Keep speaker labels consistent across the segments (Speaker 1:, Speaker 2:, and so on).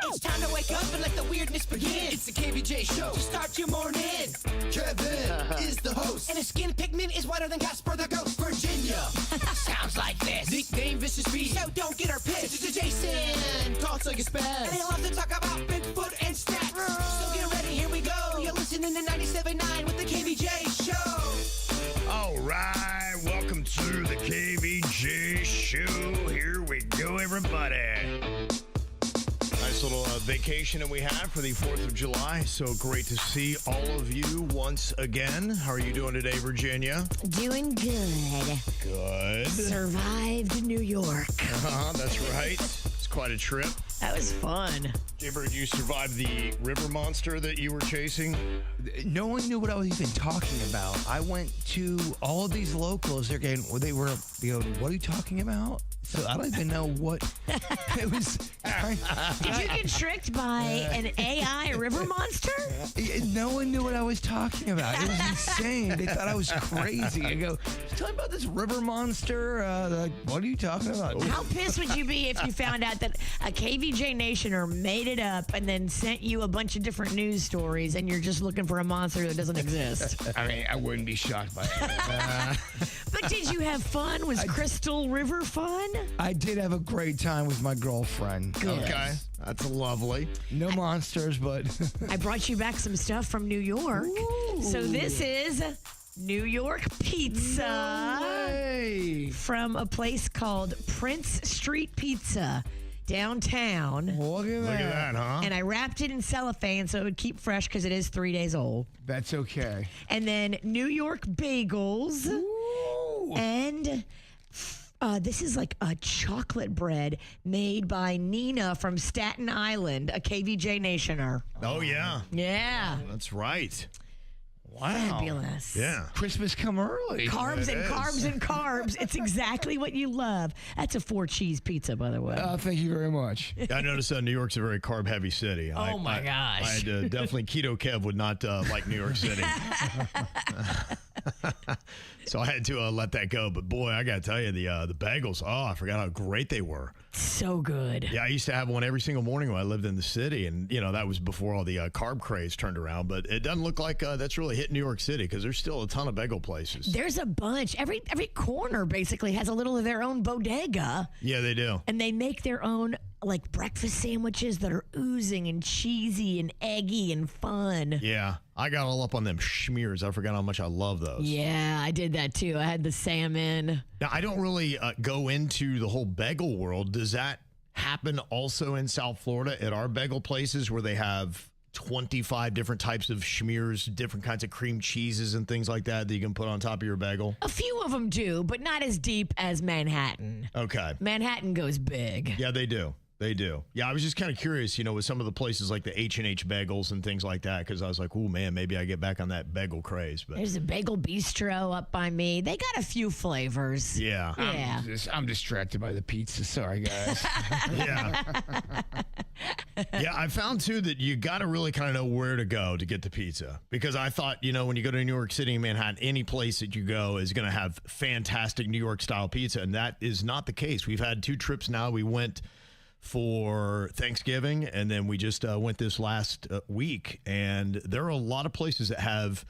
Speaker 1: It's time to wake up and let the weirdness begin. It's the KVJ Show to start your morning. Kevin is the host, and his skin pigment is whiter than Casper the Ghost. Virginia sounds like this. Nickname Vicious Beast, so don't get her pissed. Jason talks like a spaz, and he loves to talk about Bigfoot and stats. So get ready, here we go. You're listening to 97.9 with the KVJ Show.
Speaker 2: All right, welcome to the KVJ Show. Here we go, everybody. Nice little vacation that we had for the 4th of July. So great to see all of you once again. How are you doing today, Virginia?
Speaker 3: Doing good.
Speaker 2: Good.
Speaker 3: Survived New York.
Speaker 2: That's right. It's quite a trip.
Speaker 3: That was fun.
Speaker 2: Jaybird, did you survive the river monster that you were chasing?
Speaker 4: No one knew what I was even talking about. I went to all of these locals. They were, what are you talking about? So I don't even know what it was.
Speaker 3: Did you get tricked by an AI river monster?
Speaker 4: No one knew what I was talking about. It was insane. They thought I was crazy. I go, tell me about this river monster. Like, what are you talking about?
Speaker 3: How pissed would you be if you found out that a KVJ Nationer made it up and then sent you a bunch of different news stories and you're just looking for a monster that doesn't exist?
Speaker 4: I mean, I wouldn't be shocked by it.
Speaker 3: But did you have fun? Was Crystal River fun?
Speaker 4: I did have a great time with my girlfriend.
Speaker 3: Good.
Speaker 2: Okay, that's lovely.
Speaker 4: No monsters, but...
Speaker 3: I brought you back some stuff from New York.
Speaker 4: Ooh.
Speaker 3: So this is New York pizza from a place called Prince Street Pizza downtown.
Speaker 4: Look at that,
Speaker 2: huh?
Speaker 3: And I wrapped it in cellophane so it would keep fresh because it is 3 days old.
Speaker 4: That's okay.
Speaker 3: And then New York bagels.
Speaker 4: Ooh.
Speaker 3: And this is like a chocolate bread made by Nina from Staten Island, a KVJ Nationer.
Speaker 2: Oh, yeah.
Speaker 3: Yeah.
Speaker 2: That's right. Wow.
Speaker 3: Fabulous.
Speaker 2: Yeah.
Speaker 4: Christmas come early.
Speaker 3: Carbs and
Speaker 2: is.
Speaker 3: carbs and carbs. It's exactly what you love. That's a 4-cheese pizza, by the way.
Speaker 4: Thank you very much.
Speaker 2: I noticed New York's a very carb-heavy city.
Speaker 3: Oh, my gosh.
Speaker 2: I had definitely Keto Kev would not like New York City. So I had to let that go. But, boy, I got to tell you, the bagels, I forgot how great they were.
Speaker 3: So good.
Speaker 2: Yeah, I used to have one every single morning when I lived in the city. And, that was before all the carb craze turned around. But it doesn't look like that's really hit New York City because there's still a ton of bagel places.
Speaker 3: There's a bunch. Every corner basically has a little of their own bodega.
Speaker 2: Yeah, they do.
Speaker 3: And they make their own like breakfast sandwiches that are oozing and cheesy and eggy and fun.
Speaker 2: Yeah, I got all up on them schmears. I forgot how much I love those.
Speaker 3: Yeah, I did that too. I had the salmon.
Speaker 2: Now, I don't really go into the whole bagel world. Does that happen also in South Florida at our bagel places where they have 25 different types of schmears, different kinds of cream cheeses and things like that you can put on top of your bagel?
Speaker 3: A few of them do, but not as deep as Manhattan.
Speaker 2: Okay.
Speaker 3: Manhattan goes big.
Speaker 2: Yeah, they do. They do. Yeah, I was just kind of curious, with some of the places like the H&H bagels and things like that, because I was like, oh, man, maybe I get back on that bagel craze. But
Speaker 3: there's a bagel bistro up by me. They got a few flavors.
Speaker 2: Yeah.
Speaker 3: Yeah.
Speaker 4: I'm distracted by the pizza. Sorry, guys.
Speaker 2: Yeah. Yeah, I found, too, that you got to really kind of know where to go to get the pizza. Because I thought, when you go to New York City, Manhattan, any place that you go is going to have fantastic New York-style pizza. And that is not the case. We've had 2 trips now. We went for Thanksgiving, and then we just went this last week, and there are a lot of places that have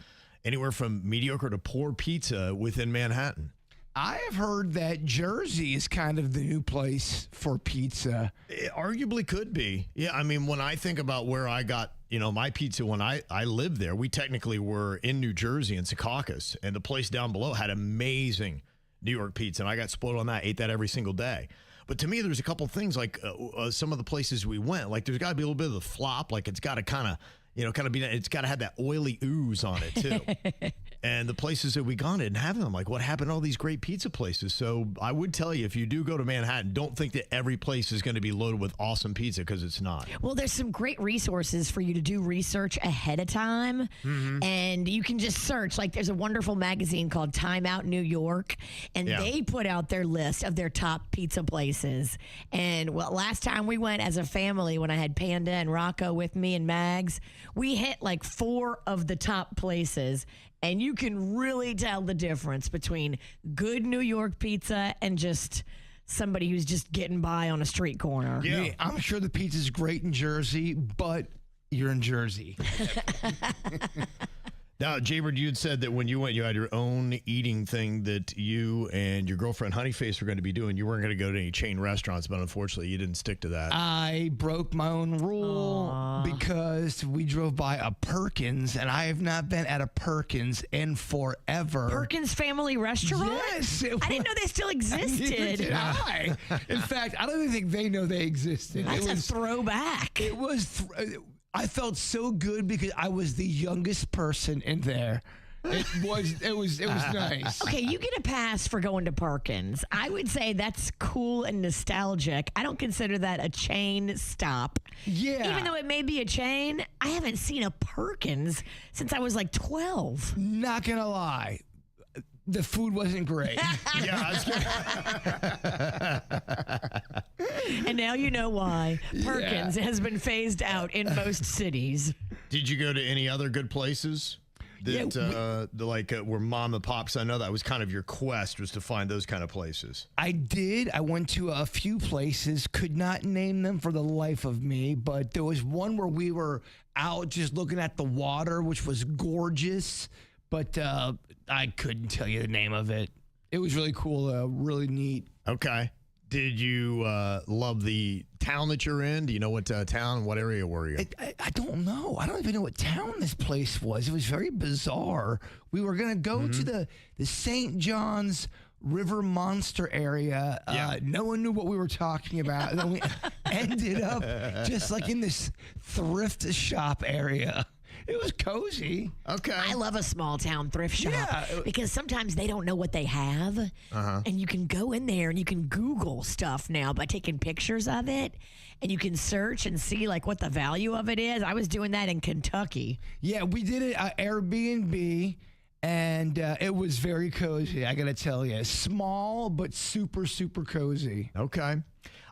Speaker 2: anywhere from mediocre to poor pizza within Manhattan.
Speaker 4: I have heard that Jersey is kind of the new place for pizza.
Speaker 2: It arguably could be. Yeah, I mean, when I think about where I got, my pizza when I lived there, we technically were in New Jersey in Secaucus, and the place down below had amazing New York pizza, and I got spoiled on that, ate that every single day. But to me, there's a couple things like some of the places we went, like there's got to be a little bit of the flop. Like it's got to kind of be, it's got to have that oily ooze on it too. And the places that we gone didn't have them. Like, what happened to all these great pizza places? So I would tell you, if you do go to Manhattan, don't think that every place is going to be loaded with awesome pizza, because it's not.
Speaker 3: Well, there's some great resources for you to do research ahead of time. Mm-hmm. And you can just search. Like, there's a wonderful magazine called Time Out New York, and they put out their list of their top pizza places. And last time we went as a family, when I had Panda and Rocco with me and Mags, we hit like 4 of the top places. And you can really tell the difference between good New York pizza and just somebody who's just getting by on a street corner.
Speaker 2: Yeah.
Speaker 4: Yeah, I'm sure the pizza's great in Jersey, but you're in Jersey.
Speaker 2: Now, Jaybird, you'd said that when you went, you had your own eating thing that you and your girlfriend Honeyface were going to be doing. You weren't going to go to any chain restaurants, but unfortunately, you didn't stick to that.
Speaker 4: I broke my own rule because we drove by a Perkins, and I have not been at a Perkins in forever.
Speaker 3: Perkins Family Restaurant?
Speaker 4: Yes.
Speaker 3: I didn't know they still existed.
Speaker 4: Neither did I. In fact, I don't even think they know they existed.
Speaker 3: That's a throwback.
Speaker 4: It was. I felt so good because I was the youngest person in there. It was nice.
Speaker 3: Okay, you get a pass for going to Perkins. I would say that's cool and nostalgic. I don't consider that a chain stop.
Speaker 4: Yeah.
Speaker 3: Even though it may be a chain, I haven't seen a Perkins since I was like 12.
Speaker 4: Not gonna lie. The food wasn't great.
Speaker 2: Yeah, I was
Speaker 3: And now you know why Perkins has been phased out in most cities.
Speaker 2: Did you go to any other good places? That where mom and pops? I know that was kind of your quest, was to find those kind of places.
Speaker 4: I did. I went to a few places, could not name them for the life of me, but there was one where we were out just looking at the water, which was gorgeous, but I couldn't tell you the name of it. It was really cool, really neat.
Speaker 2: Okay. Did you love the town that you're in? Do you know what town, what area were you?
Speaker 4: I don't know. I don't even know what town this place was. It was very bizarre. We were going to go to the St. John's River Monster area. No one knew what we were talking about. And then we ended up just like in this thrift shop area. It was cozy.
Speaker 2: Okay.
Speaker 3: I love a small town thrift shop because sometimes they don't know what they have. And you can go in there and you can Google stuff now by taking pictures of it. And you can search and see like what the value of it is. I was doing that in Kentucky.
Speaker 4: Yeah, we did it at Airbnb. And it was very cozy, I got to tell you. Small, but super, super cozy.
Speaker 2: Okay.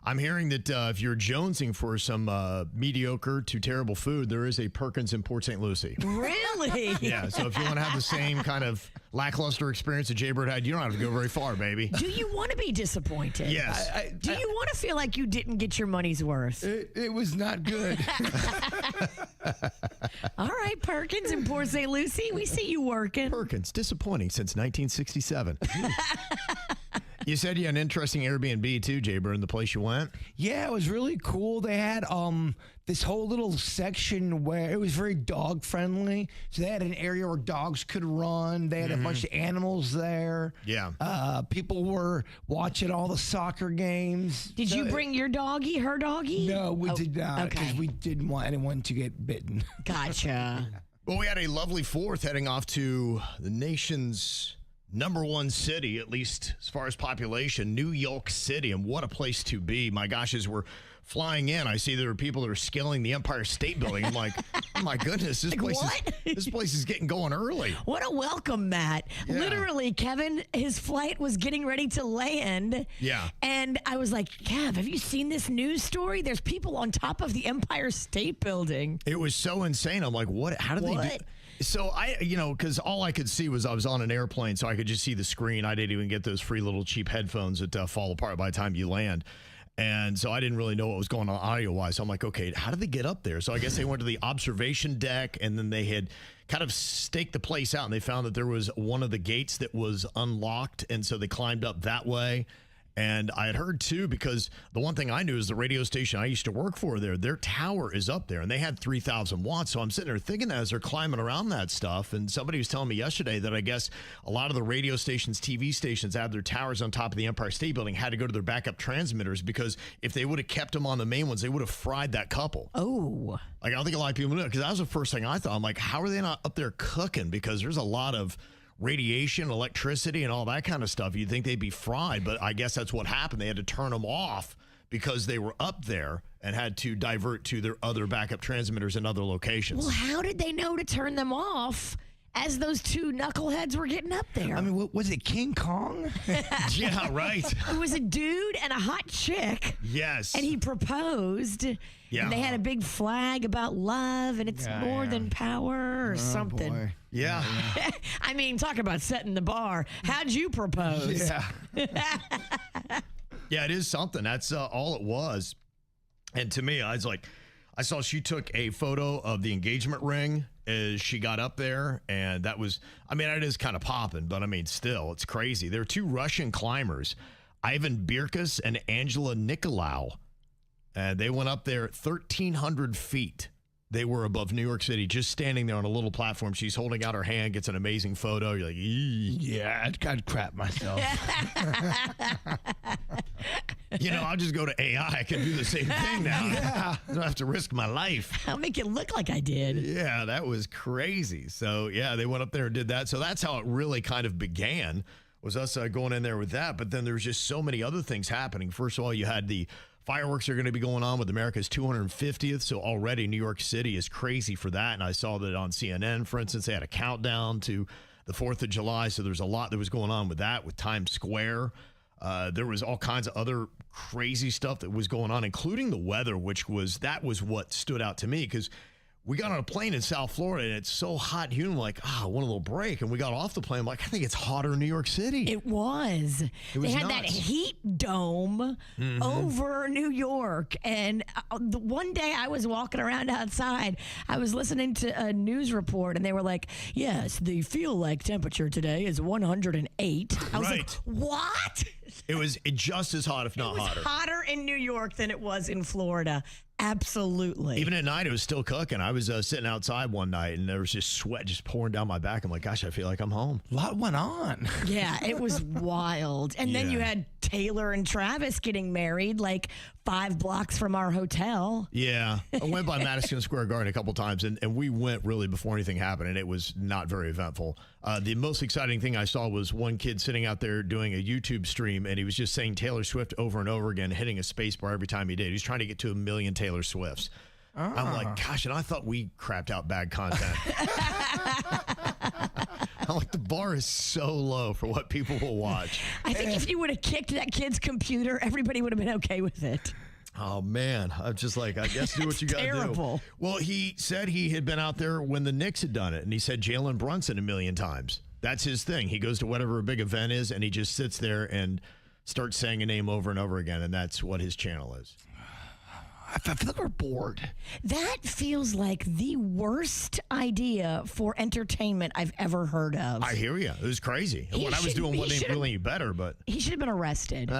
Speaker 2: I'm hearing that if you're jonesing for some mediocre to terrible food, there is a Perkins in Port St. Lucie.
Speaker 3: Really?
Speaker 2: Yeah, so if you want to have the same kind of lackluster experience that Jaybird had, you don't have to go very far, baby.
Speaker 3: Do you want to be disappointed?
Speaker 2: Yes.
Speaker 3: Do you want to feel like you didn't get your money's worth?
Speaker 4: It was not good.
Speaker 3: All right, Perkins in Port St. Lucie, we see you working.
Speaker 2: Perkins, disappointing since 1967. You said you had an interesting Airbnb too, Jaybird, in the place you went.
Speaker 4: Yeah, it was really cool. They had this whole little section where it was very dog friendly. So they had an area where dogs could run. They had a bunch of animals there.
Speaker 2: Yeah.
Speaker 4: People were watching all the soccer games.
Speaker 3: Did you bring your doggy, her doggy?
Speaker 4: No, we did not, because
Speaker 3: okay.
Speaker 4: we didn't want anyone to get bitten.
Speaker 3: Gotcha.
Speaker 2: Well, we had a lovely fourth heading off to the nation's #1 city, at least as far as population, New York City, and what a place to be. My gosh, as we're flying in, I see there are people that are scaling the Empire State Building. I'm like, oh my goodness, this place is getting going early.
Speaker 3: What a welcome, Matt.
Speaker 2: Yeah.
Speaker 3: Literally, Kevin, his flight was getting ready to land.
Speaker 2: Yeah.
Speaker 3: And I was like, Kev, have you seen this news story? There's people on top of the Empire State Building.
Speaker 2: It was so insane. I'm like, what? How did they do? So because all I could see was I was on an airplane, so I could just see the screen. I didn't even get those free little cheap headphones that fall apart by the time you land. And so I didn't really know what was going on audio-wise. So I'm like, okay, how did they get up there? So I guess they went to the observation deck, and then they had kind of staked the place out, and they found that there was one of the gates that was unlocked, and so they climbed up that way. And I had heard, too, because the one thing I knew is the radio station I used to work for there, their tower is up there, and they had 3,000 watts. So I'm sitting there thinking as they're climbing around that stuff, and somebody was telling me yesterday that I guess a lot of the radio stations, TV stations, have their towers on top of the Empire State Building, had to go to their backup transmitters, because if they would have kept them on the main ones, they would have fried that couple.
Speaker 3: Oh.
Speaker 2: Like, I don't think a lot of people knew it, because that was the first thing I thought. I'm like, how are they not up there cooking? Because there's a lot of radiation, electricity, and all that kind of stuff. You'd think they'd be fried, but I guess that's what happened. They had to turn them off because they were up there and had to divert to their other backup transmitters in other locations.
Speaker 3: Well, how did they know to turn them off as those two knuckleheads were getting up there?
Speaker 4: I mean, what was it, King Kong?
Speaker 2: Yeah, right.
Speaker 3: It was a dude and a hot chick.
Speaker 2: Yes.
Speaker 3: And he proposed.
Speaker 2: Yeah.
Speaker 3: And they had a big flag about love, and it's more than power or something.
Speaker 4: Boy.
Speaker 2: Yeah.
Speaker 3: I mean, talk about setting the bar. How'd you propose?
Speaker 4: Yeah.
Speaker 2: Yeah, it is something. That's all it was. And to me, I was like, I saw she took a photo of the engagement ring as she got up there. And that was, I mean, it is kind of popping, but I mean, still, it's crazy. There are two Russian climbers, Ivan Birkus and Angela Nicolau. And they went up there 1,300 feet. They were above New York City, just standing there on a little platform. She's holding out her hand, gets an amazing photo. You're like, eee.
Speaker 4: Yeah, I'd crap myself.
Speaker 2: I'll just go to AI. I can do the same thing now.
Speaker 4: Yeah.
Speaker 2: I don't have to risk my life.
Speaker 3: I'll make it look like I did.
Speaker 2: Yeah, that was crazy. So, yeah, they went up there and did that. So that's how it really kind of began, was us going in there with that. But then there's just so many other things happening. First of all, you had the fireworks are going to be going on with America's 250th. So already New York City is crazy for that. And I saw that on CNN, for instance, they had a countdown to the 4th of July. So there's a lot that was going on with that, with Times Square. There was all kinds of other crazy stuff that was going on, including the weather, that was what stood out to me, because we got on a plane in South Florida and it's so hot and humid. I'm like, I want a little break. And we got off the plane. I'm like, I think it's hotter in New York City.
Speaker 3: It was. They had
Speaker 2: nuts.
Speaker 3: that heat dome over New York. And the one day I was walking around outside, I was listening to a news report and they were like, yes, the feel like temperature today is 108. I was like, what?
Speaker 2: It was just as hot, if not hotter.
Speaker 3: It was hotter in New York than it was in Florida. Absolutely.
Speaker 2: Even at night, it was still cooking. I was sitting outside one night, and there was just sweat just pouring down my back. I'm like, gosh, I feel like I'm home.
Speaker 4: A lot went on.
Speaker 3: Yeah, it was wild. And then you had Taylor and Travis getting married like 5 blocks from our hotel.
Speaker 2: Yeah. I went by Madison Square Garden a couple times, and we went really before anything happened, and it was not very eventful. The most exciting thing I saw was one kid sitting out there doing a YouTube stream, and he was just saying Taylor Swift over and over again, hitting a space bar every time he did. He was trying to get to 1 million Taylor Swifts. I'm like, gosh, and I thought we crapped out bad content. I'm like, the bar is so low for what people will watch.
Speaker 3: I think if you would have kicked that kid's computer, everybody would have been okay with it.
Speaker 2: Oh, man. I'm just like, I guess do what you got to do.
Speaker 3: Terrible.
Speaker 2: Well, he said he had been out there when the Knicks had done it, and he said Jalen Brunson 1 million times. That's his thing. He goes to whatever a big event is, and he just sits there and starts saying a name over and over again, and that's what his channel is.
Speaker 4: I feel like we're bored.
Speaker 3: That feels like the worst idea for entertainment I've ever heard of.
Speaker 2: I hear you. It was crazy. What I was doing wasn't really any better, but
Speaker 3: he should have been arrested.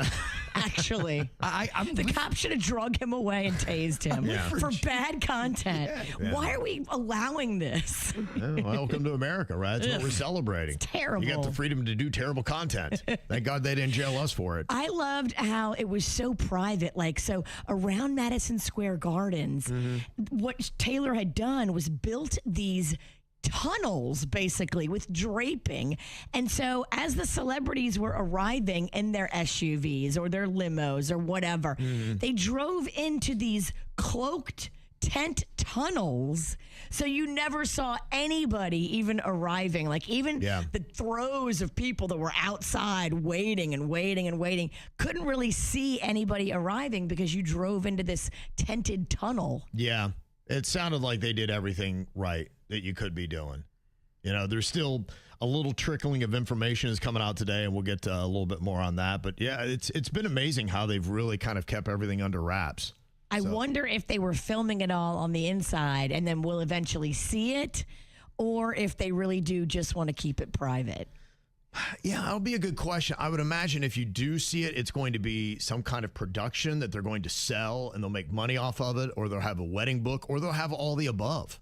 Speaker 3: Actually, the cops should have drug him away and tased him for bad content. Yeah. Why are we allowing this?
Speaker 2: Yeah, welcome to America, right? That's what we're celebrating.
Speaker 3: It's terrible.
Speaker 2: You got the freedom to do terrible content. Thank God they didn't jail us for it.
Speaker 3: I loved how it was so private. Like, so around Madison Square Gardens, what Taylor had done was built these tunnels basically with draping. And so as the celebrities were arriving in their SUVs or their limos or whatever, they drove into these cloaked tent tunnels, so you never saw anybody even arriving. Like even the throes of people that were outside waiting and waiting and waiting couldn't really see anybody arriving because you drove into this tented tunnel.
Speaker 2: Yeah, it sounded like they did everything right that you could be doing. You know, there's still a little trickling of information is coming out today, and we'll get to a little bit more on that. But yeah, it's been amazing how they've really kind of kept everything under wraps.
Speaker 3: I wonder if they were filming it all on the inside and then we'll eventually see it, or if they really do just want to keep it private.
Speaker 2: Yeah, that'll be a good question. I would imagine if you do see it, it's going to be some kind of production that they're going to sell and they'll make money off of it, or they'll have a wedding book, or they'll have all the above.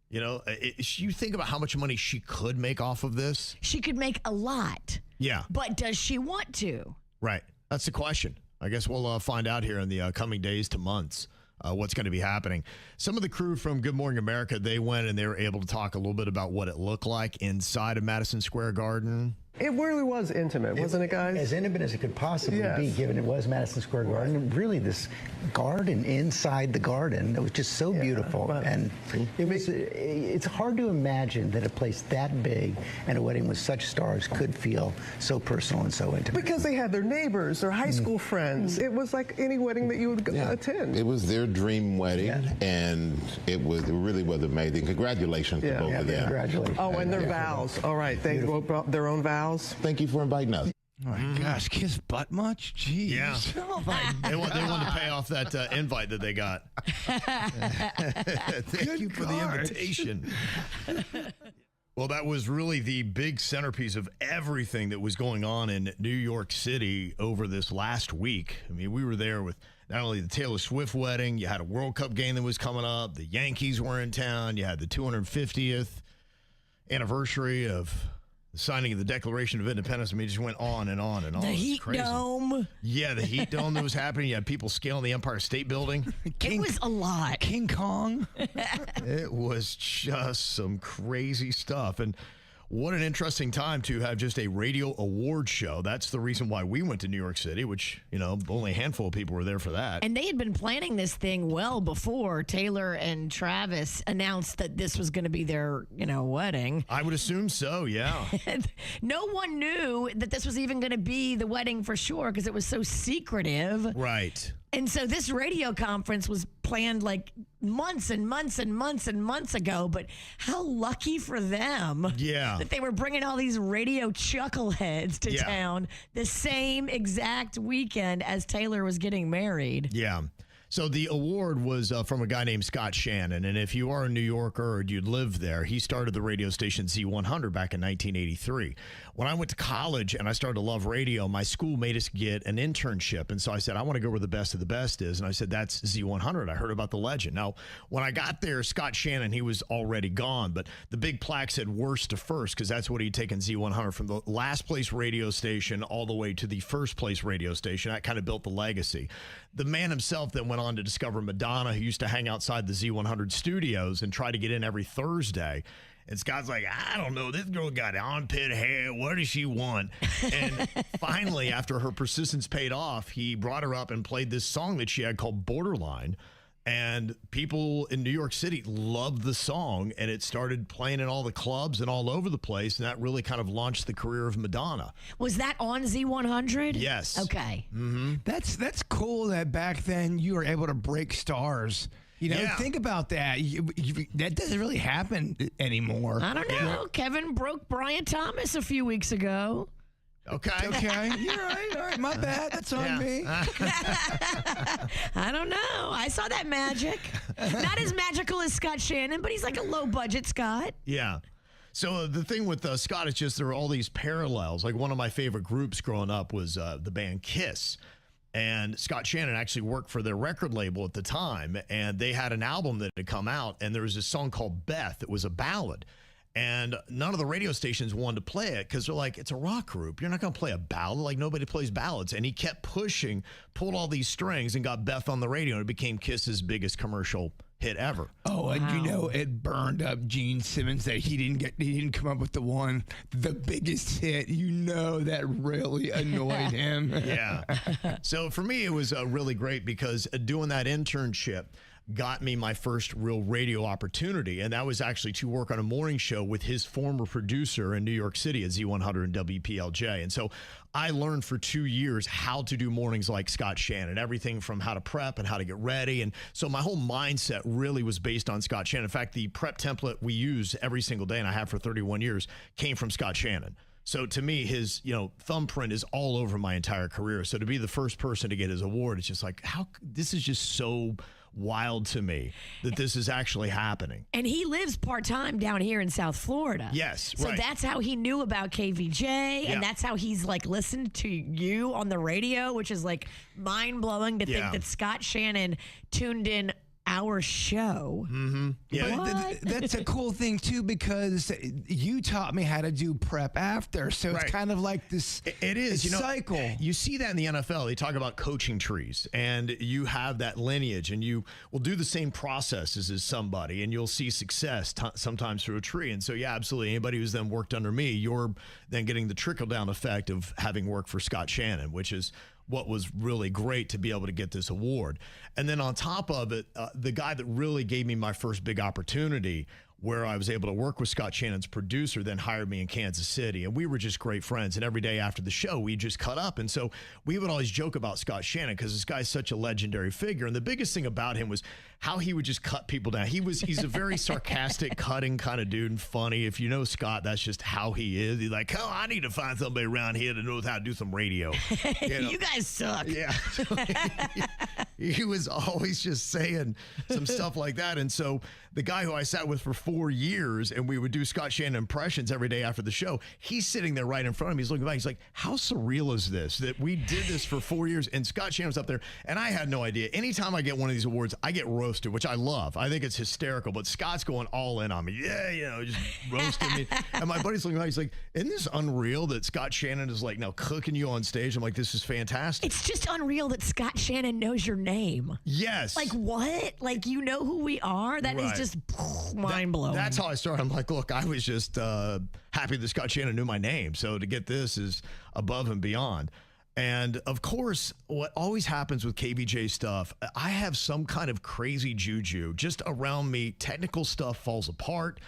Speaker 2: You know, you think about how much money she could make off of this.
Speaker 3: She could make a lot.
Speaker 2: Yeah.
Speaker 3: But does she want to?
Speaker 2: Right. That's the question. I guess we'll find out here in the coming days to months what's going to be happening. Some of the crew from Good Morning America, they went and they were able to talk a little bit about what it looked like inside of Madison Square Garden.
Speaker 5: It really was intimate, wasn't it, guys?
Speaker 6: As intimate as it could possibly be, given it was Madison Square Garden. And really, this garden inside the garden, it was just so beautiful. And it's hard to imagine that a place that big and a wedding with such stars could feel so personal and so intimate.
Speaker 5: Because they had their neighbors, their high school friends. It was like any wedding that you would attend.
Speaker 7: It was their dream wedding, and it really was amazing. Congratulations to both of them.
Speaker 6: Congratulations.
Speaker 5: Oh, and their vows. All right, they wrote their own vows.
Speaker 7: Thank you for inviting us.
Speaker 4: Oh my gosh, kiss butt much? Jeez.
Speaker 2: Yeah.
Speaker 4: Oh my
Speaker 2: They wanted to pay off that invite that they got. Thank you for the invitation. Well, that was really the big centerpiece of everything that was going on in New York City over this last week. I mean, we were there with not only the Taylor Swift wedding, you had a World Cup game that was coming up, the Yankees were in town, you had the 250th anniversary of the signing of the Declaration of Independence. I mean, it just went on and on and on.
Speaker 3: The Heat Dome.
Speaker 2: Yeah, the Heat Dome that was happening. You had people scaling the Empire State Building.
Speaker 3: It was a lot.
Speaker 4: King Kong.
Speaker 2: It was just some crazy stuff. And what an interesting time to have just a radio award show. That's the reason why we went to New York City, which, only a handful of people were there for that.
Speaker 3: And they had been planning this thing well before Taylor and Travis announced that this was going to be their, wedding.
Speaker 2: I would assume so, yeah.
Speaker 3: No one knew that this was even going to be the wedding for sure because it was so secretive.
Speaker 2: Right.
Speaker 3: And so this radio conference was planned like months and months and months and months ago, but how lucky for them that they were bringing all these radio chuckleheads to town the same exact weekend as Taylor was getting married.
Speaker 2: Yeah. So the award was from a guy named Scott Shannon. And if you are a New Yorker or you live there, he started the radio station Z100 back in 1983. When I went to college and I started to love radio, my school made us get an internship. And so I said, I want to go where the best of the best is. And I said, that's Z100. I heard about the legend. Now, when I got there, Scott Shannon, he was already gone. But the big plaque said worst to first because that's what he'd taken Z100 from the last place radio station all the way to the first place radio station. That kind of built the legacy. The man himself then went on to discover Madonna, who used to hang outside the Z100 studios and try to get in every Thursday. And Scott's like, I don't know, this girl got armpit hair. What does she want? And finally, after her persistence paid off, he brought her up and played this song that she had called Borderline. And people in New York City loved the song, and it started playing in all the clubs and all over the place, and that really kind of launched the career of Madonna.
Speaker 3: Was that on Z100?
Speaker 2: Yes.
Speaker 3: Okay.
Speaker 2: Mm-hmm.
Speaker 4: That's cool that back then you were able to break stars. Think about that. That doesn't really happen anymore.
Speaker 3: I don't know. Kevin broke Brian Thomas a few weeks ago.
Speaker 2: Okay.
Speaker 4: You're right. All right. My bad. That's on me.
Speaker 3: I don't know. I saw that magic. Not as magical as Scott Shannon, but he's like a low budget Scott.
Speaker 2: Yeah. So the thing with Scott is just there are all these parallels. Like one of my favorite groups growing up was the band Kiss. And Scott Shannon actually worked for their record label at the time. And they had an album that had come out. And there was this song called Beth. It was a ballad. And none of the radio stations wanted to play it because they're like, it's a rock group. You're not going to play a ballad. Like, nobody plays ballads. And he kept pushing, pulled all these strings, and got Beth on the radio. And it became Kiss's biggest commercial hit ever.
Speaker 4: Oh, and it burned up Gene Simmons that he didn't come up with the biggest hit. That really annoyed him.
Speaker 2: Yeah. So for me, it was really great because doing that internship got me my first real radio opportunity, and that was actually to work on a morning show with his former producer in New York City at Z100 and WPLJ. And so I learned for 2 years how to do mornings like Scott Shannon, everything from how to prep and how to get ready. And so my whole mindset really was based on Scott Shannon. In fact, the prep template we use every single day, and I have for 31 years, came from Scott Shannon. So to me, his thumbprint is all over my entire career. So to be the first person to get his award, it's just like, this is just so wild to me that this is actually happening.
Speaker 3: And he lives part-time down here in South Florida.
Speaker 2: Yes,
Speaker 3: so
Speaker 2: right.
Speaker 3: That's how he knew about KVJ, and that's how he's like listened to you on the radio, which is like mind-blowing to think that Scott Shannon tuned in our show.
Speaker 2: Mm-hmm. Yeah.
Speaker 4: But that's a cool thing too, because you taught me how to do prep after. So it's kind of like this
Speaker 2: it is
Speaker 4: cycle.
Speaker 2: You see that in the NFL. They talk about coaching trees, and you have that lineage, and you will do the same processes as somebody, and you'll see success sometimes through a tree. And so, yeah, absolutely. Anybody who's then worked under me, you're then getting the trickle-down effect of having worked for Scott Shannon, which is what was really great to be able to get this award. And then on top of it, the guy that really gave me my first big opportunity where I was able to work with Scott Shannon's producer, then hired me in Kansas City. And we were just great friends. And every day after the show, we just cut up. And so we would always joke about Scott Shannon because this guy's such a legendary figure. And the biggest thing about him was how he would just cut people down. He's a very sarcastic, cutting kind of dude and funny. If you know Scott, that's just how he is. He's like, oh, I need to find somebody around here that knows how to do some radio. You know?
Speaker 3: You guys suck.
Speaker 2: Yeah. He was always just saying some stuff like that. And so the guy who I sat with for 4 years and we would do Scott Shannon impressions every day after the show, he's sitting there right in front of me. He's looking back. He's like, how surreal is this that we did this for 4 years and Scott Shannon was up there and I had no idea. Anytime I get one of these awards, I get roasted, which I love. I think it's hysterical, but Scott's going all in on me. Yeah, you know, just roasting me. And my buddy's looking back. He's like, isn't this unreal that Scott Shannon is like now cooking you on stage? I'm like, this is fantastic.
Speaker 3: It's just unreal that Scott Shannon knows your name.
Speaker 2: Yes.
Speaker 3: Like what? Like you know who we are? That is just mind blowing.
Speaker 2: That's how I started. I'm like, look, I was just happy that Scott Shannon knew my name. So to get this is above and beyond. And of course, what always happens with KVJ stuff, I have some kind of crazy juju just around me. Technical stuff falls apart.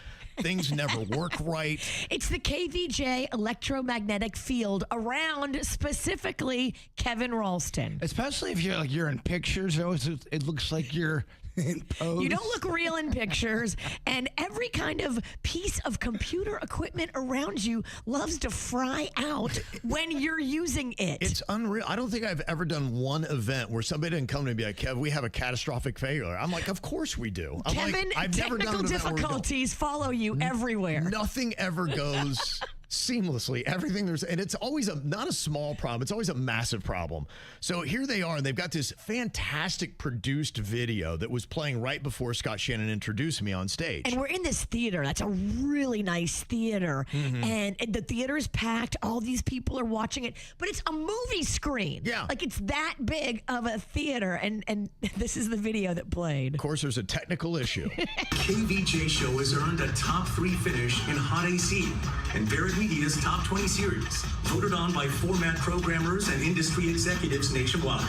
Speaker 2: Things never work right.
Speaker 3: It's the KVJ electromagnetic field around specifically Kevin Ralston.
Speaker 4: Especially if you're in pictures, it looks like you're in pose.
Speaker 3: You don't look real in pictures, and every kind of piece of computer equipment around you loves to fry out when you're using it.
Speaker 2: It's unreal. I don't think I've ever done one event where somebody didn't come to me and be like, Kev, we have a catastrophic failure. I'm like, of course we do. I'm
Speaker 3: Kevin,
Speaker 2: like, I've never done an event where we don't.
Speaker 3: difficulties follow you everywhere.
Speaker 2: Nothing ever goes seamlessly. Everything and it's always not a small problem. It's always a massive problem. So here they are, and they've got this fantastic produced video that was playing right before Scott Shannon introduced me on stage.
Speaker 3: And we're in this theater. That's a really nice theater. And the theater is packed. All these people are watching it, but it's a movie screen.
Speaker 2: Yeah.
Speaker 3: Like it's that big of a theater. And this is the video that played.
Speaker 2: Of course, there's a technical issue.
Speaker 8: KVJ Show has earned a top 3 finish in Hot AC and Varied Media's Top 20 series, voted on by format programmers and industry executives nationwide.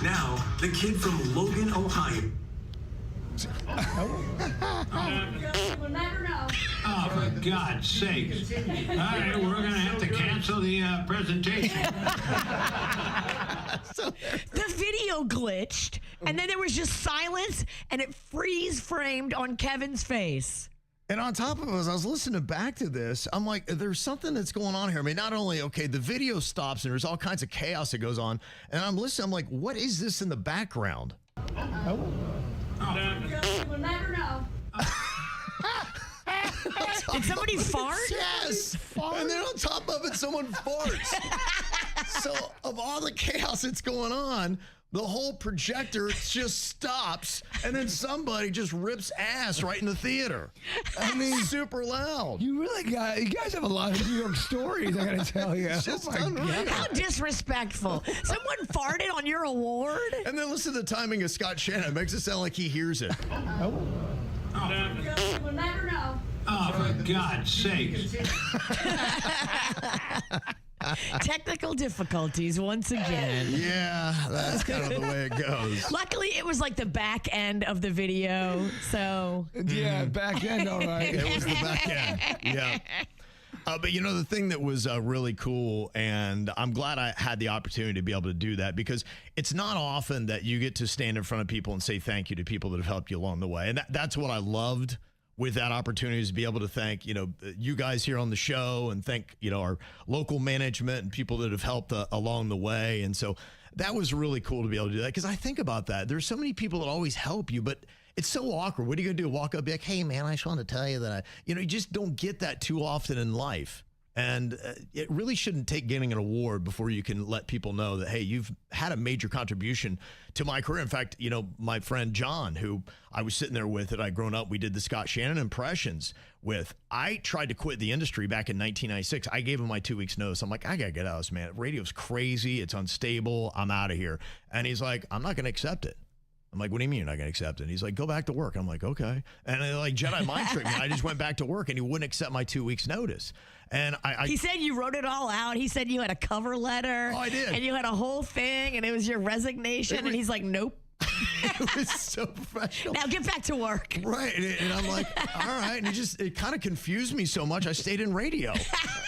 Speaker 8: Now, the kid from Logan, Ohio.
Speaker 9: We'll never know.
Speaker 10: Oh, for God's sakes. All right, we're going to have to cancel the presentation.
Speaker 3: The video glitched, and then there was just silence, and it freeze framed on Kevin's face.
Speaker 2: And on top of it, as I was listening back to this, I'm like, there's something that's going on here. I mean, not only, okay, the video stops and there's all kinds of chaos that goes on. And I'm listening, I'm like, what is this in the background?
Speaker 9: We'll never know.
Speaker 3: Did somebody fart?
Speaker 2: Yes. And then on top of it, someone farts. So of all the chaos that's going on, the whole projector just stops, and then somebody just rips ass right in the theater. I mean, super loud.
Speaker 4: You guys have a lot of New York stories, I gotta tell you.
Speaker 2: It's just unreal.
Speaker 3: How disrespectful. Someone farted on your award?
Speaker 2: And then listen to the timing of Scott Shannon. It makes it sound like he hears it.
Speaker 9: We'll never know.
Speaker 10: Oh, for God's sakes.
Speaker 3: Technical difficulties once again.
Speaker 2: Yeah, that's kind of the way it goes.
Speaker 3: Luckily, it was like the back end of the video, so.
Speaker 4: Yeah, back end, all right.
Speaker 2: It was the back end. Yeah. But you know, the thing that was really cool, and I'm glad I had the opportunity to be able to do that, because it's not often that you get to stand in front of people and say thank you to people that have helped you along the way. And that's what I loved with that opportunity, is to be able to thank, you know, you guys here on the show, and thank, you know, our local management and people that have helped along the way. And so that was really cool to be able to do that, because I think about that. There's so many people that always help you, but it's so awkward. What are you going to do? Walk up and be like, hey, man, I just wanted to tell you that you just don't get that too often in life. And it really shouldn't take getting an award before you can let people know that, hey, you've had a major contribution to my career. In fact, you know, my friend John, who I was sitting there with, that I'd grown up, we did the Scott Shannon impressions with. I tried to quit the industry back in 1996. I gave him my 2 weeks notice. I'm like, I got to get out of this, man. Radio's crazy. It's unstable. I'm out of here. And he's like, I'm not going to accept it. I'm like, what do you mean you're not going to accept it? And he's like, go back to work. I'm like, okay. And like Jedi mind tricked me. I just went back to work, and he wouldn't accept my 2 weeks notice. And
Speaker 3: he said you wrote it all out. He said you had a cover letter.
Speaker 2: Oh, I did.
Speaker 3: And you had a whole thing, and it was your resignation. And he's like, nope.
Speaker 2: It was so professional.
Speaker 3: Now get back to work.
Speaker 2: Right. And I'm like, all right. And it kind of confused me so much, I stayed in radio.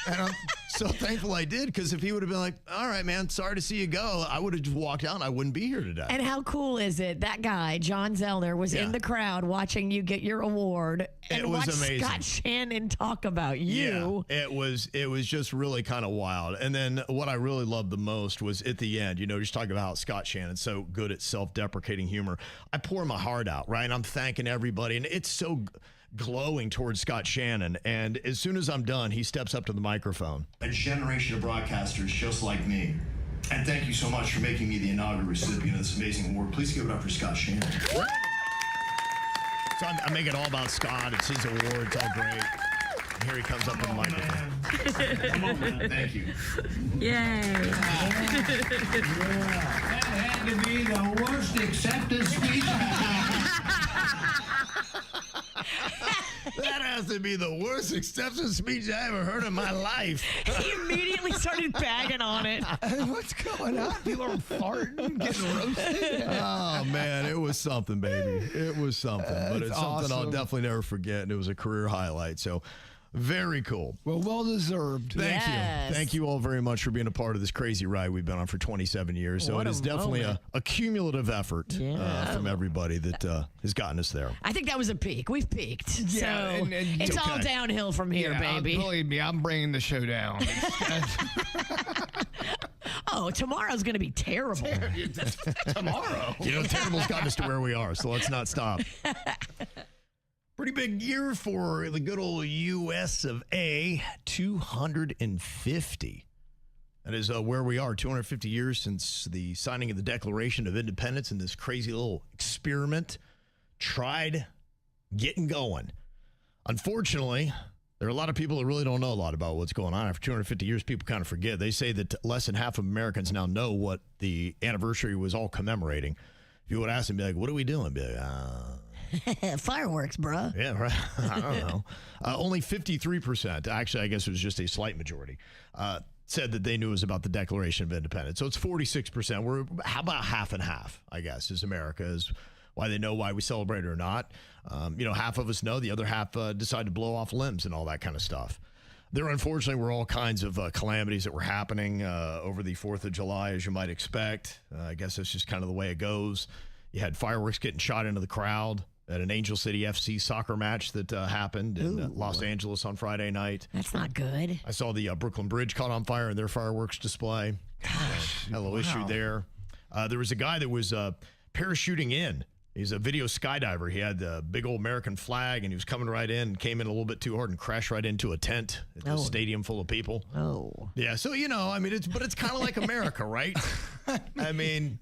Speaker 2: And I'm so thankful I did, because if he would have been like, all right, man, sorry to see you go, I would have just walked out and I wouldn't be here today.
Speaker 3: And how cool is it? That guy, John Zellner, was in the crowd watching you get your award and
Speaker 2: it was
Speaker 3: watch
Speaker 2: amazing.
Speaker 3: Scott Shannon talk about you.
Speaker 2: Yeah, it was just really kind of wild. And then what I really loved the most was at the end, just talking about how Scott Shannon's so good at self-deprecating humor. I pour my heart out, right? And I'm thanking everybody. And it's so glowing towards Scott Shannon. And as soon as I'm done, he steps up to the microphone.
Speaker 11: A generation of broadcasters just like me. And thank you so much for making me the inaugural recipient of this amazing award. Please give it up for Scott Shannon.
Speaker 2: So I make it all about Scott. It's his award. It's all great. And here he comes up to the microphone.
Speaker 11: Come on, man. Thank you.
Speaker 3: Yay.
Speaker 10: That had to be the worst acceptance speech.
Speaker 2: That has to be the worst acceptance speech I ever heard in my life.
Speaker 3: He immediately started bagging on it.
Speaker 4: What's going on? People are farting, getting roasted.
Speaker 2: Oh, man, it was something, baby. It was something. But it's something I'll
Speaker 4: awesome.
Speaker 2: definitely never forget, and it was a career highlight. So very cool.
Speaker 4: Well deserved.
Speaker 2: Thank you. Thank you all very much for being a part of this crazy ride we've been on for 27 years. So
Speaker 3: What
Speaker 2: it
Speaker 3: a
Speaker 2: is definitely
Speaker 3: moment.
Speaker 2: a cumulative effort from everybody that has gotten us there.
Speaker 3: I think that was a peak. We've peaked.
Speaker 4: Yeah,
Speaker 3: so
Speaker 4: and
Speaker 3: it's
Speaker 2: okay.
Speaker 3: all downhill from here, baby.
Speaker 4: Believe me, I'm bringing the show down.
Speaker 3: Oh, tomorrow's going to be terrible.
Speaker 4: Tomorrow.
Speaker 2: Terrible's gotten us to where we are, so let's not stop. Pretty big year for the good old U.S. of A, 250. That is where we are, 250 years since the signing of the Declaration of Independence, and this crazy little experiment tried getting going. Unfortunately, there are a lot of people that really don't know a lot about what's going on. After 250 years, people kind of forget. They say that less than half of Americans now know what the anniversary was all commemorating. If you would ask them, be like, what are we doing? Be like,
Speaker 3: Fireworks, bruh.
Speaker 2: yeah, right. I don't know. Only 53%, actually, I guess it was just a slight majority, said that they knew it was about the Declaration of Independence. So it's 46%. We're how about half and half, I guess, is America, is why they know why we celebrate it or not. Half of us know. The other half decide to blow off limbs and all that kind of stuff. There, unfortunately, were all kinds of calamities that were happening over the 4th of July, as you might expect. I guess that's just kind of the way it goes. You had fireworks getting shot into the crowd at an Angel City FC soccer match that happened in Los Angeles on Friday night.
Speaker 3: That's not good.
Speaker 2: I saw the Brooklyn Bridge caught on fire in their fireworks display. Gosh. Hello issue there. There was a guy that was parachuting in. He's a video skydiver. He had the big old American flag, and he was coming right in, came in a little bit too hard and crashed right into a tent at the stadium full of people.
Speaker 3: Oh.
Speaker 2: Yeah, so, it's kind of like America, right? I mean.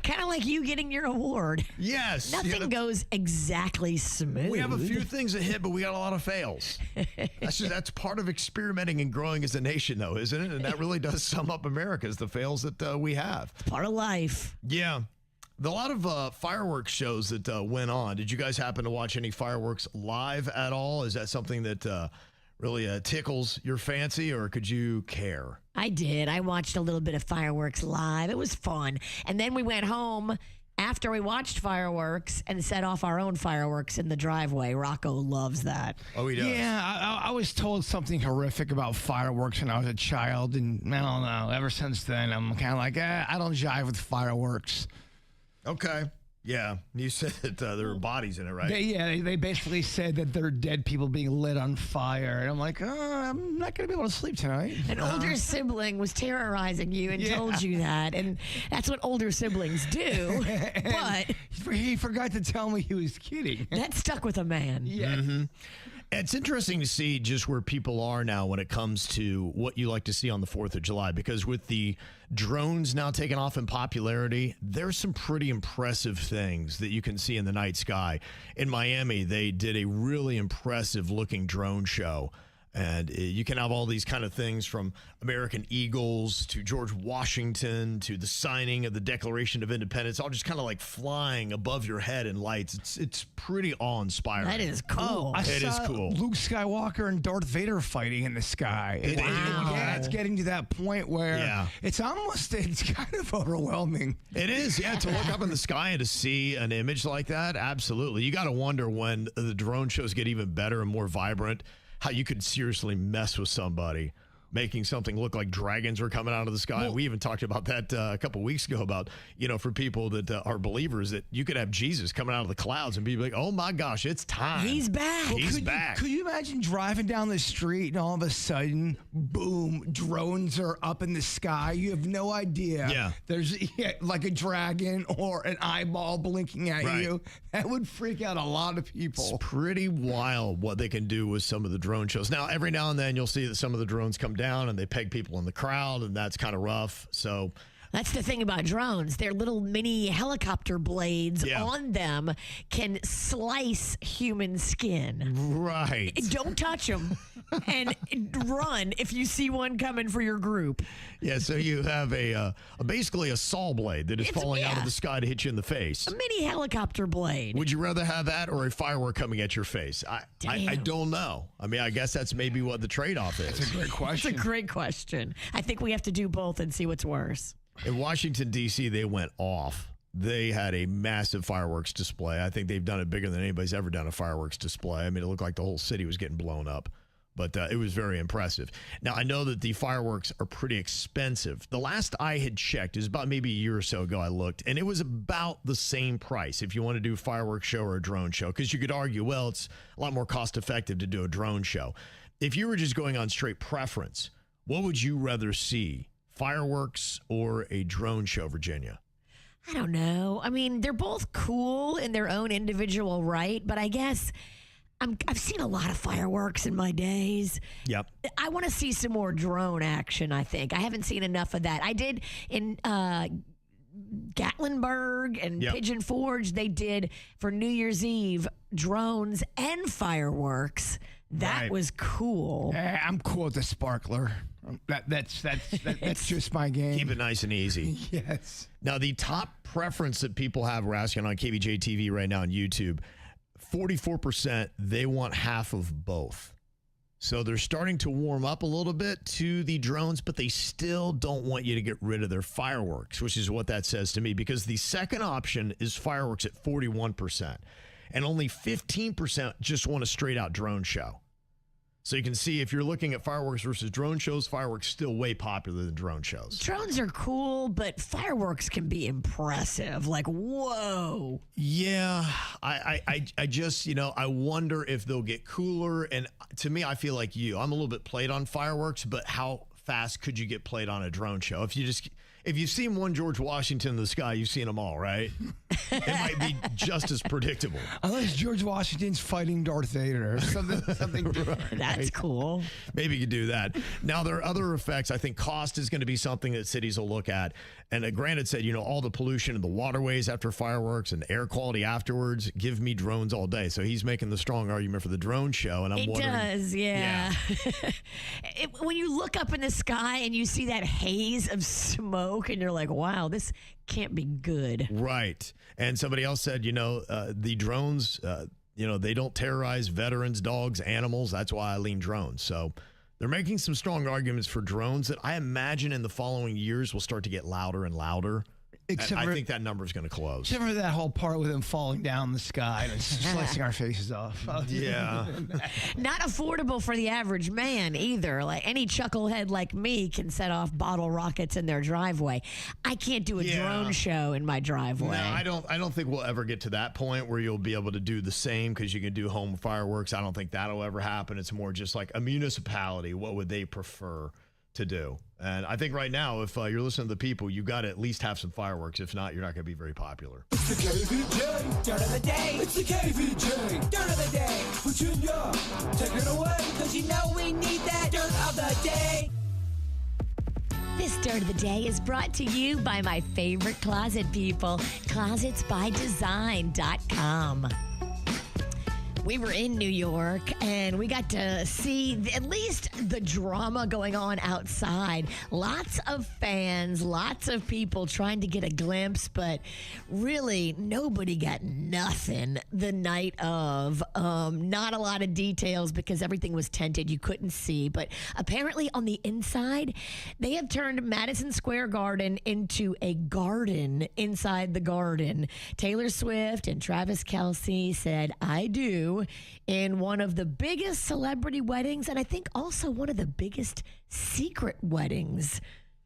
Speaker 3: Kind of like you getting your award.
Speaker 2: Yes.
Speaker 3: Nothing goes exactly smooth.
Speaker 2: We have a few things that hit, but we got a lot of fails. That's part of experimenting and growing as a nation, though, isn't it? And that really does sum up America, is the fails that we have.
Speaker 3: It's part of life.
Speaker 2: Yeah. A lot of fireworks shows that went on. Did you guys happen to watch any fireworks live at all? Is that something that really tickles your fancy, or could you care?
Speaker 3: I did. I watched a little bit of fireworks live. It was fun. And then we went home after we watched fireworks and set off our own fireworks in the driveway. Rocco loves that.
Speaker 2: Oh, he does?
Speaker 4: Yeah, I was told something horrific about fireworks when I was a child, and I don't know. Ever since then, I'm kind of like, I don't jive with fireworks.
Speaker 2: Okay. Yeah. You said that there were bodies in it, right?
Speaker 4: They basically said that there are dead people being lit on fire. And I'm like, I'm not going to be able to sleep tonight.
Speaker 3: An older sibling was terrorizing you and told you that. And that's what older siblings do. But
Speaker 4: he forgot to tell me he was kidding.
Speaker 3: That stuck with a man.
Speaker 4: Yeah.
Speaker 2: Mm-hmm. It's interesting to see just where people are now when it comes to what you like to see on the 4th of July, because with the drones now taking off in popularity, there's some pretty impressive things that you can see in the night sky. In Miami, they did a really impressive looking drone show And you can have all these kind of things from American Eagles to George Washington to the signing of the Declaration of Independence, all just kind of like flying above your head in lights. It's pretty awe-inspiring.
Speaker 3: That is cool.
Speaker 2: It is cool.
Speaker 4: Luke Skywalker and Darth Vader fighting in the sky. Yeah, it's getting to that point where it's kind of overwhelming.
Speaker 2: It is, yeah, to look up in the sky and to see an image like that, absolutely. You got to wonder when the drone shows get even better and more vibrant, how you could seriously mess with somebody, making something look like dragons were coming out of the sky. We even talked about that a couple weeks ago about, for people that are believers, that you could have Jesus coming out of the clouds and be like, oh my gosh, it's time.
Speaker 3: He's back.
Speaker 2: He's back.
Speaker 4: Could you imagine driving down the street and all of a sudden, boom, drones are up in the sky. You have no idea.
Speaker 2: Yeah.
Speaker 4: There's like a dragon or an eyeball blinking at you. That would freak out a lot of people.
Speaker 2: It's pretty wild what they can do with some of the drone shows. Now, every now and then you'll see that some of the drones come down and they peg people in the crowd, and that's kind of rough. So
Speaker 3: that's the thing about drones. Their little mini helicopter blades on them can slice human skin.
Speaker 2: Right.
Speaker 3: Don't touch them and run if you see one coming for your group.
Speaker 2: Yeah, so you have basically a saw blade that is falling out of the sky to hit you in the face.
Speaker 3: A mini helicopter blade.
Speaker 2: Would you rather have that or a firework coming at your face? I don't know. I mean, I guess that's maybe what the trade-off is.
Speaker 4: That's a great question.
Speaker 3: It's a great question. I think we have to do both and see what's worse.
Speaker 2: In Washington, D.C., they went off. They had a massive fireworks display. I think they've done it bigger than anybody's ever done a fireworks display. I mean, it looked like the whole city was getting blown up. But it was very impressive. Now, I know that the fireworks are pretty expensive. The last I had checked is about maybe a year or so ago I looked, and it was about the same price if you want to do a fireworks show or a drone show, because you could argue, well, it's a lot more cost-effective to do a drone show. If you were just going on straight preference, what would you rather see, fireworks or a drone show, Virginia?
Speaker 3: I don't know. I mean, they're both cool in their own individual right, but I guess I've seen a lot of fireworks in my days.
Speaker 2: Yep.
Speaker 3: I want to see some more drone action, I think. I haven't seen enough of that. I did in Gatlinburg and Pigeon Forge. They did for New Year's Eve drones and fireworks. That was cool.
Speaker 4: I'm cool with the sparkler. That's just my game.
Speaker 2: Keep it nice and easy.
Speaker 4: Yes.
Speaker 2: Now, the top preference that people have, we're asking on KVJ TV right now on YouTube, 44%, they want half of both. So they're starting to warm up a little bit to the drones, but they still don't want you to get rid of their fireworks, which is what that says to me, because the second option is fireworks at 41%, and only 15% just want a straight-out drone show. So you can see if you're looking at fireworks versus drone shows, fireworks still way popular than drone shows.
Speaker 3: Drones are cool, but fireworks can be impressive. Like, whoa.
Speaker 2: Yeah, I just, I wonder if they'll get cooler. And to me, I feel like I'm a little bit played on fireworks, but how fast could you get played on a drone show? If you've seen one George Washington in the sky, you've seen them all, right? It might be just as predictable.
Speaker 4: Unless George Washington's fighting Darth Vader or something.
Speaker 2: Right.
Speaker 3: That's cool.
Speaker 2: Maybe you could do that. Now, there are other effects. I think cost is going to be something that cities will look at. And Granted said, all the pollution in the waterways after fireworks and the air quality afterwards, give me drones all day. So he's making the strong argument for the drone show. And I'm wondering.
Speaker 3: It does, yeah. When you look up in the sky and you see that haze of smoke and you're like, wow, this can't be good.
Speaker 2: Right. And somebody else said, the drones, they don't terrorize veterans, dogs, animals. That's why I lean drones. So they're making some strong arguments for drones that I imagine in the following years will start to get louder and louder. I think that number is going to close.
Speaker 4: Except for that whole part with him falling down the sky and slicing our faces off.
Speaker 2: Yeah.
Speaker 3: Not affordable for the average man either. Like any chucklehead like me can set off bottle rockets in their driveway. I can't do a drone show in my driveway.
Speaker 2: No, I don't think we'll ever get to that point where you'll be able to do the same because you can do home fireworks. I don't think that'll ever happen. It's more just like a municipality. What would they prefer to do? And I think right now, if you're listening to the people, you got to at least have some fireworks. If not, you're not going to be very popular.
Speaker 1: It's the KVJ Dirt of the Day. It's the KVJ Dirt of the Day. Virginia, take it away, because we need that Dirt of the Day.
Speaker 3: This Dirt of the Day is brought to you by my favorite closet people, closetsbydesign.com. We were in New York and we got to see at least the drama going on outside. Lots of fans, lots of people trying to get a glimpse, but really nobody got nothing the night of. Not a lot of details because everything was tented. You couldn't see. But apparently on the inside, they have turned Madison Square Garden into a garden inside the garden. Taylor Swift and Travis Kelce said, "I do," in one of the biggest celebrity weddings, and I think also one of the biggest secret weddings.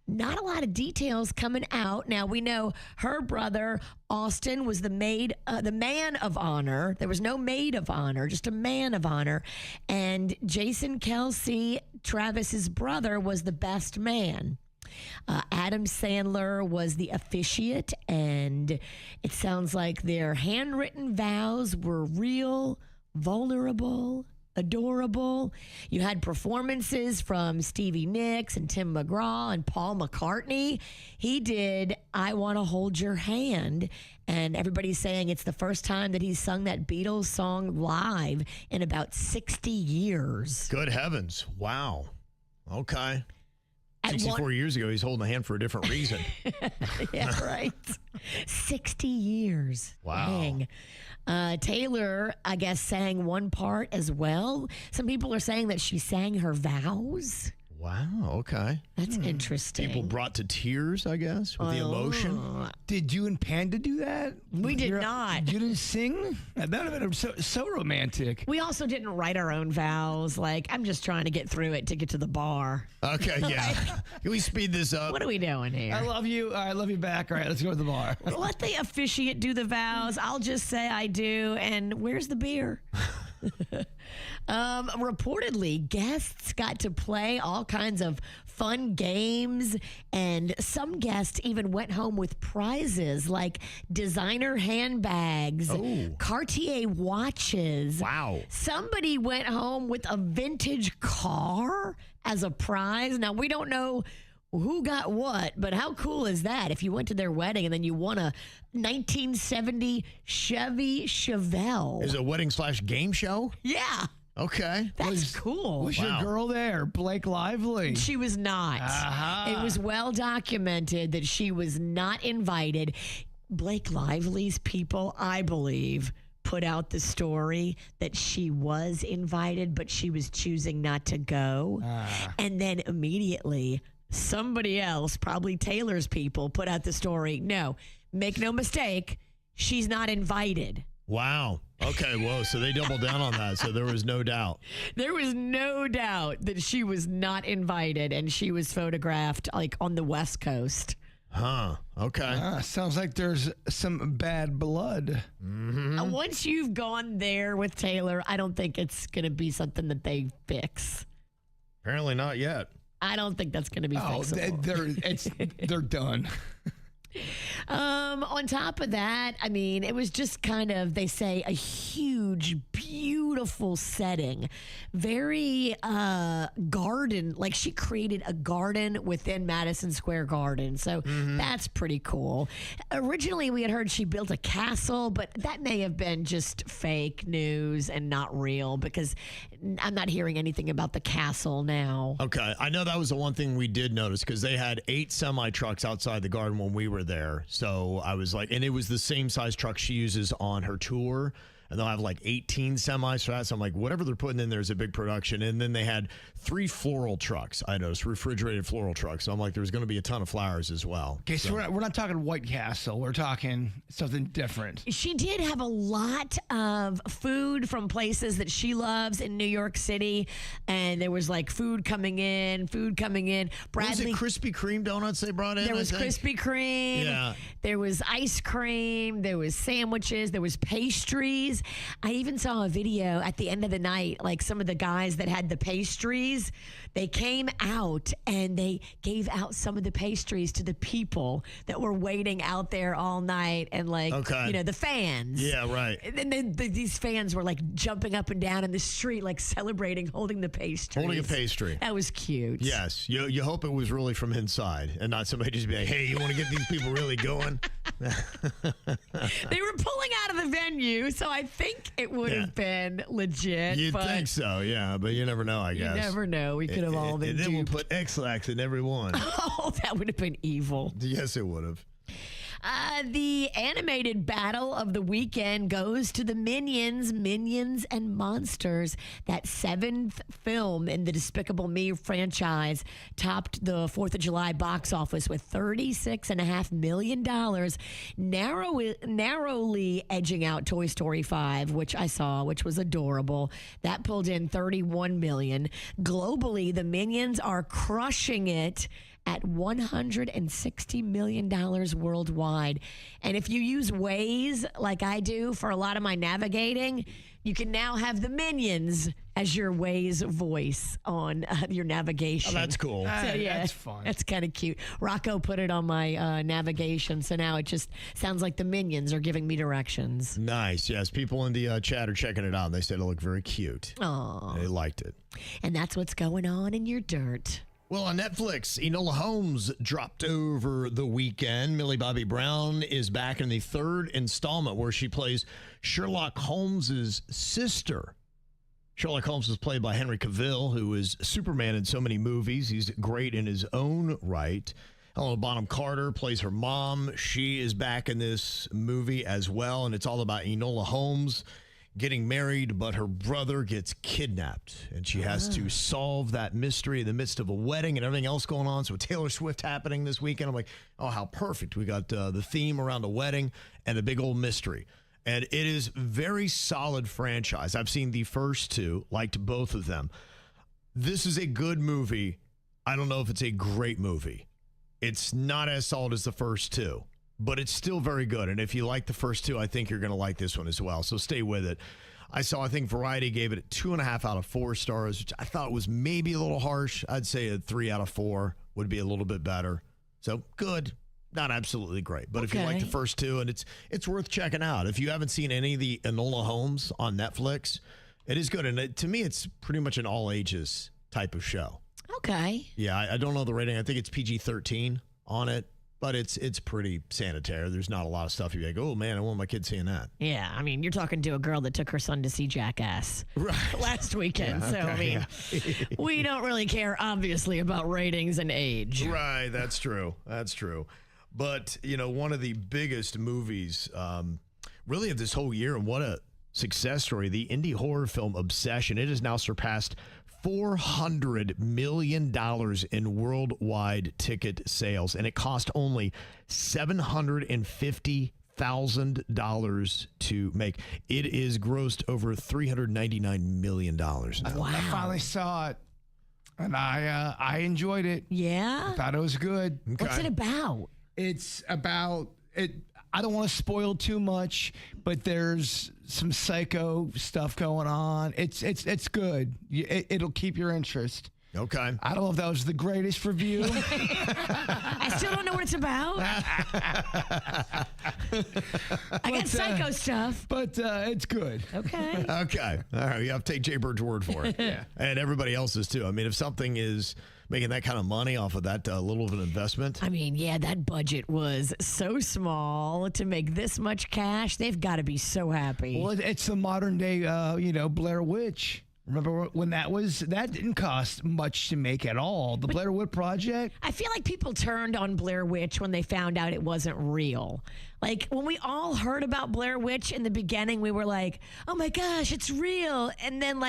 Speaker 3: Not a lot of details coming out. Now, we know her brother, Austin, was the man of honor. There was no maid of honor, just a man of honor. And Jason Kelce, Travis's brother, was the best man. Adam Sandler was the officiate, and it sounds like their handwritten vows were real, vulnerable, adorable. You had performances from Stevie Nicks and Tim McGraw and Paul McCartney. He did "I Want to Hold Your Hand," and everybody's saying it's the first time that he's sung that Beatles song live in about 60 years.
Speaker 2: Good heavens. Wow. Okay. 64 years ago, he's holding a hand for a different reason.
Speaker 3: Yeah, right. 60 years.
Speaker 2: Wow.
Speaker 3: Dang. Taylor, I guess, sang one part as well. Some people are saying that she sang her vows.
Speaker 2: Wow, okay.
Speaker 3: That's interesting.
Speaker 2: People brought to tears, I guess, with the emotion.
Speaker 4: Did you and Panda do that?
Speaker 3: We did not.
Speaker 4: You didn't sing? That would have been so romantic.
Speaker 3: We also didn't write our own vows. Like, I'm just trying to get through it to get to the bar.
Speaker 2: Okay, yeah. Can we speed this up?
Speaker 3: What are we doing here?
Speaker 4: I love you. I love you back. All right, let's go to the bar.
Speaker 3: Let the officiate do the vows. I'll just say I do. And where's the beer? Reportedly, guests got to play all kinds of fun games, and some guests even went home with prizes like designer handbags, Cartier watches.
Speaker 2: Wow.
Speaker 3: Somebody went home with a vintage car as a prize. Now, we don't know who got what, but how cool is that if you went to their wedding and then you won a 1970 Chevy Chevelle?
Speaker 2: Is it a wedding/game show?
Speaker 3: Yeah.
Speaker 2: Okay.
Speaker 3: That's cool.
Speaker 4: Was your girl there, Blake Lively?
Speaker 3: She was not. It was well documented that she was not invited. Blake Lively's people, I believe, put out the story that she was invited, but she was choosing not to go. And then immediately somebody else, probably Taylor's people, put out the story. No, make no mistake, she's not invited.
Speaker 2: Wow. Okay, whoa. So they doubled down on that. So there was no doubt.
Speaker 3: There was no doubt that she was not invited, and she was photographed like on the West Coast.
Speaker 2: Huh. Okay.
Speaker 4: Sounds like there's some bad blood.
Speaker 2: Mm-hmm.
Speaker 3: Once you've gone there with Taylor, I don't think it's going to be something that they fix.
Speaker 2: Apparently not yet.
Speaker 3: I don't think that's going to be fixable.
Speaker 4: They're done.
Speaker 3: On top of that, I mean, it was just kind of, they say, a huge, beautiful setting. Very garden, like she created a garden within Madison Square Garden. So that's pretty cool. Originally, we had heard she built a castle, but that may have been just fake news and not real because I'm not hearing anything about the castle now.
Speaker 2: Okay. I know that was the one thing we did notice because they had 8 semi-trucks outside the garden when we were there. So I was like, and it was the same size truck she uses on her tour. And they'll have like 18 semis for that. So I'm like, whatever they're putting in there is a big production. And then they had 3 floral trucks. I noticed refrigerated floral trucks. So I'm like, there's going to be a ton of flowers as well.
Speaker 4: Okay, so we're not talking White Castle. We're talking something different.
Speaker 3: She did have a lot of food from places that she loves in New York City. And there was like food coming in. Bradley.
Speaker 2: Was it Krispy Kreme donuts they brought in?
Speaker 3: There was Krispy Kreme.
Speaker 2: Yeah.
Speaker 3: There was ice cream. There was sandwiches. There was pastries. I even saw a video at the end of the night, like some of the guys that had the pastries, they came out and they gave out some of the pastries to the people that were waiting out there all night and like, you know, the fans.
Speaker 2: Yeah, right.
Speaker 3: And then these fans were like jumping up and down in the street, like celebrating, holding the pastries.
Speaker 2: Holding a pastry.
Speaker 3: That was cute.
Speaker 2: Yes. You hope it was really from inside and not somebody just be like, hey, you want to get these people really going?
Speaker 3: They were pulling out of the venue, so I think it would have been legit.
Speaker 2: You'd think so, yeah, but you never know, I guess.
Speaker 3: You never know. We could have all been
Speaker 2: And then we'll
Speaker 3: duped.
Speaker 2: put X-Lax in every one.
Speaker 3: Oh, that would have been evil.
Speaker 2: Yes, it would have.
Speaker 3: The animated battle of the weekend goes to the Minions and Monsters. That 7th film in the Despicable Me franchise topped the 4th of July box office with $36.5 million, narrowly edging out Toy Story 5, which I saw, which was adorable. That pulled in $31 million. Globally, the Minions are crushing it at $160 million worldwide. And if you use Waze like I do for a lot of my navigating, you can now have the Minions as your Waze voice on your navigation.
Speaker 2: Oh, that's cool.
Speaker 3: So, yeah,
Speaker 4: that's fun.
Speaker 3: That's kind of cute. Rocco put it on my navigation, so now it just sounds like the Minions are giving me directions.
Speaker 2: Nice. Yes, people in the chat are checking it out. They said it looked very cute.
Speaker 3: Aww.
Speaker 2: They liked it.
Speaker 3: And that's what's going on in your dirt.
Speaker 2: Well, on Netflix, Enola Holmes dropped over the weekend. Millie Bobby Brown is back in the 3rd installment where she plays Sherlock Holmes's sister. Sherlock Holmes is played by Henry Cavill, who is Superman in so many movies. He's great in his own right. Helena Bonham Carter plays her mom. She is back in this movie as well, and it's all about Enola Holmes getting married, but her brother gets kidnapped, and she has to solve that mystery in the midst of a wedding and everything else going on. So Taylor Swift happening this weekend. I'm like, oh, how perfect. We got the theme around a wedding and a big old mystery. And it is very solid franchise. I've seen the first 2, liked both of them. This is a good movie. I don't know if it's a great movie. It's not as solid as the first 2. But it's still very good. And if you like the first 2, I think you're going to like this one as well. So stay with it. I think Variety gave it 2.5 out of 4 stars, which I thought was maybe a little harsh. I'd say a 3 out of 4 would be a little bit better. So good. Not absolutely great. But if you like the first 2, and it's worth checking out. If you haven't seen any of the Enola Holmes on Netflix, it is good. And to me, it's pretty much an all ages type of show.
Speaker 3: Okay.
Speaker 2: Yeah, I don't know the rating. I think it's PG-13 on it. But it's pretty sanitary. There's not a lot of stuff you'd be like, oh, man, I want my kid seeing that.
Speaker 3: Yeah, I mean, you're talking to a girl that took her son to see Jackass last weekend.
Speaker 2: Yeah,
Speaker 3: so, I mean, we don't really care, obviously, about ratings and age.
Speaker 2: Right, that's true. That's true. But, one of the biggest movies really of this whole year, and what a success story, the indie horror film Obsession. It has now surpassed $400 million in worldwide ticket sales, and it cost only $750,000 to make. It is grossed over $399 million now.
Speaker 3: Wow.
Speaker 4: I finally saw it, and I enjoyed it.
Speaker 3: Yeah?
Speaker 4: I thought it was good.
Speaker 2: Okay.
Speaker 3: What's it about?
Speaker 4: It's about it. I don't want to spoil too much, but there's some psycho stuff going on. It's good. It'll keep your interest.
Speaker 2: Okay.
Speaker 4: I don't know if that was the greatest review.
Speaker 3: I still don't know what it's about. I got psycho stuff.
Speaker 4: But it's good.
Speaker 3: Okay.
Speaker 2: Okay. All right. You have to take Jay Bird's word for it.
Speaker 4: Yeah.
Speaker 2: And everybody else's too. I mean, if something is making that kind of money off of that little of an investment.
Speaker 3: I mean, yeah, that budget was so small to make this much cash. They've got to be so happy.
Speaker 4: Well, it's the modern day, Blair Witch. Remember when that didn't cost much to make at all. The Blair Witch Project.
Speaker 3: I feel like people turned on Blair Witch when they found out it wasn't real. Like when we all heard about Blair Witch in the beginning, we were like, oh my gosh, it's real. And then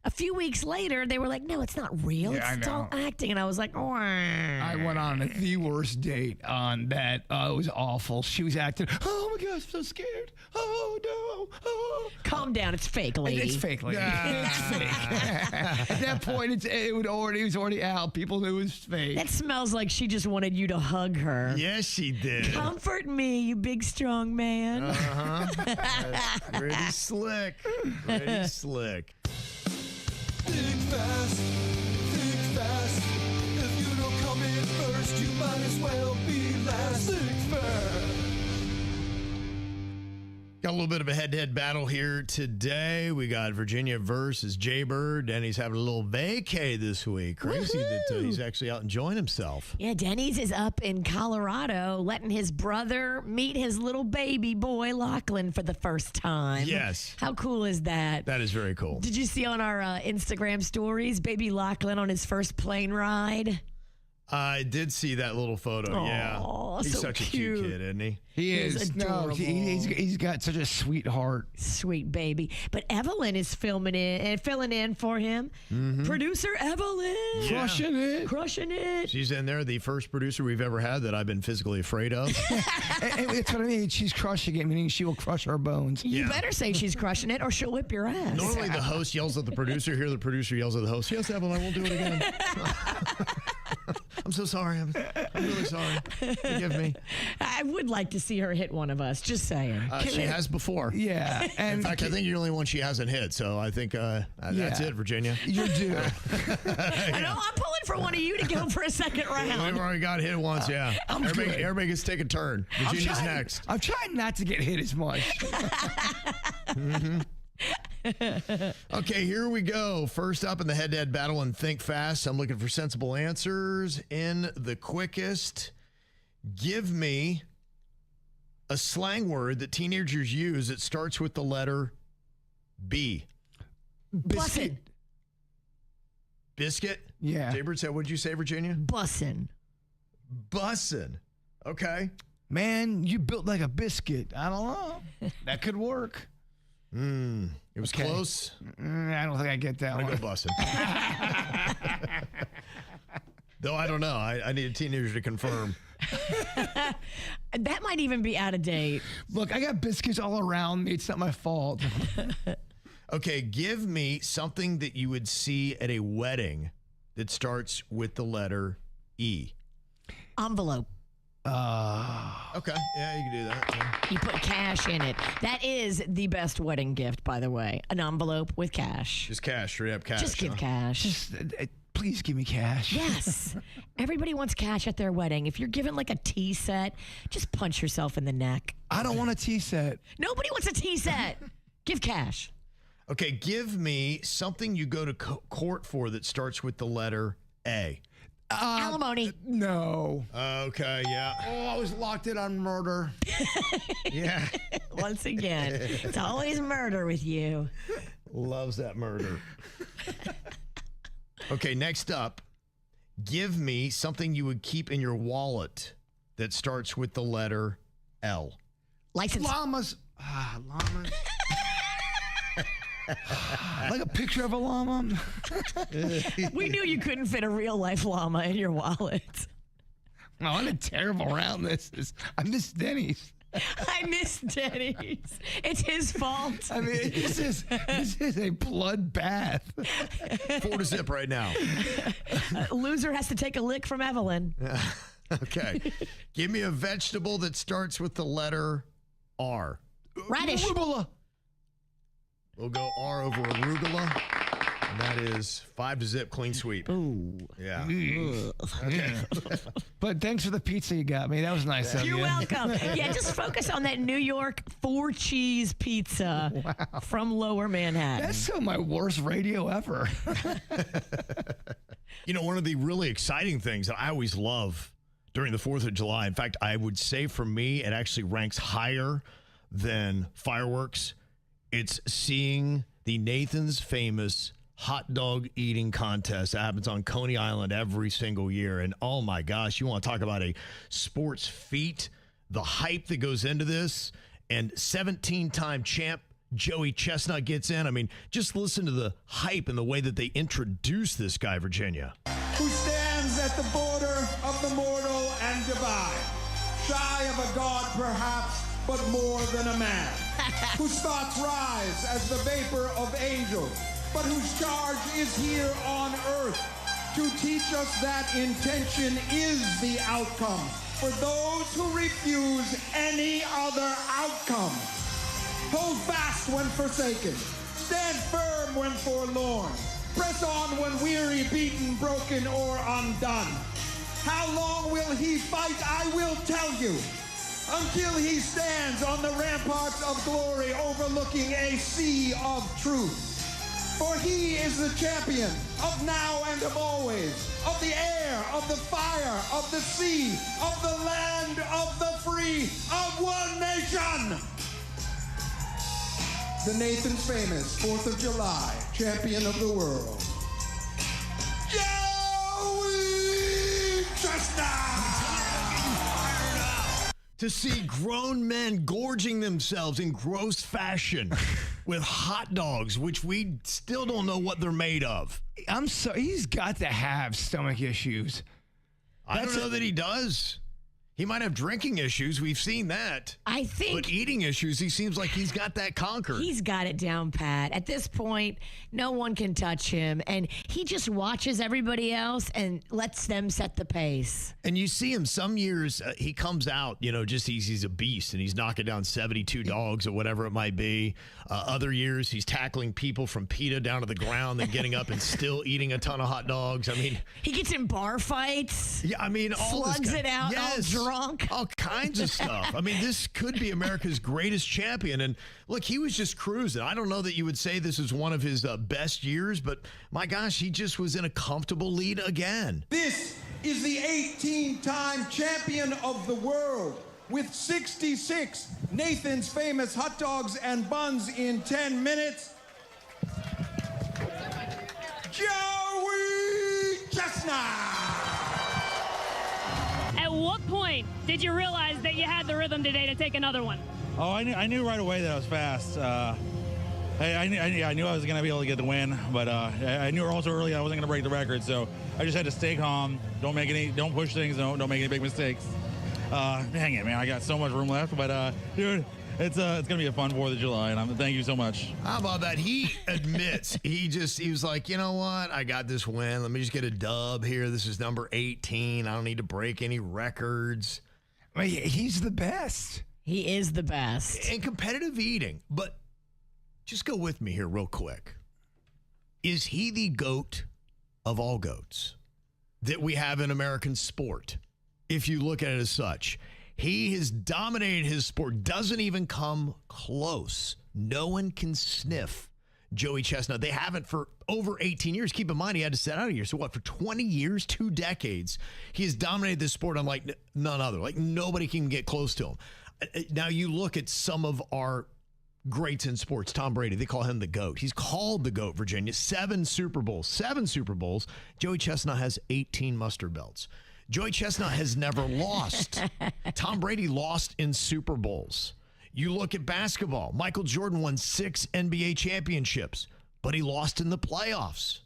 Speaker 3: a few weeks later, they were like, no, it's not real.
Speaker 4: Yeah,
Speaker 3: it's all acting. And I was like, oh.
Speaker 4: I went on the worst date on that. It was awful. She was acting, oh my gosh, I'm so scared. Oh no. Oh.
Speaker 3: Calm down. It's fake, lady.
Speaker 4: It's fake, lady. It's fake. At that point, it was already out. People knew it was fake.
Speaker 3: That smells like she just wanted you to hug her.
Speaker 2: Yes, she did.
Speaker 3: Comfort me, you big, strong man.
Speaker 2: Uh-huh. Pretty slick. Pretty slick.
Speaker 1: Think fast, think fast. If you don't come in first, you might as well be last. Think fast.
Speaker 2: Got a little bit of a head-to-head battle here today. We got Virginia versus Jaybird. Denny's having a little vacay this week. Crazy that he's actually out enjoying himself.
Speaker 3: Yeah, Denny's is up in Colorado, letting his brother meet his little baby boy, Lachlan, for the first time.
Speaker 2: Yes.
Speaker 3: How cool is that?
Speaker 2: That is very cool.
Speaker 3: Did you see on our Instagram stories, baby Lachlan on his first plane ride?
Speaker 2: I did see that little photo.
Speaker 3: Aww,
Speaker 2: yeah, he's
Speaker 3: so
Speaker 2: such a cute kid, isn't he?
Speaker 4: He is.
Speaker 3: adorable.
Speaker 4: He's got such a sweet heart.
Speaker 3: Sweet baby. But Evelyn is filling in for him. Producer Evelyn.
Speaker 2: Yeah.
Speaker 4: Crushing it.
Speaker 2: She's in there, the first producer we've ever had that I've been physically afraid of.
Speaker 4: And that's what I mean. She's crushing it, meaning she will crush our bones.
Speaker 3: You better say she's crushing it or she'll whip your ass.
Speaker 2: Normally the host yells at the producer. Here the producer yells at the host. Yes, Evelyn, I won't do it again. I'm so sorry. I'm really sorry. Forgive me.
Speaker 3: I would like to see her hit one of us. Just saying.
Speaker 2: She has before.
Speaker 4: Yeah. And
Speaker 2: in fact, I think you're the only one she hasn't hit. So I think that's it, Virginia.
Speaker 4: You're due.
Speaker 3: I know. I'm pulling for one of you to go for a second round.
Speaker 2: We've already got hit once, yeah. Everybody gets to take a turn. Virginia's next.
Speaker 4: I'm trying not to get hit as much.
Speaker 2: Okay, here we go. First up in the head-to-head battle and think fast. I'm looking for sensible answers in the quickest. Give me a slang word that teenagers use that starts with the letter B.
Speaker 3: Bussin'.
Speaker 2: Biscuit?
Speaker 4: Yeah.
Speaker 2: Jaybird said, what'd you say, Virginia?
Speaker 3: Bussin'.
Speaker 2: Bussin'. Okay.
Speaker 4: Man, you built like a biscuit. I don't know. That could work.
Speaker 2: It was close.
Speaker 4: I don't think I get that
Speaker 2: I'm
Speaker 4: one.
Speaker 2: gonna go bussin'. Though I don't know. I need a teenager to confirm.
Speaker 3: That might even be out of date.
Speaker 4: Look, I got biscuits all around me. It's not my fault.
Speaker 2: Okay, give me something that you would see at a wedding that starts with the letter E.
Speaker 3: Envelope.
Speaker 2: Okay, yeah, you can do that. Yeah.
Speaker 3: You put cash in it. That is the best wedding gift, by the way. An envelope with cash.
Speaker 2: Just cash, straight up cash.
Speaker 3: Just give cash.
Speaker 4: Please give me cash.
Speaker 3: Yes. Everybody wants cash at their wedding. If you're given like a tea set, just punch yourself in the neck.
Speaker 4: I don't want a tea set.
Speaker 3: Nobody wants a tea set. Give cash.
Speaker 2: Okay, give me something you go to court for that starts with the letter A.
Speaker 3: Alimony.
Speaker 4: No.
Speaker 2: Okay, yeah.
Speaker 4: Oh, I was locked in on murder.
Speaker 2: Yeah.
Speaker 3: Once again, it's always murder with you.
Speaker 2: Loves that murder. Okay, next up, give me something you would keep in your wallet that starts with the letter L.
Speaker 3: License.
Speaker 4: Llamas. Llamas. Like a picture of a llama.
Speaker 3: We knew you couldn't fit a real life llama in your wallet.
Speaker 4: Oh, I'm a terrible round. I miss Denny's.
Speaker 3: I miss Denny's. It's his fault.
Speaker 4: I mean, this is a bloodbath.
Speaker 2: 4-0 right now.
Speaker 3: Loser has to take a lick from Evelyn.
Speaker 2: Okay. Give me a vegetable that starts with the letter R.
Speaker 3: Radish.
Speaker 4: Arugula.
Speaker 2: We'll go R over arugula. And that is 5-0, clean sweep.
Speaker 3: Ooh.
Speaker 2: Yeah.
Speaker 4: Okay. But thanks for the pizza you got me. That was nice of you.
Speaker 3: You're welcome. Yeah, just focus on that New York 4-cheese pizza from Lower Manhattan.
Speaker 4: That's some of my worst radio ever.
Speaker 2: You know, one of the really exciting things that I always love during the 4th of July, in fact, I would say for me, it actually ranks higher than fireworks. It's seeing the Nathan's Famous hot dog eating contest that happens on Coney Island every single year. And oh my gosh, you want to talk about a sports feat, the hype that goes into this, and 17-time champ Joey Chestnut gets in. I mean, just listen to the hype and the way that they introduce this guy, Virginia.
Speaker 12: Who stands at the border of the mortal and divine, shy of a god perhaps, but more than a man, whose thoughts rise as the vapor of angels, but whose charge is here on earth to teach us that intention is the outcome for those who refuse any other outcome. Hold fast when forsaken, stand firm when forlorn, press on when weary, beaten, broken, or undone. How long will he fight? I will tell you. until he stands on the ramparts of glory overlooking a sea of truth. For he is the champion of now and of always, of the air, of the fire, of the sea, of the land, of the free, of one nation. The Nathan's Famous 4th of July champion of the world, Joey Chestnut.
Speaker 2: To see grown men gorging themselves in gross fashion with hot dogs, which we still don't know what they're made of.
Speaker 4: I'm sorry, he's got to have stomach issues.
Speaker 2: I don't know that he does. He might have drinking issues. We've seen that.
Speaker 3: I think.
Speaker 2: But eating issues, he seems like he's got that conquered.
Speaker 3: He's got it down pat. At this point, no one can touch him. And he just watches everybody else and lets them set the pace.
Speaker 2: And you see him some years, he comes out, just he's a beast and he's knocking down 72 dogs or whatever it might be. Other years, he's tackling people from PETA down to the ground, then getting up and still eating a ton of hot dogs. I mean,
Speaker 3: he gets in bar fights.
Speaker 2: Yeah, I mean, all
Speaker 3: slugs
Speaker 2: this
Speaker 3: it out.
Speaker 2: Yes.
Speaker 3: All drunk.
Speaker 2: All kinds of stuff. I mean, this could be America's greatest champion. And look, he was just cruising. I don't know that you would say this is one of his best years, but my gosh, he just was in a comfortable lead again.
Speaker 12: This is the 18-time champion of the world with 66 Nathan's Famous hot dogs and buns in 10 minutes. Joey Chestnut.
Speaker 13: At what point did you realize that you had the rhythm today to take another one?
Speaker 14: Oh, I knew right away that I was fast. I knew I was going to be able to get the win, but I knew also early I wasn't going to break the record, so I just had to stay calm, don't push things, don't make any big mistakes. Dang it, man, I got so much room left, but dude, it's going to be a fun 4th of July, and thank you so much.
Speaker 2: How about that? He admits, he was like, you know what? I got this win. Let me just get a dub here. This is number 18. I don't need to break any records.
Speaker 4: I mean, he's the best.
Speaker 3: He is the best.
Speaker 2: In competitive eating, but just go with me here real quick. Is he the GOAT of all GOATs that we have in American sport? If you look at it as such. He has dominated his sport, doesn't even come close. No one can sniff Joey Chestnut. They haven't for over 18 years. Keep in mind, he had to sit out a year. So what, for 20 years, 2 decades, he has dominated this sport unlike none other. Like nobody can get close to him. Now you look at some of our greats in sports. Tom Brady, they call him the GOAT. He's called the GOAT, Virginia. 7 Super Bowls. Joey Chestnut has 18 mustard belts. Joey Chestnut has never lost. Tom Brady lost in Super Bowls. You look at basketball. Michael Jordan won 6 NBA championships, but he lost in the playoffs.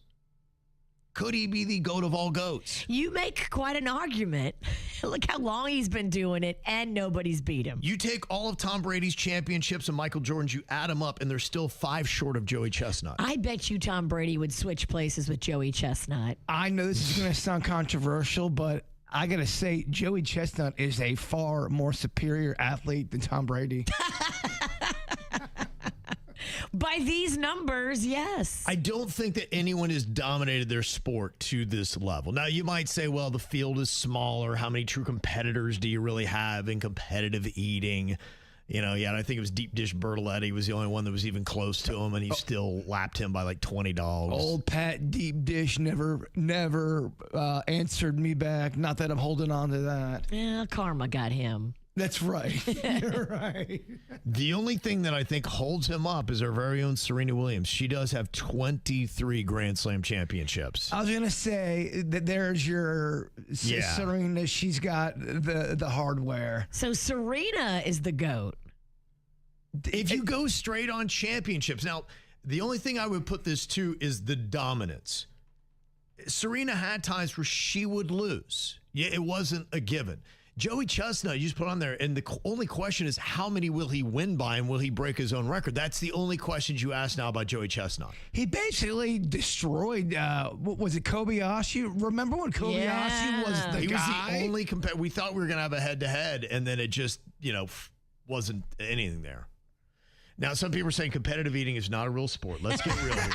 Speaker 2: Could he be the GOAT of all GOATs?
Speaker 3: You make quite an argument. Look how long he's been doing it, and nobody's beat him.
Speaker 2: You take all of Tom Brady's championships and Michael Jordan's, you add them up, and they're still 5 short of Joey Chestnut.
Speaker 3: I bet you Tom Brady would switch places with Joey Chestnut.
Speaker 4: I know this is going to sound controversial, but I got to say, Joey Chestnut is a far more superior athlete than Tom Brady.
Speaker 3: By these numbers, yes.
Speaker 2: I don't think that anyone has dominated their sport to this level. Now, you might say, well, the field is smaller. How many true competitors do you really have in competitive eating? I think it was Deep Dish Bertoletti was the only one that was even close to him, and he still lapped him by like 20 dogs.
Speaker 4: Old Pat Deep Dish never answered me back. Not that I'm holding on to that.
Speaker 3: Yeah, karma got him.
Speaker 4: That's right. You're right.
Speaker 2: The only thing that I think holds him up is our very own Serena Williams. She does have 23 Grand Slam championships.
Speaker 4: I was going to say that there's your Serena. She's got the hardware.
Speaker 3: So Serena is the GOAT.
Speaker 2: If you go straight on championships. Now, the only thing I would put this to is the dominance. Serena had times where she would lose. Yeah, it wasn't a given. Joey Chestnut, you just put on there, and the only question is how many will he win by, and will he break his own record? That's the only questions you ask now about Joey Chestnut.
Speaker 4: He basically destroyed, was it Kobayashi? Remember when Kobayashi was the guy?
Speaker 2: He was the only competitor. We thought we were going to have a head-to-head, and then it just, wasn't anything there. Now, some people are saying competitive eating is not a real sport. Let's get real here.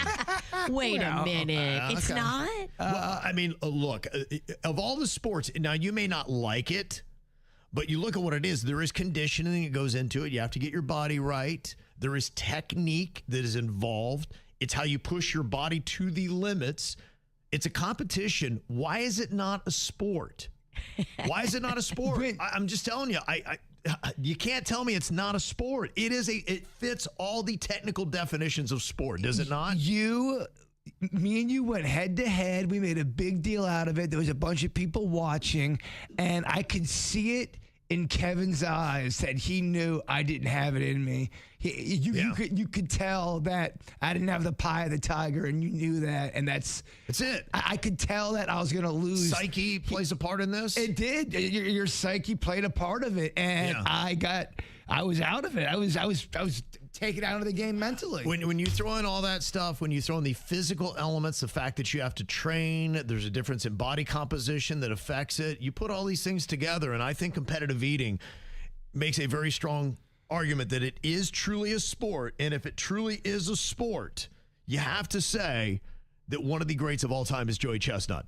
Speaker 3: Wait a minute. It's not?
Speaker 2: Well, look, of all the sports, now you may not like it, But you look at what it is. There is conditioning that goes into it. You have to get your body right. There is technique that is involved. It's how you push your body to the limits. It's a competition. Why is it not a sport? Why is it not a sport? I'm just telling you. You can't tell me it's not a sport. It fits all the technical definitions of sport, does it not?
Speaker 4: Me and you went head to head. We made a big deal out of it. There was a bunch of people watching, and I could see it in Kevin's eyes that he knew I didn't have it in me. You could tell that I didn't have the pie of the tiger, and you knew that, and that's
Speaker 2: it.
Speaker 4: I could tell that I was going to lose.
Speaker 2: Psyche plays a part in this?
Speaker 4: It did. Your psyche played a part of it, and I was out of it. I was taken out of the game mentally.
Speaker 2: When you throw in all that stuff, when you throw in the physical elements, the fact that you have to train, there's a difference in body composition that affects it. You put all these things together, and I think competitive eating makes a very strong argument that it is truly a sport. And if it truly is a sport, you have to say that one of the greats of all time is Joey Chestnut,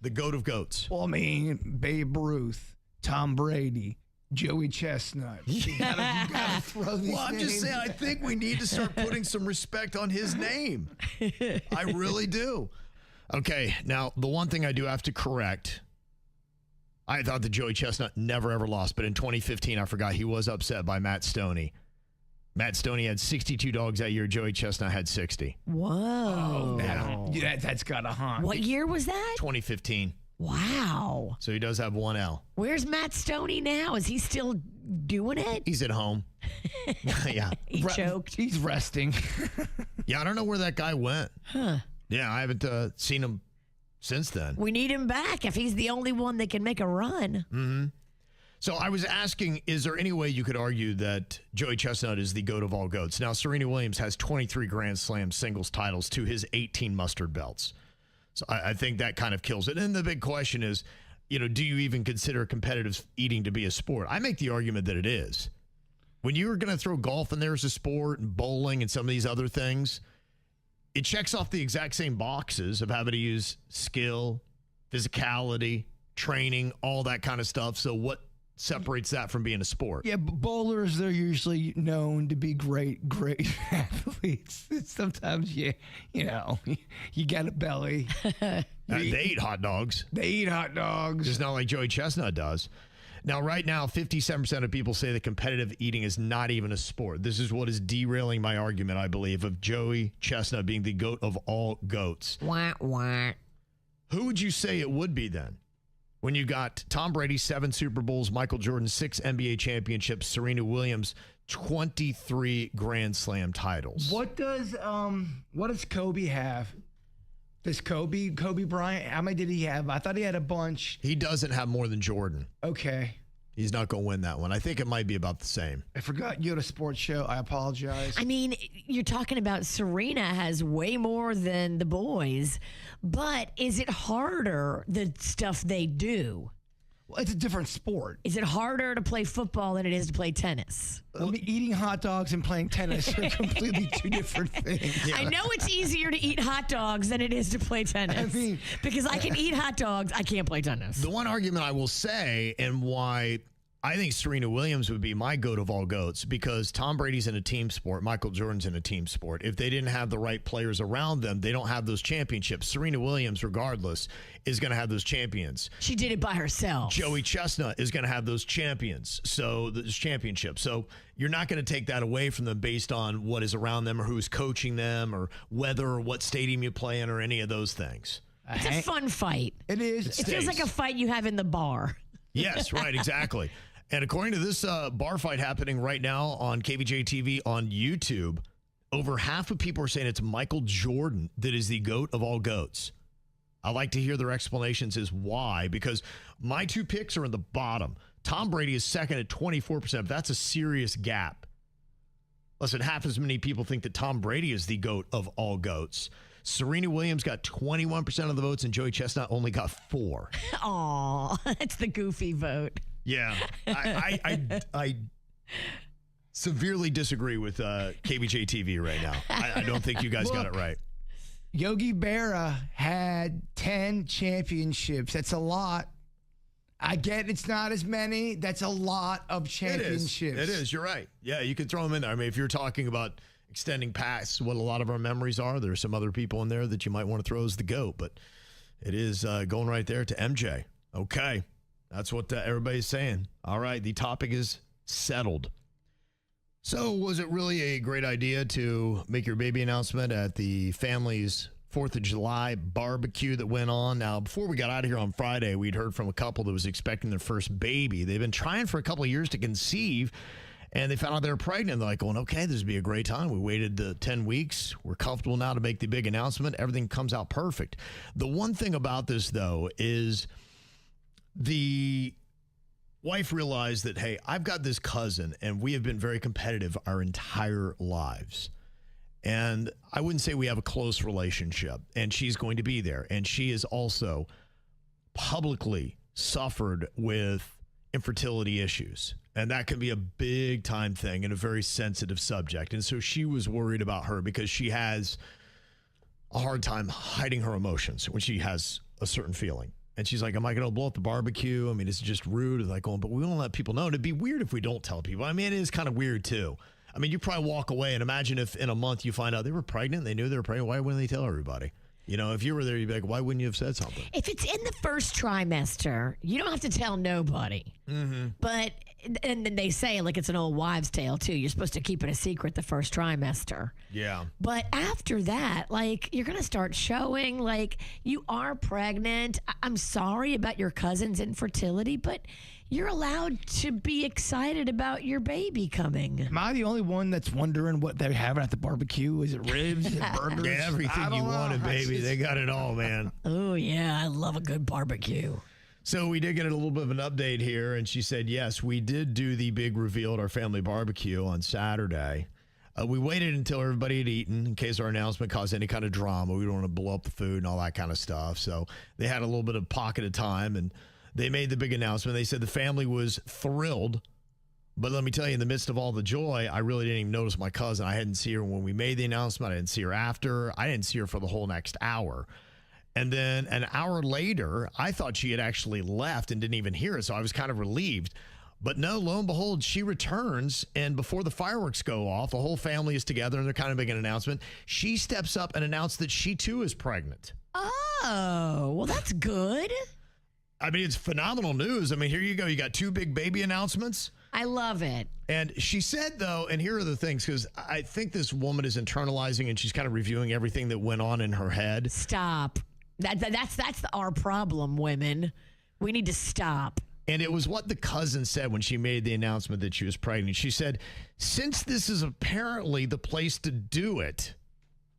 Speaker 2: the GOAT of GOATs.
Speaker 4: Well, I mean, Babe Ruth, Tom Brady, Joey Chestnut. You gotta throw these
Speaker 2: I'm
Speaker 4: names.
Speaker 2: just saying, I think we need to start putting some respect on his name. I really do. Okay, now, the one thing I do have to correct, I thought that Joey Chestnut never, ever lost, but in 2015, I forgot he was upset by Matt Stoney. Matt Stoney had 62 dogs that year. Joey Chestnut had 60.
Speaker 3: Whoa.
Speaker 4: That's got to haunt.
Speaker 3: What year was that?
Speaker 2: 2015.
Speaker 3: Wow.
Speaker 2: So he does have one L.
Speaker 3: Where's Matt Stoney now? Is he still doing it?
Speaker 2: He's at home. Yeah.
Speaker 3: He choked.
Speaker 4: He's resting.
Speaker 2: Yeah, I don't know where that guy went.
Speaker 3: Huh.
Speaker 2: Yeah, I haven't seen him since then.
Speaker 3: We need him back if he's the only one that can make a run.
Speaker 2: Mm-hmm. So I was asking, is there any way you could argue that Joey Chestnut is the GOAT of all GOATs? Now, Serena Williams has 23 Grand Slam singles titles to his 18 mustard belts. So I think that kind of kills it. And the big question is, do you even consider competitive eating to be a sport? I make the argument that it is. When you're going to throw golf in there as a sport and bowling and some of these other things, it checks off the exact same boxes of having to use skill, physicality, training, all that kind of stuff. So what separates that from being a sport?
Speaker 4: Yeah, bowlers, they're usually known to be great athletes. Sometimes you got a belly.
Speaker 2: They eat hot dogs.
Speaker 4: They eat hot dogs.
Speaker 2: Just not like Joey Chestnut does. Now, right now, 57% of people say that competitive eating is not even a sport. This is what is derailing my argument, I believe, of Joey Chestnut being the GOAT of all GOATs.
Speaker 3: Wah, wah.
Speaker 2: Who would you say it would be then? When you got Tom Brady, 7 Super Bowls, Michael Jordan, 6 NBA championships, Serena Williams, 23 Grand Slam titles.
Speaker 4: What does Kobe have? Does Kobe Bryant, how many did he have? I thought he had a bunch.
Speaker 2: He doesn't have more than Jordan.
Speaker 4: Okay.
Speaker 2: He's not going to win that one. I think it might be about the same.
Speaker 4: I forgot you had a sports show. I apologize.
Speaker 3: I mean, you're talking about Serena has way more than the boys, but is it harder, the stuff they do?
Speaker 4: Well, it's a different sport.
Speaker 3: Is it harder to play football than it is to play tennis?
Speaker 4: Well, eating hot dogs and playing tennis are completely two different things.
Speaker 3: Yeah. I know it's easier to eat hot dogs than it is to play tennis. Because I can eat hot dogs, I can't play tennis.
Speaker 2: The one argument I will say, and why I think Serena Williams would be my GOAT of all GOATs, because Tom Brady's in a team sport, Michael Jordan's in a team sport. If they didn't have the right players around them, they don't have those championships. Serena Williams, regardless, is going to have those champions.
Speaker 3: She did it by herself.
Speaker 2: Joey Chestnut is going to have those champions, so those championships. So you're not going to take that away from them based on what is around them or who's coaching them or whether or what stadium you play in or any of those things.
Speaker 3: It's a fun fight.
Speaker 4: It is.
Speaker 3: It feels like a fight you have in the bar.
Speaker 2: Yes, right, exactly. And according to this bar fight happening right now on KVJ TV on YouTube, over half of people are saying it's Michael Jordan that is the GOAT of all GOATs. I like to hear their explanations as why, because my two picks are in the bottom. Tom Brady is second at 24%. That's a serious gap. Less than half as many people think that Tom Brady is the GOAT of all GOATs. Serena Williams got 21% of the votes, and Joey Chestnut only got 4%.
Speaker 3: Aw, that's the goofy vote.
Speaker 2: Yeah, I severely disagree with KVJ TV right now. I don't think you guys got it right.
Speaker 4: Yogi Berra had 10 championships. That's a lot. I get it's not as many. That's a lot of championships.
Speaker 2: It is. You're right. Yeah, you could throw them in there. I mean, if you're talking about extending past what a lot of our memories are, there's some other people in there that you might want to throw as the GOAT, but it is going right there to MJ. Okay. That's what everybody's saying. All right. The topic is settled. So was it really a great idea to make your baby announcement at the family's 4th of July barbecue that went on? Now, before we got out of here on Friday, we'd heard from a couple that was expecting their first baby. They've been trying for a couple of years to conceive, and they found out they were pregnant. They're like going, okay, this would be a great time. We waited 10 weeks. We're comfortable now to make the big announcement. Everything comes out perfect. The one thing about this, though, is the wife realized that, hey, I've got this cousin, and we have been very competitive our entire lives. And I wouldn't say we have a close relationship, and she's going to be there. And she has also publicly suffered with infertility issues. And that can be a big time thing and a very sensitive subject. And so she was worried about her because she has a hard time hiding her emotions when she has a certain feeling. And she's like, am I going to blow up the barbecue? I mean, it's just rude. It's like, oh, but we won't let people know. And it'd be weird if we don't tell people. I mean, it is kind of weird, too. I mean, you probably walk away and imagine if in a month you find out they were pregnant, they knew they were pregnant. Why wouldn't they tell everybody? You know, if you were there, you'd be like, why wouldn't you have said something?
Speaker 3: If it's in the first trimester, you don't have to tell nobody.
Speaker 2: Mm-hmm.
Speaker 3: But, and then they say, like, it's an old wives' tale, too. You're supposed to keep it a secret the first trimester.
Speaker 2: Yeah.
Speaker 3: But after that, like, you're going to start showing, like, you are pregnant. I'm sorry about your cousin's infertility, but you're allowed to be excited about your baby coming.
Speaker 4: Am I the only one that's wondering what they're having at the barbecue? Is it ribs? Is it burgers?
Speaker 2: Yeah, everything you wanted, baby. They got it all, man.
Speaker 3: Oh, yeah. I love a good barbecue.
Speaker 2: So we did get a little bit of an update here, and she said, yes, we did do the big reveal at our family barbecue on Saturday. We waited until everybody had eaten in case our announcement caused any kind of drama. We don't want to blow up the food and all that kind of stuff. So they had a little bit of pocket of time, and they made the big announcement. They said the family was thrilled. But let me tell you, in the midst of all the joy, I really didn't even notice my cousin. I hadn't seen her when we made the announcement. I didn't see her after. I didn't see her for the whole next hour. And then an hour later, I thought she had actually left and didn't even hear it. So I was kind of relieved. But no, lo and behold, she returns. And before the fireworks go off, the whole family is together and they're kind of making an announcement. She steps up and announced that she too is pregnant.
Speaker 3: Oh, well, that's good.
Speaker 2: I mean, it's phenomenal news. I mean, here you go. You got two big baby announcements.
Speaker 3: I love it.
Speaker 2: And she said, though, and here are the things, because I think this woman is internalizing and she's kind of reviewing everything that went on in her head.
Speaker 3: Stop. That's our problem, women. We need to stop.
Speaker 2: And it was what the cousin said when she made the announcement that she was pregnant. She said, since this is apparently the place to do it,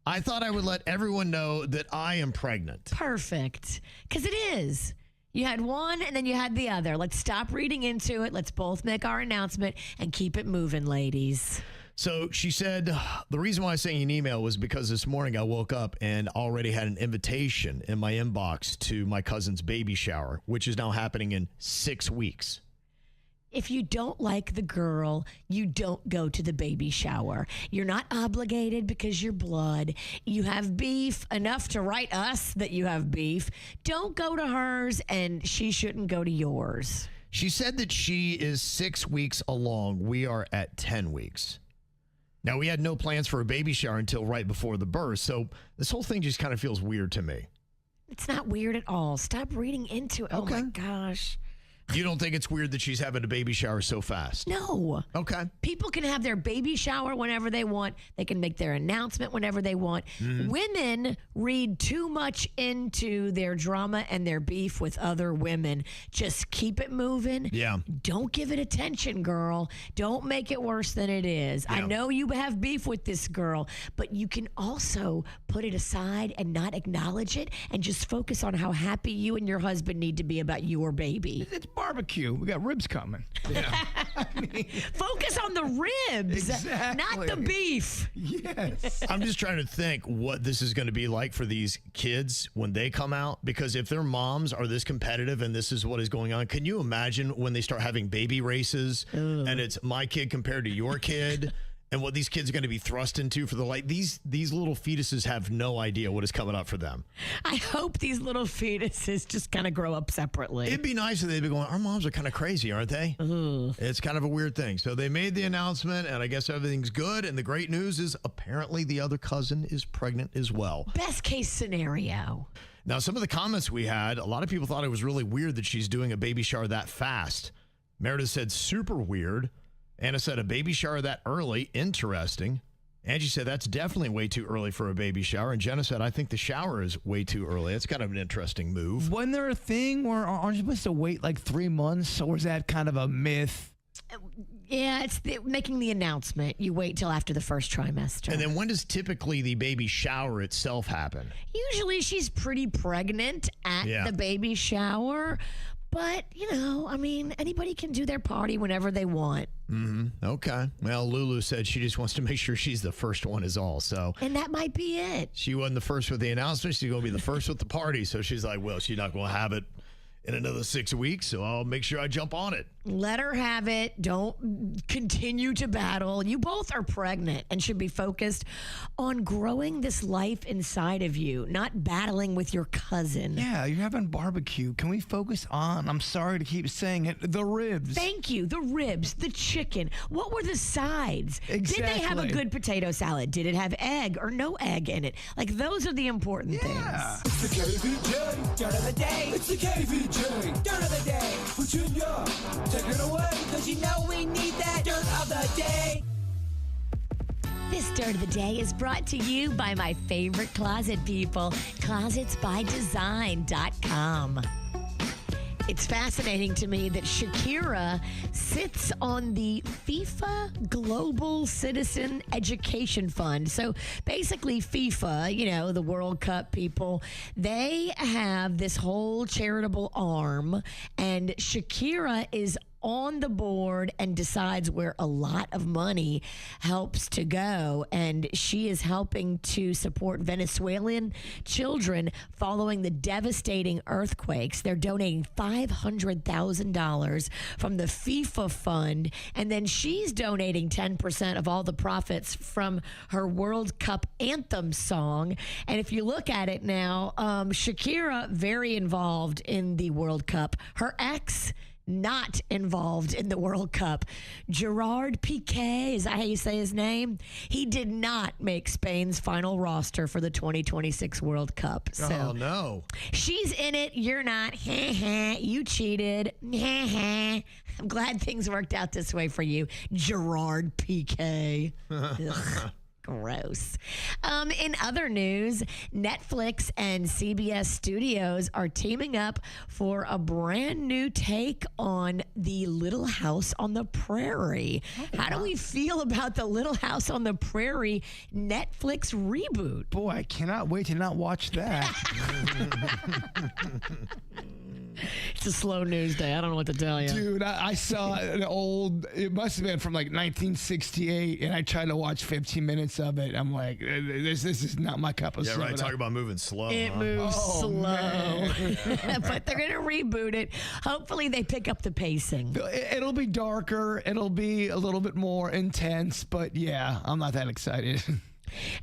Speaker 2: I thought I would let everyone know that I am pregnant.
Speaker 3: Perfect. Because it is. You had one and then you had the other. Let's stop reading into it. Let's both make our announcement and keep it moving, ladies.
Speaker 2: So she said, the reason why I sent you an email was because this morning I woke up and already had an invitation in my inbox to my cousin's baby shower, which is now happening in 6 weeks.
Speaker 3: If you don't like the girl, you don't go to the baby shower. You're not obligated because you're blood. You have beef, enough to write us that you have beef. Don't go to hers, and she shouldn't go to yours.
Speaker 2: She said that she is 6 weeks along. We are at 10 weeks. Now, we had no plans for a baby shower until right before the birth, so this whole thing just kind of feels weird to me.
Speaker 3: It's not weird at all. Stop reading into it.
Speaker 2: Okay.
Speaker 3: Oh, my gosh.
Speaker 2: You don't think it's weird that she's having a baby shower so fast?
Speaker 3: No.
Speaker 2: Okay.
Speaker 3: People can have their baby shower whenever they want. They can make their announcement whenever they want. Mm-hmm. Women read too much into their drama and their beef with other women. Just keep it moving.
Speaker 2: Yeah.
Speaker 3: Don't give it attention, girl. Don't make it worse than it is. Yeah. I know you have beef with this girl, but you can also put it aside and not acknowledge it and just focus on how happy you and your husband need to be about your baby.
Speaker 4: It's barbecue. We got ribs coming.
Speaker 2: Yeah.
Speaker 3: Focus on the ribs,
Speaker 4: exactly.
Speaker 3: Not the beef.
Speaker 4: Yes.
Speaker 2: I'm just trying to think what this is going to be like for these kids when they come out, because if their moms are this competitive and this is what is going on, can you imagine when they start having baby races and it's my kid compared to your kid? and what these kids are going to be thrust into for the light. These little fetuses have no idea what is coming up for them.
Speaker 3: I hope these little fetuses just kind of grow up separately.
Speaker 2: It'd be nice if they'd be going, our moms are kind of crazy, aren't they? It's kind of a weird thing. So they made the announcement, and I guess everything's good. And the great news is apparently the other cousin is pregnant as well.
Speaker 3: Best case scenario.
Speaker 2: Now, some of the comments we had, a lot of people thought it was really weird that she's doing a baby shower that fast. Meredith said, super weird. Anna said, a baby shower that early, interesting. Angie said, that's definitely way too early for a baby shower. And Jenna said, I think the shower is way too early. It's kind of an interesting move.
Speaker 4: Wasn't there a thing where aren't you supposed to wait like 3 months, or is that kind of a myth?
Speaker 3: Yeah, it's making the announcement. You wait till after the first trimester.
Speaker 2: And then when does typically the baby shower itself happen?
Speaker 3: Usually she's pretty pregnant at the baby shower. But, anybody can do their party whenever they want.
Speaker 2: Okay. Well, Lulu said she just wants to make sure she's the first one is all. So,
Speaker 3: and that might be it.
Speaker 2: She wasn't the first with the announcement. She's going to be the first with the party. So she's like, well, she's not going to have it in another 6 weeks. So I'll make sure I jump on it.
Speaker 3: Let her have it. Don't continue to battle. You both are pregnant and should be focused on growing this life inside of you, not battling with your cousin.
Speaker 4: Yeah, you're having barbecue. Can we focus on, I'm sorry to keep saying it, the ribs?
Speaker 3: Thank you. The ribs, the chicken. What were the sides?
Speaker 4: Exactly.
Speaker 3: Did they have a good potato salad? Did it have egg or no egg in it? Like, those are the important things.
Speaker 1: It's the KVJ Dirt of the Day. It's the KVJ Dirt of the Day. Virginia, take it away, because you know we need that Dirt of the Day.
Speaker 3: This Dirt of the Day is brought to you by my favorite closet people, closetsbydesign.com. It's fascinating to me that Shakira sits on the FIFA Global Citizen Education Fund. So basically FIFA, the World Cup people, they have this whole charitable arm, and Shakira is on the board and decides where a lot of money helps to go. And she is helping to support Venezuelan children following the devastating earthquakes. They're donating $500,000 from the FIFA fund. And then she's donating 10% of all the profits from her World Cup anthem song. And if you look at it now, Shakira, very involved in the World Cup. Her ex, not involved in the World Cup. Gerard Piqué, is that how you say his name? He did not make Spain's final roster for the 2026 World Cup. So
Speaker 2: oh, no.
Speaker 3: She's in it. You're not. You cheated. I'm glad things worked out this way for you, Gerard Piqué. Gross. In other news, Netflix and CBS Studios are teaming up for a brand new take on the Little House on the Prairie. How do we feel about the Little House on the Prairie Netflix reboot?
Speaker 4: Boy, I cannot wait to not watch that.
Speaker 3: It's a slow news day. I don't know what to tell you.
Speaker 4: Dude, I saw an old, it must have been from like 1968, and I tried to watch 15 minutes of it. I'm like, this is not my cup of soda.
Speaker 2: Yeah, right. Talk about moving slow.
Speaker 3: It moves slow. But they're going to reboot it. Hopefully they pick up the pacing.
Speaker 4: It'll be darker. It'll be a little bit more intense. But yeah, I'm not that excited.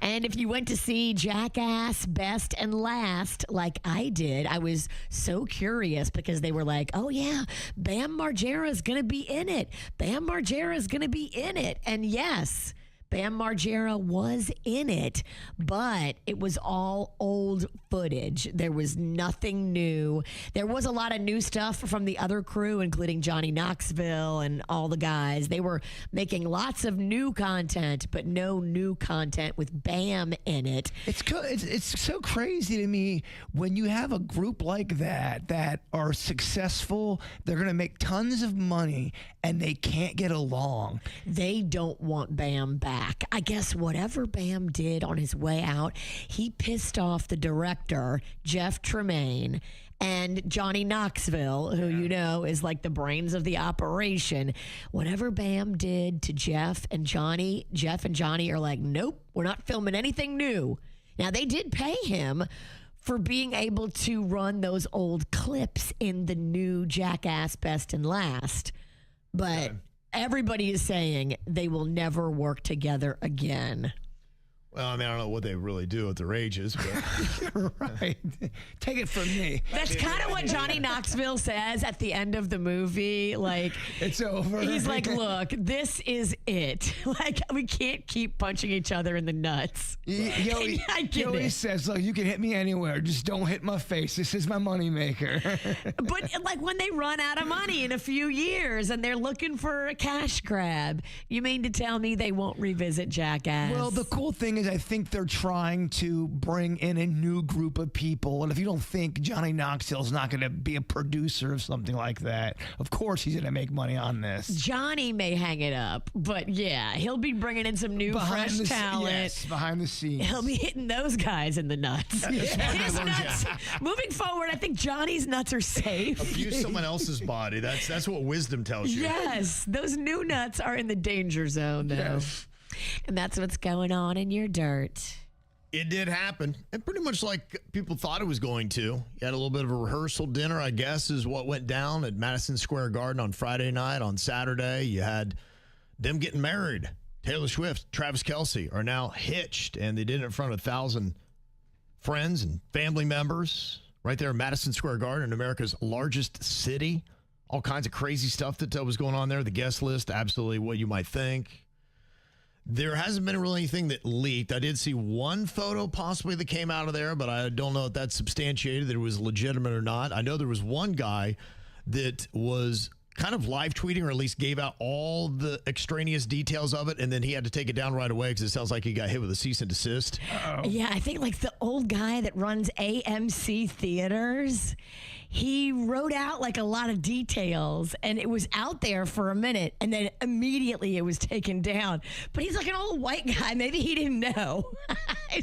Speaker 3: And if you went to see Jackass Best and Last like I did, I was so curious because they were like, oh yeah, Bam Margera's going to be in it. Bam Margera's going to be in it. And yes, Bam Margera was in it, but it was all old footage. There was nothing new. There was a lot of new stuff from the other crew, including Johnny Knoxville and all the guys. They were making lots of new content, but no new content with Bam in it.
Speaker 4: It's so crazy to me when you have a group like that are successful, they're going to make tons of money, and they can't get along.
Speaker 3: They don't want Bam back. I guess whatever Bam did on his way out, he pissed off the director, Jeff Tremaine, and Johnny Knoxville, who you know is like the brains of the operation. Whatever Bam did to Jeff and Johnny are like, nope, we're not filming anything new. Now, they did pay him for being able to run those old clips in the new Jackass Best and Last. But everybody is saying they will never work together again.
Speaker 2: Well, I mean, I don't know what they really do at their ages, but
Speaker 4: You're right. Take it from me.
Speaker 3: That's kind of what Johnny Knoxville says at the end of the movie. Like,
Speaker 4: it's over.
Speaker 3: He's like, look, this is it. Like, we can't keep punching each other in the nuts.
Speaker 4: Joey says, look, you can hit me anywhere. Just don't hit my face. This is my moneymaker.
Speaker 3: But like when they run out of money in a few years and they're looking for a cash grab, you mean to tell me they won't revisit Jackass?
Speaker 4: Well, the cool thing is I think they're trying to bring in a new group of people. And if you don't think Johnny Knoxville's not going to be a producer of something like that, of course he's going to make money on this.
Speaker 3: Johnny may hang it up, but yeah, he'll be bringing in some new fresh talent.
Speaker 4: Yes, behind the scenes.
Speaker 3: He'll be hitting those guys in the nuts. His nuts. Moving forward, I think Johnny's nuts are safe.
Speaker 2: Abuse someone else's body. That's what wisdom tells you.
Speaker 3: Yes, those new nuts are in the danger zone, though. Yes. And that's what's going on in your dirt.
Speaker 2: It did happen. And pretty much like people thought it was going to. You had a little bit of a rehearsal dinner, I guess, is what went down at Madison Square Garden on Friday night. On Saturday, you had them getting married. Taylor Swift, Travis Kelce are now hitched, and they did it in front of 1,000 friends and family members right there in Madison Square Garden, America's largest city. All kinds of crazy stuff that was going on there. The guest list, absolutely what you might think. There hasn't been really anything that leaked. I did see one photo possibly that came out of there, but I don't know if that's substantiated, that it was legitimate or not. I know there was one guy that was kind of live tweeting, or at least gave out all the extraneous details of it, and then he had to take it down right away because it sounds like he got hit with a cease and desist.
Speaker 3: Yeah, I think like the old guy that runs AMC theaters, he wrote out like a lot of details, and it was out there for a minute, and then immediately it was taken down. But he's like an old white guy. Maybe he didn't know. He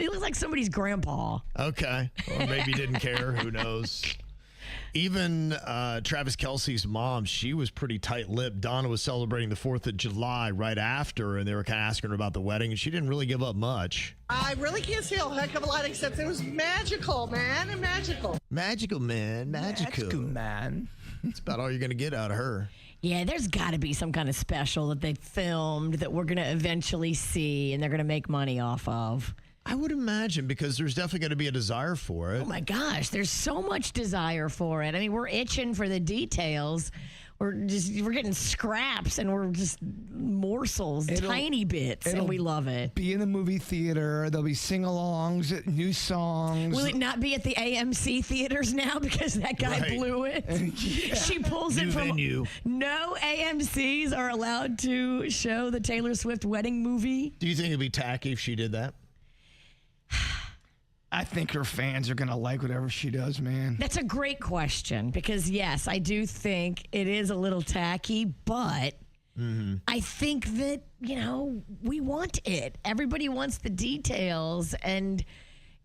Speaker 3: looks like somebody's grandpa.
Speaker 2: Okay. Or maybe didn't care. Who knows? Even Travis Kelce's mom, she was pretty tight-lipped. Donna was celebrating the 4th of July right after, and they were kind of asking her about the wedding, and she didn't really give up much.
Speaker 15: I really can't say a heck of a lot, except it was magical, man. Magical.
Speaker 2: Magical, man. Magical,
Speaker 4: man.
Speaker 2: That's about all you're going to get out of her.
Speaker 3: Yeah, there's got to be some kind of special that they filmed that we're going to eventually see, and they're going to make money off of.
Speaker 2: I would imagine, because there's definitely going to be a desire for it.
Speaker 3: Oh, my gosh. There's so much desire for it. I mean, we're itching for the details. We're getting scraps, and we're just morsels, tiny bits, and we love it.
Speaker 4: Be in the movie theater. There'll be sing-alongs, new songs.
Speaker 3: Will it not be at the AMC theaters now because that guy blew it? Yeah. She pulls it from venue. No AMCs are allowed to show the Taylor Swift wedding movie.
Speaker 2: Do you think it'd be tacky if she did that?
Speaker 4: I think her fans are going to like whatever she does, man.
Speaker 3: That's a great question because, yes, I do think it is a little tacky, but I think that, we want it. Everybody wants the details. And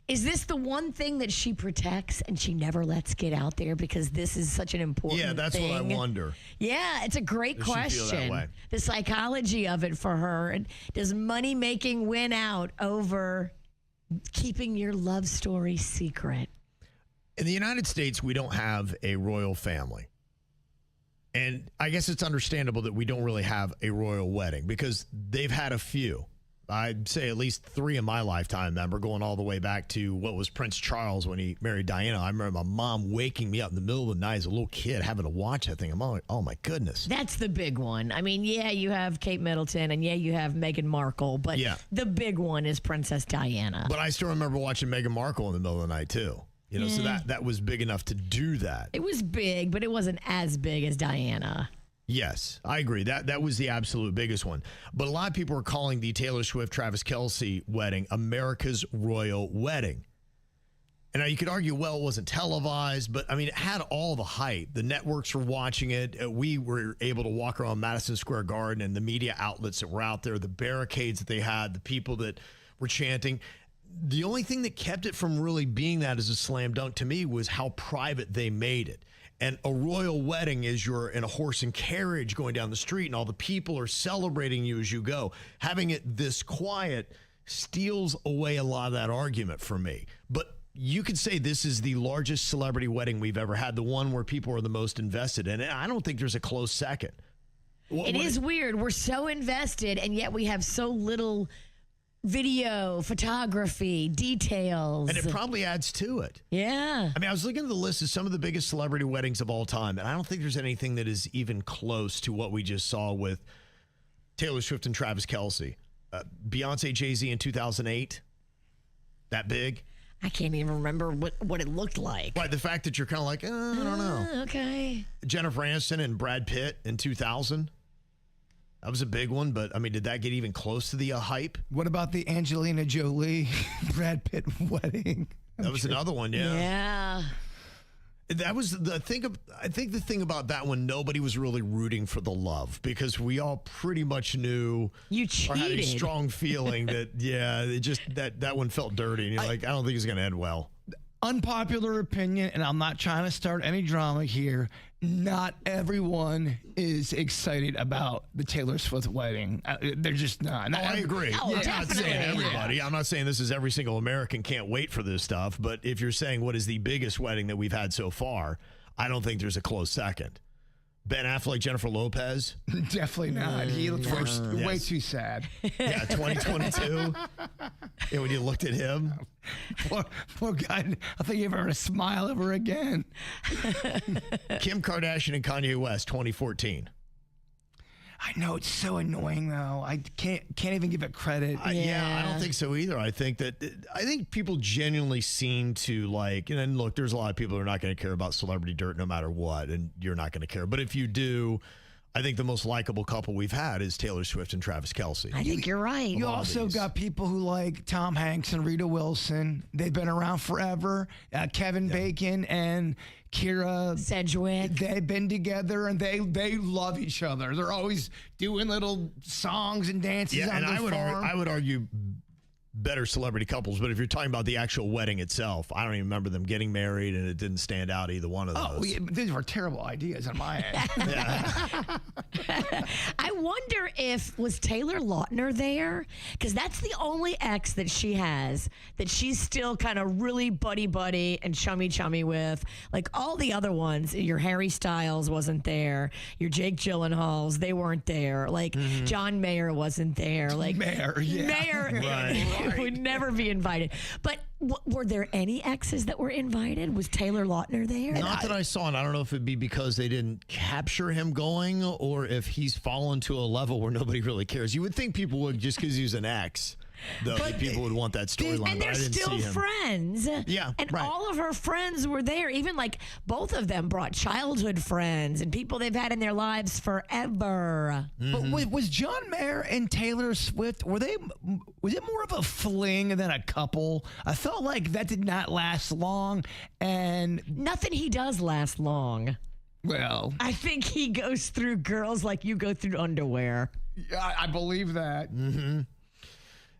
Speaker 3: is this the one thing that she protects and she never lets get out there because this is such an important thing?
Speaker 2: Yeah, that's what I wonder.
Speaker 3: Yeah, it's a great question. She feel that way? The psychology of it for her. Does money-making win out over keeping your love story secret?
Speaker 2: In the United States, we don't have a royal family. And I guess it's understandable that we don't really have a royal wedding because they've had a few. I'd say at least 3 in my lifetime, remember, going all the way back to what was Prince Charles when he married Diana. I remember my mom waking me up in the middle of the night as a little kid having to watch that thing. I'm like, oh, my goodness.
Speaker 3: That's the big one. I mean, yeah, you have Kate Middleton, and yeah, you have Meghan Markle, but the big one is Princess Diana.
Speaker 2: But I still remember watching Meghan Markle in the middle of the night, too. So that was big enough to do that.
Speaker 3: It was big, but it wasn't as big as Diana.
Speaker 2: Yes, I agree. That was the absolute biggest one. But a lot of people are calling the Taylor Swift, Travis Kelce wedding America's royal wedding. And now you could argue, well, it wasn't televised, but I mean, it had all the hype. The networks were watching it. We were able to walk around Madison Square Garden and the media outlets that were out there, the barricades that they had, the people that were chanting. The only thing that kept it from really being that as a slam dunk to me was how private they made it. And a royal wedding is you're in a horse and carriage going down the street and all the people are celebrating you as you go. Having it this quiet steals away a lot of that argument for me. But you could say this is the largest celebrity wedding we've ever had, the one where people are the most invested in it. I don't think there's a close second.
Speaker 3: It is weird. We're so invested, and yet we have so little video, photography, details.
Speaker 2: And it probably adds to it.
Speaker 3: Yeah.
Speaker 2: I mean, I was looking at the list of some of the biggest celebrity weddings of all time, and I don't think there's anything that is even close to what we just saw with Taylor Swift and Travis Kelce. Beyonce, Jay-Z in 2008. That big.
Speaker 3: I can't even remember what it looked like.
Speaker 2: Right, the fact that you're kind of like, I don't know.
Speaker 3: Okay.
Speaker 2: Jennifer Aniston and Brad Pitt in 2000. That was a big one, but I mean, did that get even close to the hype?
Speaker 4: What about the Angelina Jolie Brad Pitt wedding?
Speaker 2: That was another one, yeah.
Speaker 3: Yeah.
Speaker 2: That was the thing. I think the thing about that one, nobody was really rooting for the love because we all pretty much knew
Speaker 3: you
Speaker 2: or had a
Speaker 3: cheated.
Speaker 2: strong feeling that it just that one felt dirty. And you're like, I don't think it's going to end well.
Speaker 4: Unpopular opinion, and I'm not trying to start any drama here. Not everyone is excited about the Taylor Swift wedding. They're just not.
Speaker 2: I agree.
Speaker 3: Oh,
Speaker 2: I'm not saying everybody.
Speaker 4: Yeah.
Speaker 2: I'm not saying this is every single American can't wait for this stuff. But if you're saying what is the biggest wedding that we've had so far, I don't think there's a close second. Ben Affleck, Jennifer Lopez.
Speaker 4: Definitely not. He looked way too sad.
Speaker 2: Yeah, 2022. And when you looked at him.
Speaker 4: Poor guy. I think he ever heard a smile ever again.
Speaker 2: Kim Kardashian and Kanye West, 2014.
Speaker 4: I know, it's so annoying though. I can't even give it credit.
Speaker 2: Yeah, I don't think so either. I think people genuinely seem to like, and look, there's a lot of people who are not going to care about celebrity dirt no matter what, and you're not going to care. But if you do, I think the most likable couple we've had is Taylor Swift and Travis Kelce.
Speaker 3: I think you're right.
Speaker 4: You also got people who like Tom Hanks and Rita Wilson. They've been around forever. Kevin Bacon and Kira
Speaker 3: Sedgwick.
Speaker 4: They've been together and they love each other. They're always doing little songs and dances on their farm.
Speaker 2: I would argue better celebrity couples, but if you're talking about the actual wedding itself, I don't even remember them getting married, and it didn't stand out either one of those.
Speaker 4: Oh, yeah, these were terrible ideas on my end.
Speaker 3: I wonder if was Taylor Lautner there, because that's the only ex that she has that she's still kind of really buddy and chummy with. Like all the other ones, your Harry Styles wasn't there, your Jake Gyllenhaals, they weren't there. Like John Mayer wasn't there. Like
Speaker 4: Mayer
Speaker 2: Right.
Speaker 3: would never be invited. But were there any exes that were invited? Was Taylor Lautner there?
Speaker 2: Not that I saw, and I don't know if it'd be because they didn't capture him going or if he's fallen to a level where nobody really cares. You would think people would just because he's an ex. Though people would want that storyline,
Speaker 3: and
Speaker 2: but I
Speaker 3: they're
Speaker 2: didn't
Speaker 3: still
Speaker 2: see him.
Speaker 3: friends.
Speaker 2: Yeah,
Speaker 3: and
Speaker 2: right.
Speaker 3: all of her friends were there. Even like both of them brought childhood friends and people they've had in their lives forever.
Speaker 4: But was John Mayer and Taylor Swift, was it more of a fling than a couple? I felt like that did not last long, and
Speaker 3: nothing he does last long.
Speaker 4: Well,
Speaker 3: I think he goes through girls like you go through underwear.
Speaker 4: I believe that.
Speaker 2: Mm-hmm.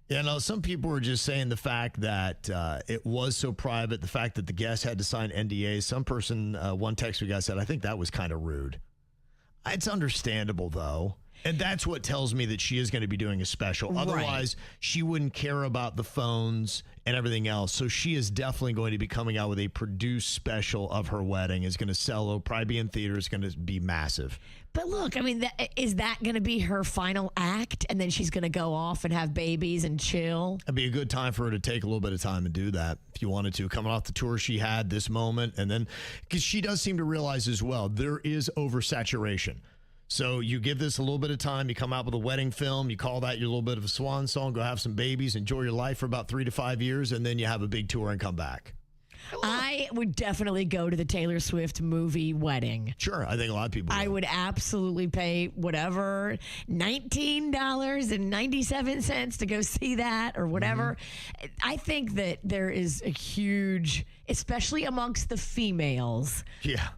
Speaker 2: Yeah, no, some people were just saying the fact that it was so private, the fact that the guests had to sign NDAs. Some person, one text we got said, I think that was kind of rude. It's understandable, though. And that's what tells me that she is going to be doing a special.
Speaker 3: Right.
Speaker 2: Otherwise, she wouldn't care about the phones and everything else. So she is definitely going to be coming out with a produced special of her wedding. It's going to sell, it'll probably be in theaters, going to be massive.
Speaker 3: But look, I mean, is that going to be her final act? And then she's going to go off and have babies and chill?
Speaker 2: It'd be a good time for her to take a little bit of time and do that if you wanted to. Coming off the tour she had this moment. And then, because she does seem to realize as well, there is oversaturation. So you give this a little bit of time. You come out with a wedding film. You call that your little bit of a swan song. Go have some babies. Enjoy your life for about 3 to 5 years. And then you have a big tour and come back.
Speaker 3: I would definitely go to the Taylor Swift movie wedding.
Speaker 2: Sure. I think a lot of people
Speaker 3: I would absolutely pay whatever, $19.97 to go see that or whatever. I think that there is a huge, especially amongst the females,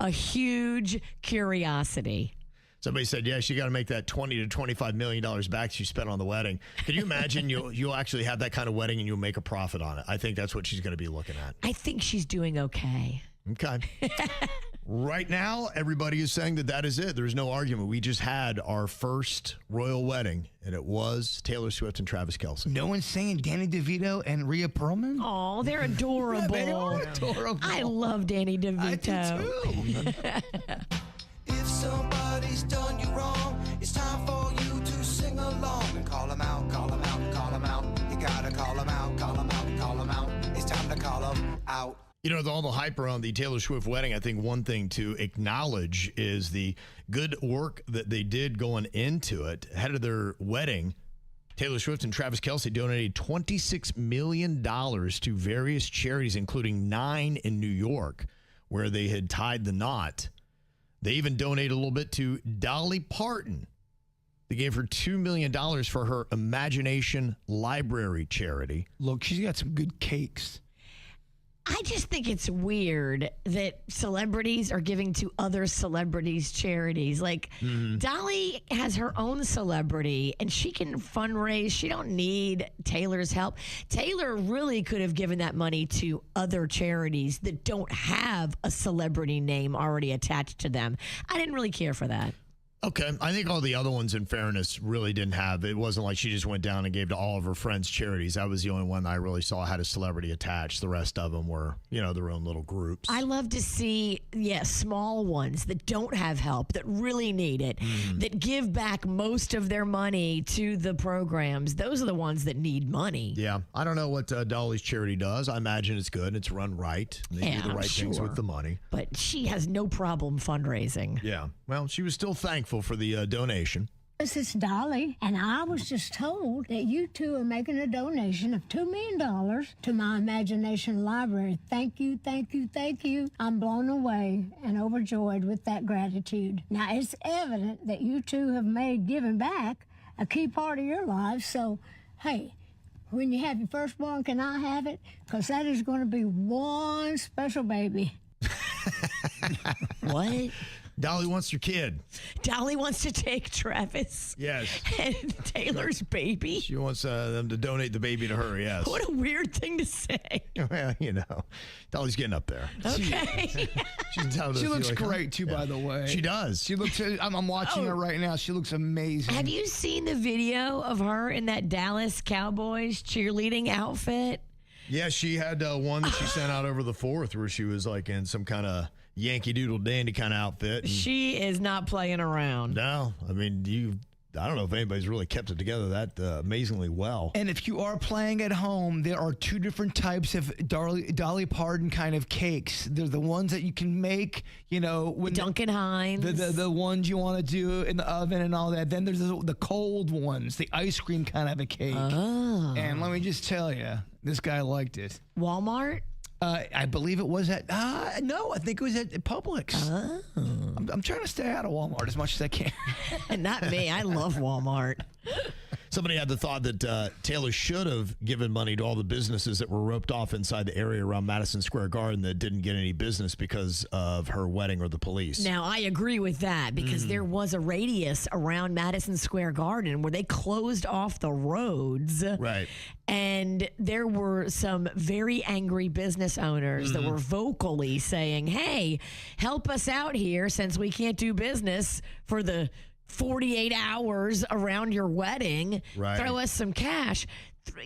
Speaker 3: a huge curiosity.
Speaker 2: Somebody said, yeah, she got to make that $20 to $25 million back she spent on the wedding. Can you imagine you'll actually have that kind of wedding and you'll make a profit on it? I think that's what she's going to be looking at.
Speaker 3: I think she's doing okay.
Speaker 2: Okay. Right now, everybody is saying that is it. There's no argument. We just had our first royal wedding, and it was Taylor Swift and Travis Kelce.
Speaker 4: No one's saying Danny DeVito and Rhea Perlman?
Speaker 3: Oh, they're adorable.
Speaker 4: They are adorable.
Speaker 3: I love Danny DeVito.
Speaker 4: I do too.
Speaker 1: If somebody's done you wrong, it's time
Speaker 12: out.
Speaker 2: You know, with all the hype around the Taylor Swift wedding, I think one thing to acknowledge is the good work that they did going into it. Ahead of their wedding, Taylor Swift and Travis Kelce donated $26 million to various charities, including 9 in New York, where they had tied the knot. They even donated a little bit to Dolly Parton. They gave her $2 million for her Imagination Library charity.
Speaker 4: Look, she's got some good cakes.
Speaker 3: I just think it's weird that celebrities are giving to other celebrities' charities. Like, Dolly has her own celebrity, and she can fundraise. She don't need Taylor's help. Taylor really could have given that money to other charities that don't have a celebrity name already attached to them. I didn't really care for that.
Speaker 2: Okay. I think all the other ones, in fairness, really didn't have. It wasn't like she just went down and gave to all of her friends' charities. That was the only one I really saw had a celebrity attached. The rest of them were, their own little groups.
Speaker 3: I love to see, small ones that don't have help, that really need it, that give back most of their money to the programs. Those are the ones that need money.
Speaker 2: Yeah. I don't know what Dolly's charity does. I imagine it's good. It's run right. They do the right things with the money.
Speaker 3: But she has no problem fundraising.
Speaker 2: Yeah. Well, she was still thankful for the donation.
Speaker 16: This is Dolly, and I was just told that you two are making a donation of $2 million to my Imagination Library. Thank you, thank you, thank you. I'm blown away and overjoyed with that gratitude. Now, it's evident that you two have made giving back a key part of your lives, so, hey, when you have your firstborn, can I have it? Because that is going to be one special baby.
Speaker 3: What?
Speaker 2: Dolly wants your kid.
Speaker 3: Dolly wants to take Travis.
Speaker 2: Yes.
Speaker 3: And Taylor's baby.
Speaker 2: She wants them to donate the baby to her, yes.
Speaker 3: What a weird thing to say.
Speaker 2: Well, Dolly's getting up there.
Speaker 3: Okay.
Speaker 4: She looks great, too, by the way.
Speaker 2: She does.
Speaker 4: She looks. I'm watching her right now. She looks amazing.
Speaker 3: Have you seen the video of her in that Dallas Cowboys cheerleading outfit?
Speaker 2: Yeah, she had one that she sent out over the 4th where she was like in some kind of Yankee Doodle Dandy kind of outfit.
Speaker 3: She is not playing around.
Speaker 2: No, I mean, I don't know if anybody's really kept it together that amazingly well.
Speaker 4: And if you are playing at home, there are 2 different types of Dolly Parton kind of cakes. There's the ones that you can make, with
Speaker 3: Duncan Hines.
Speaker 4: The ones you want to do in the oven and all that. Then there's the cold ones, the ice cream kind of a cake.
Speaker 3: Oh.
Speaker 4: And let me just tell you, this guy liked it.
Speaker 3: Walmart?
Speaker 4: I believe it was at, no, I think it was at Publix.
Speaker 3: Oh.
Speaker 4: I'm trying to stay out of Walmart as much as I can.
Speaker 3: Not me. I love Walmart.
Speaker 2: Somebody had the thought that Taylor should have given money to all the businesses that were roped off inside the area around Madison Square Garden that didn't get any business because of her wedding or the police.
Speaker 3: Now, I agree with that because there was a radius around Madison Square Garden where they closed off the roads.
Speaker 2: Right.
Speaker 3: And there were some very angry business owners that were vocally saying, hey, help us out here since we can't do business for the 48 hours around your wedding.
Speaker 2: Right.
Speaker 3: Throw us some cash.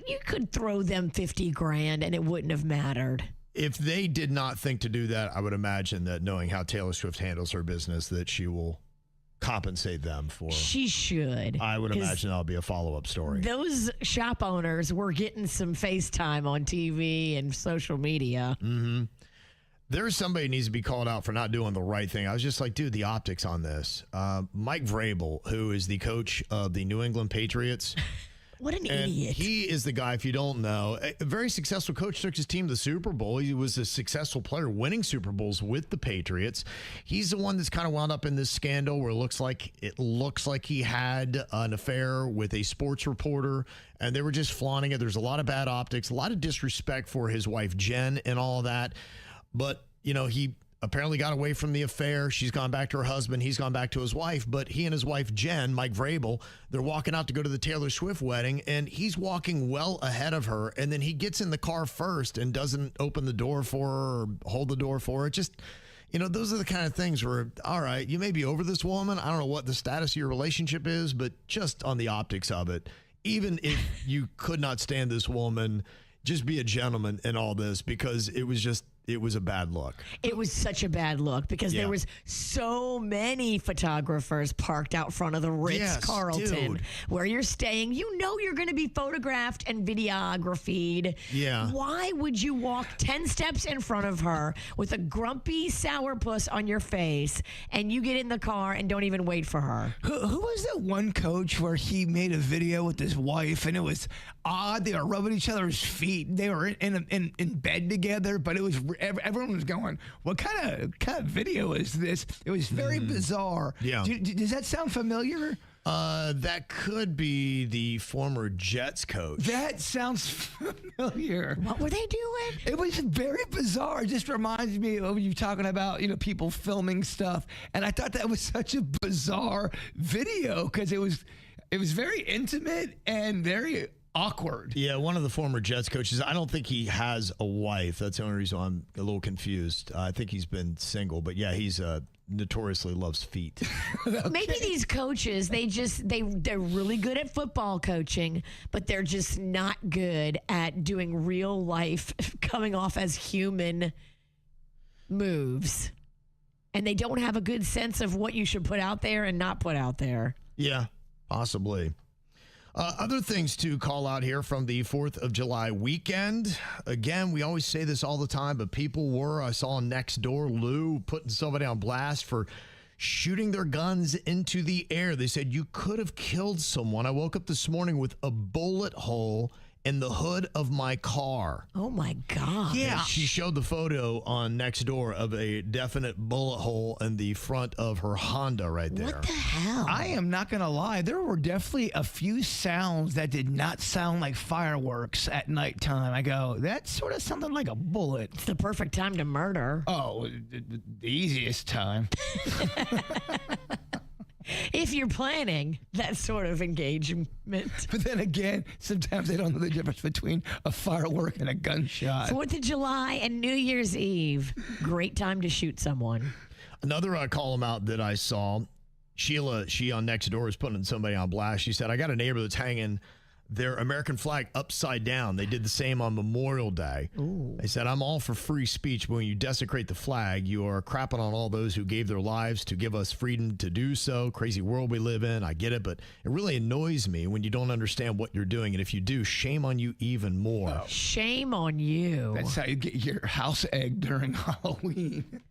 Speaker 3: You could throw them $50,000 and it wouldn't have mattered.
Speaker 2: If they did not think to do that, I would imagine that knowing how Taylor Swift handles her business, that she will compensate them for.
Speaker 3: She should.
Speaker 2: I would imagine that'll be a follow-up story.
Speaker 3: Those shop owners were getting some FaceTime on TV and social media.
Speaker 2: Mm-hmm. There's somebody who needs to be called out for not doing the right thing. I was just like, dude, the optics on this. Mike Vrabel, who is the coach of the New England Patriots.
Speaker 3: What an idiot.
Speaker 2: He is the guy, if you don't know, a very successful coach, took his team to the Super Bowl. He was a successful player winning Super Bowls with the Patriots. He's the one that's kind of wound up in this scandal where it looks like he had an affair with a sports reporter, and they were just flaunting it. There's a lot of bad optics, a lot of disrespect for his wife, Jen, and all of that. But, he apparently got away from the affair. She's gone back to her husband. He's gone back to his wife. But he and his wife, Jen, Mike Vrabel, they're walking out to go to the Taylor Swift wedding, and he's walking well ahead of her. And then he gets in the car first and doesn't open the door for her or hold the door for her. Just, those are the kind of things where, all right, you may be over this woman. I don't know what the status of your relationship is, but just on the optics of it, even if you could not stand this woman, just be a gentleman in all this, because it was just, it was a bad look.
Speaker 3: It was such a bad look because there was so many photographers parked out front of the Ritz-Carlton where you're staying. You know you're going to be photographed and videographed.
Speaker 2: Yeah.
Speaker 3: Why would you walk 10 steps in front of her with a grumpy sourpuss on your face and you get in the car and don't even wait for her?
Speaker 4: Who was that one coach where he made a video with his wife and it was odd? They were rubbing each other's feet. They were in bed together, but it was everyone was going, "What kind of video is this?" It was very bizarre.
Speaker 2: Yeah.
Speaker 4: Does that sound familiar?
Speaker 2: That could be the former Jets coach.
Speaker 4: That sounds familiar.
Speaker 3: What were they doing?
Speaker 4: It was very bizarre. It just reminds me of you talking about, people filming stuff. And I thought that was such a bizarre video because it was very intimate and very awkward.
Speaker 2: Yeah, one of the former Jets coaches. I don't think he has a wife. That's the only reason I'm a little confused. I think he's been single, but yeah, he's notoriously loves feet.
Speaker 3: Okay. Maybe these coaches, they're really good at football coaching, but they're just not good at doing real life, coming off as human moves. And they don't have a good sense of what you should put out there and not put out there.
Speaker 2: Yeah, possibly. Other things to call out here from the 4th of July weekend. Again, we always say this all the time, but I saw next door, Lou, putting somebody on blast for shooting their guns into the air. They said, you could have killed someone. I woke up this morning with a bullet hole in the hood of my car.
Speaker 3: Oh, my God.
Speaker 2: Yeah. She showed the photo on Nextdoor of a definite bullet hole in the front of her Honda right there.
Speaker 3: What the hell?
Speaker 4: I am not going to lie. There were definitely a few sounds that did not sound like fireworks at nighttime. I go, that sort of sounded like a bullet.
Speaker 3: It's the perfect time to murder.
Speaker 4: Oh, the easiest time.
Speaker 3: If you're planning that sort of engagement.
Speaker 4: But then again, sometimes they don't know the difference between a firework and a gunshot.
Speaker 3: 4th of July and New Year's Eve. Great time to shoot someone.
Speaker 2: Another column out that I saw, Sheila, she on Nextdoor is putting somebody on blast. She said, I got a neighbor that's hanging their American flag upside down. They did the same on Memorial Day.
Speaker 3: Ooh.
Speaker 2: They said, I'm all for free speech, but when you desecrate the flag, you are crapping on all those who gave their lives to give us freedom to do so. Crazy world we live in. I get it, but it really annoys me when you don't understand what you're doing. And if you do, shame on you even more.
Speaker 3: Oh. Shame on you.
Speaker 4: That's how you get your house egg during Halloween.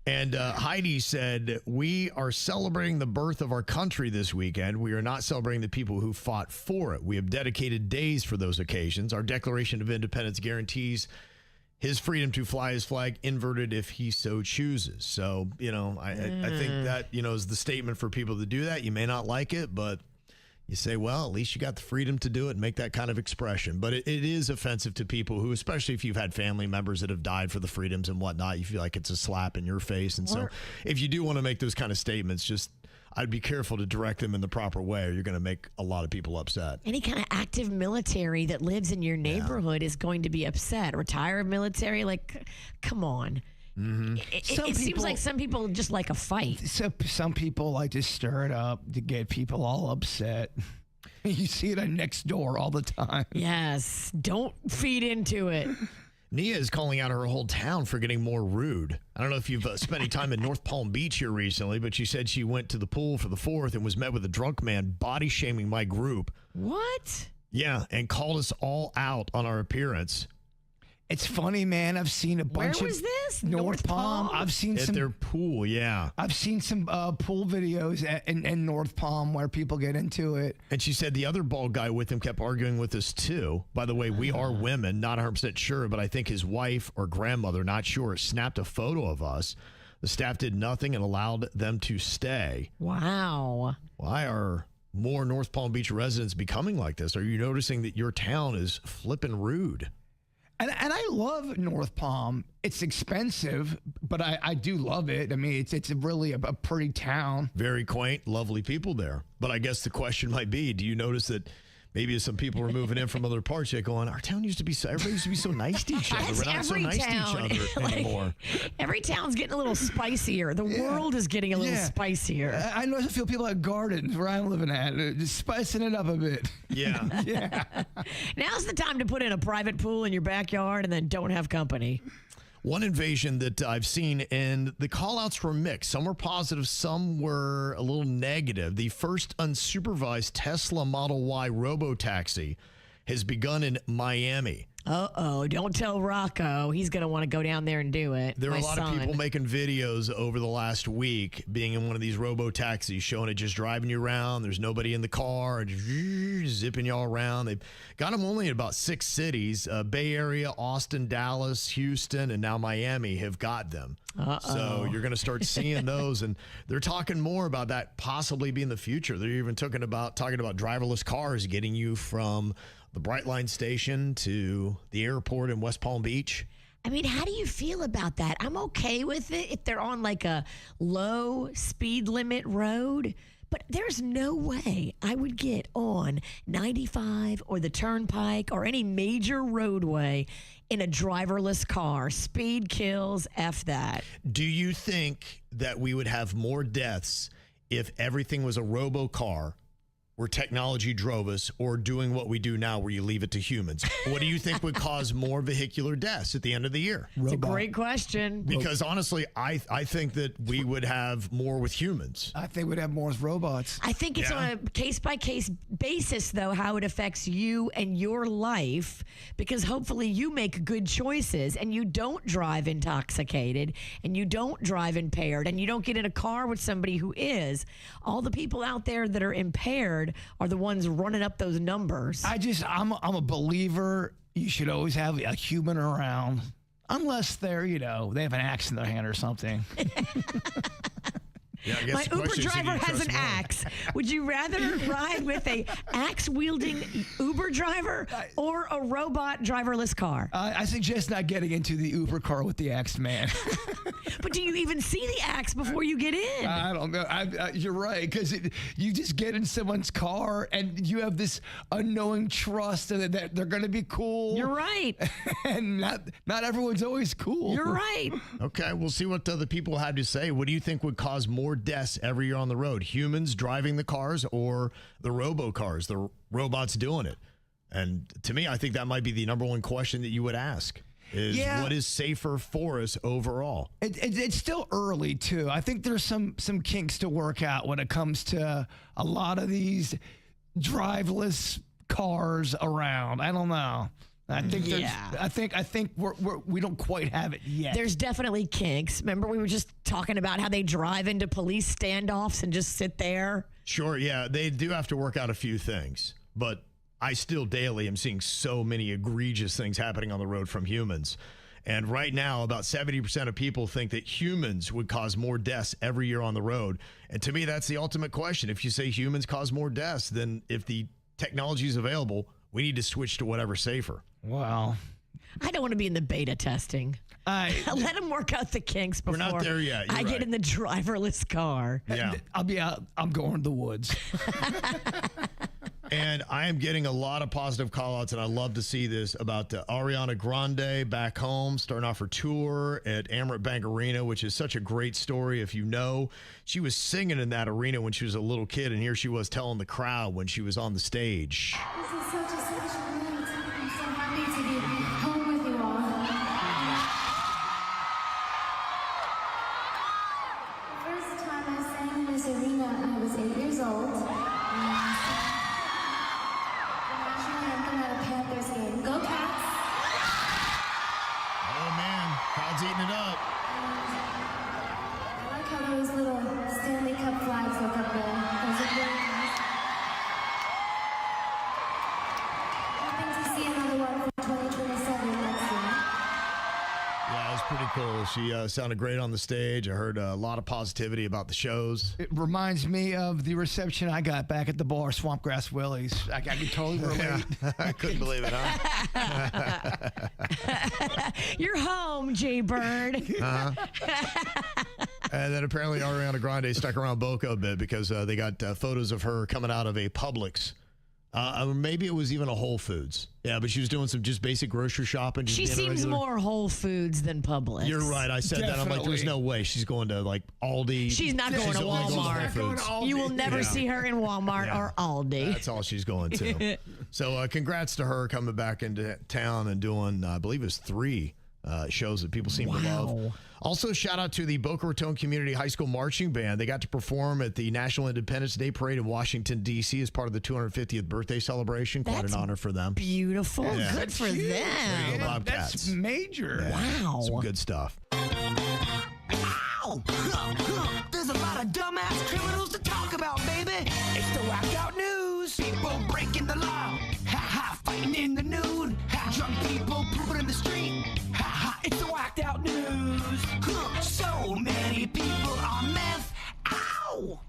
Speaker 2: And Heidi said, we are celebrating the birth of our country this weekend. We are not celebrating the people who fought for it. We have dedicated days for those occasions. Our Declaration of Independence guarantees his freedom to fly his flag inverted if he so chooses. So, I think that, is the statement for people to do that. You may not like it, but you say, well, at least you got the freedom to do it and make that kind of expression. But it is offensive to people who, especially if you've had family members that have died for the freedoms and whatnot, you feel like it's a slap in your face. And so if you do want to make those kind of statements, I'd be careful to direct them in the proper way or you're going to make a lot of people upset.
Speaker 3: Any kind of active military that lives in your neighborhood is going to be upset. Retired military, come on.
Speaker 2: Mm-hmm.
Speaker 3: It seems like some people just like a fight.
Speaker 4: So some people like to stir it up to get people all upset. You see it on Nextdoor all the time.
Speaker 3: Yes. Don't feed into it.
Speaker 2: Nia is calling out her whole town for getting more rude. I don't know if you've spent any time in North Palm Beach here recently, but she said she went to the pool for the 4th and was met with a drunk man body shaming my group.
Speaker 3: What?
Speaker 2: Yeah, and called us all out on our appearance.
Speaker 4: It's funny, man. I've seen a bunch of...
Speaker 3: Where was this?
Speaker 4: North Palm. I've seen
Speaker 2: at their pool, yeah.
Speaker 4: I've seen some pool videos in North Palm where people get into it.
Speaker 2: And she said the other bald guy with him kept arguing with us, too. By the way, we are women, not 100% sure, but I think his wife or grandmother, not sure, snapped a photo of us. The staff did nothing and allowed them to stay.
Speaker 3: Wow.
Speaker 2: Why are more North Palm Beach residents becoming like this? Are you noticing that your town is flipping rude?
Speaker 4: And I love North Palm. It's expensive, but I do love it. I mean, it's really a pretty town.
Speaker 2: Very quaint, lovely people there. But I guess the question might be, do you notice that maybe as some people are moving in from other parts, they're going, our town used to be everybody used to be so nice to each other. We're not so nice to each other anymore.
Speaker 3: Every town's getting a little spicier. The world is getting a little spicier.
Speaker 4: I know a few people at Gardens where I'm living at, just spicing it up a bit.
Speaker 2: Yeah.
Speaker 4: Yeah.
Speaker 3: Now's the time to put in a private pool in your backyard and then don't have company.
Speaker 2: One invasion that I've seen, and the call-outs were mixed. Some were positive, some were a little negative. The first unsupervised Tesla Model Y robotaxi has begun in Miami.
Speaker 3: Uh-oh, don't tell Rocco. He's going to want to go down there and do it.
Speaker 2: There are a lot of people making videos over the last week being in one of these robo-taxis, showing it just driving you around. There's nobody in the car, just zipping you all around. They've got them only in about 6 cities. Bay Area, Austin, Dallas, Houston, and now Miami have got them. So you're going to start seeing those, and they're talking more about that possibly being the future. They're even talking about driverless cars getting you from the Brightline station to the airport in West Palm Beach.
Speaker 3: I mean, how do you feel about that? I'm okay with it if they're on like a low speed limit road, but there's no way I would get on 95 or the Turnpike or any major roadway in a driverless car. Speed kills, F that.
Speaker 2: Do you think that we would have more deaths if everything was a robo car, where technology drove us, or doing what we do now where you leave it to humans? What do you think would cause more vehicular deaths at the end of the year?
Speaker 3: It's a great question.
Speaker 2: Because honestly, I think that we would have more with humans.
Speaker 4: I think we'd have more with robots.
Speaker 3: I think it's on a case-by-case basis, though, how it affects you and your life, because hopefully you make good choices and you don't drive intoxicated and you don't drive impaired and you don't get in a car with somebody who is. All the people out there that are impaired are the ones running up those numbers.
Speaker 4: I'm a believer you should always have a human around, unless they're, they have an axe in their hand or something.
Speaker 2: Yeah, I guess
Speaker 3: my Uber driver has an axe. Would you rather ride with a axe-wielding Uber driver or a robot driverless car?
Speaker 4: I suggest not getting into the Uber car with the axe man.
Speaker 3: But do you even see the axe before you get in?
Speaker 4: I don't know. You're right, because you just get in someone's car and you have this unknowing trust that they're going to be cool.
Speaker 3: You're right.
Speaker 4: And not everyone's always cool.
Speaker 3: You're right.
Speaker 2: Okay, we'll see what other people have to say. What do you think would cause more deaths every year on the road? Humans driving the cars or the robo cars, the robots doing it? And to me, I think that might be the number one question that you would ask. What is safer for us overall?
Speaker 4: It's still early, too. I think there's some kinks to work out when it comes to a lot of these driveless cars around. I don't know. I think we don't quite have it yet.
Speaker 3: There's definitely kinks. Remember, we were just talking about how they drive into police standoffs and just sit there?
Speaker 2: Sure, yeah. They do have to work out a few things, but I still daily am seeing so many egregious things happening on the road from humans. And right now, about 70% of people think that humans would cause more deaths every year on the road. And to me, that's the ultimate question. If you say humans cause more deaths, then if the technology is available, we need to switch to whatever's safer.
Speaker 4: Wow.
Speaker 3: I don't want to be in the beta testing. Let them work out the kinks before
Speaker 2: we're not there yet.
Speaker 3: I get in the driverless car.
Speaker 2: Yeah.
Speaker 4: I'll be out. I'm going to the woods.
Speaker 2: And I am getting a lot of positive call-outs, and I love to see this, about Ariana Grande back home, starting off her tour at Amerant Bank Arena, which is such a great story. If you know, she was singing in that arena when she was a little kid, and here she was telling the crowd when she was on the stage.
Speaker 17: This is such a special moment. I'm so happy to be home with you all. The first time I sang in this arena, I was 8 years old. Go Cats!
Speaker 2: Oh man, crowd's eating it up.
Speaker 17: I like how those little Stanley Cup flags look up there. Those are really nice. Hoping to see another one for 2027 next year.
Speaker 2: Yeah, it was pretty cool. She sounded great on the stage. I heard a lot of positivity about the shows.
Speaker 4: It reminds me of the reception I got back at the bar, Swampgrass Willie's. I can totally relate.
Speaker 2: I couldn't believe it, huh?
Speaker 3: You're home, Jay Bird.
Speaker 2: And then apparently Ariana Grande stuck around Boca a bit because they got photos of her coming out of a Publix. Or maybe it was even a Whole Foods. Yeah, but she was doing some just basic grocery shopping.
Speaker 3: She seems more Whole Foods than Publix.
Speaker 2: You're right. I said that. I'm like, there's no way she's going to like Aldi.
Speaker 3: She's not going to Walmart. You will never see her in Walmart or Aldi.
Speaker 2: That's all she's going to. So congrats to her coming back into town and doing, I believe it was 3 shows that people seem to love. Also, shout out to the Boca Raton Community High School Marching Band. They got to perform at the National Independence Day Parade in Washington, D.C. as part of the 250th birthday celebration. Quite an honor for them.
Speaker 3: Beautiful.
Speaker 2: Yeah.
Speaker 3: Good for them.
Speaker 2: There you go, Bobcats.
Speaker 4: That's major.
Speaker 2: Yeah.
Speaker 3: Wow.
Speaker 2: Some good stuff.
Speaker 1: Ow! There's a lot of dumbass criminals to talk about, baby. It's the whacked out news. People breaking the law. Ha ha, fighting in the nude. Ha, drunk people pooping in the street. Ha ha, it's the whacked out news. So many people on meth. Ow!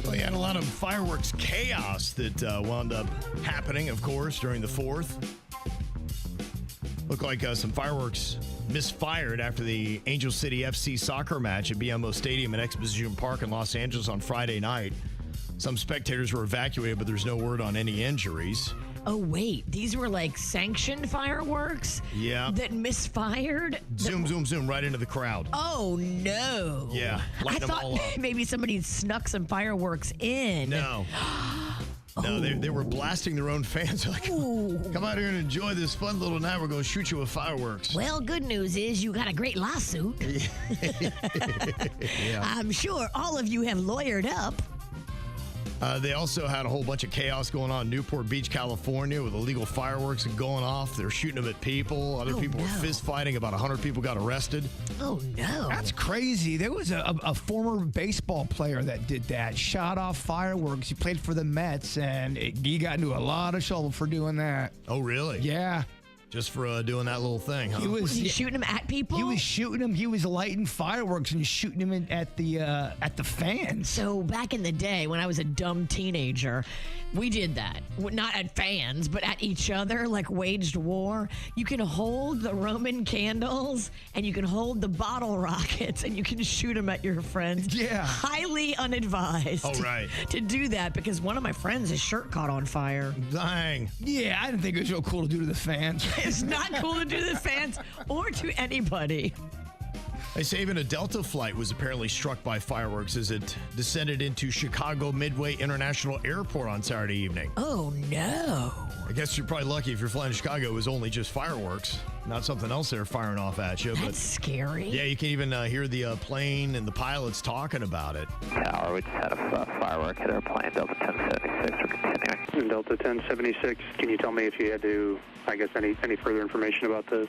Speaker 2: Well, you had a lot of fireworks chaos that wound up happening, of course, during the 4th. Looked like some fireworks misfired after the Angel City FC soccer match at BMO Stadium in Exposition Park in Los Angeles on Friday night. Some spectators were evacuated, but there's no word on any injuries.
Speaker 3: Oh, wait. These were like sanctioned fireworks?
Speaker 2: Yeah.
Speaker 3: That misfired?
Speaker 2: Zoom, zoom, zoom right into the crowd.
Speaker 3: Oh, no.
Speaker 2: Yeah.
Speaker 3: I
Speaker 2: Lighting them
Speaker 3: thought
Speaker 2: all up.
Speaker 3: maybe somebody snuck some fireworks in.
Speaker 2: No. No, they were blasting their own fans. Like, come out here and enjoy this fun little night. We're going to shoot you with fireworks.
Speaker 3: Well, good news is you got a great lawsuit.
Speaker 2: Yeah.
Speaker 3: I'm sure all of you have lawyered up.
Speaker 2: They also had a whole bunch of chaos going on in Newport Beach, California, with illegal fireworks going off. They're shooting them at people. Other people were fist fighting. About 100 people got arrested.
Speaker 3: Oh, no.
Speaker 4: That's crazy. There was a former baseball player that did that, shot off fireworks. He played for the Mets, and he got into a lot of trouble for doing that.
Speaker 2: Oh, really?
Speaker 4: Yeah.
Speaker 2: Just for doing that little thing, huh?
Speaker 3: Was he shooting them at people?
Speaker 4: He was shooting them. He was lighting fireworks and shooting them at the fans.
Speaker 3: So back in the day when I was a dumb teenager, we did that. Not at fans, but at each other, like waged war. You can hold the Roman candles and you can hold the bottle rockets and you can shoot them at your friends.
Speaker 4: Yeah.
Speaker 3: Highly unadvised.
Speaker 2: Oh, right.
Speaker 3: To do that because one of my friends, his shirt caught on fire.
Speaker 2: Dang.
Speaker 4: Yeah, I didn't think it was real cool to do to the fans.
Speaker 3: It's not cool to do to the fans or to anybody.
Speaker 2: They say even a Delta flight was apparently struck by fireworks as it descended into Chicago Midway International Airport on Saturday evening.
Speaker 3: Oh, no.
Speaker 2: I guess you're probably lucky if you're flying to Chicago, it was only just fireworks, not something else they're firing off at you.
Speaker 3: That's scary.
Speaker 2: Yeah, you can even hear the plane and the pilots talking about it.
Speaker 18: Tower, we just had a firework hit our plane, Delta 1076. We're continuing.
Speaker 19: Delta 1076, can you tell me if you had to, I guess, any further information about the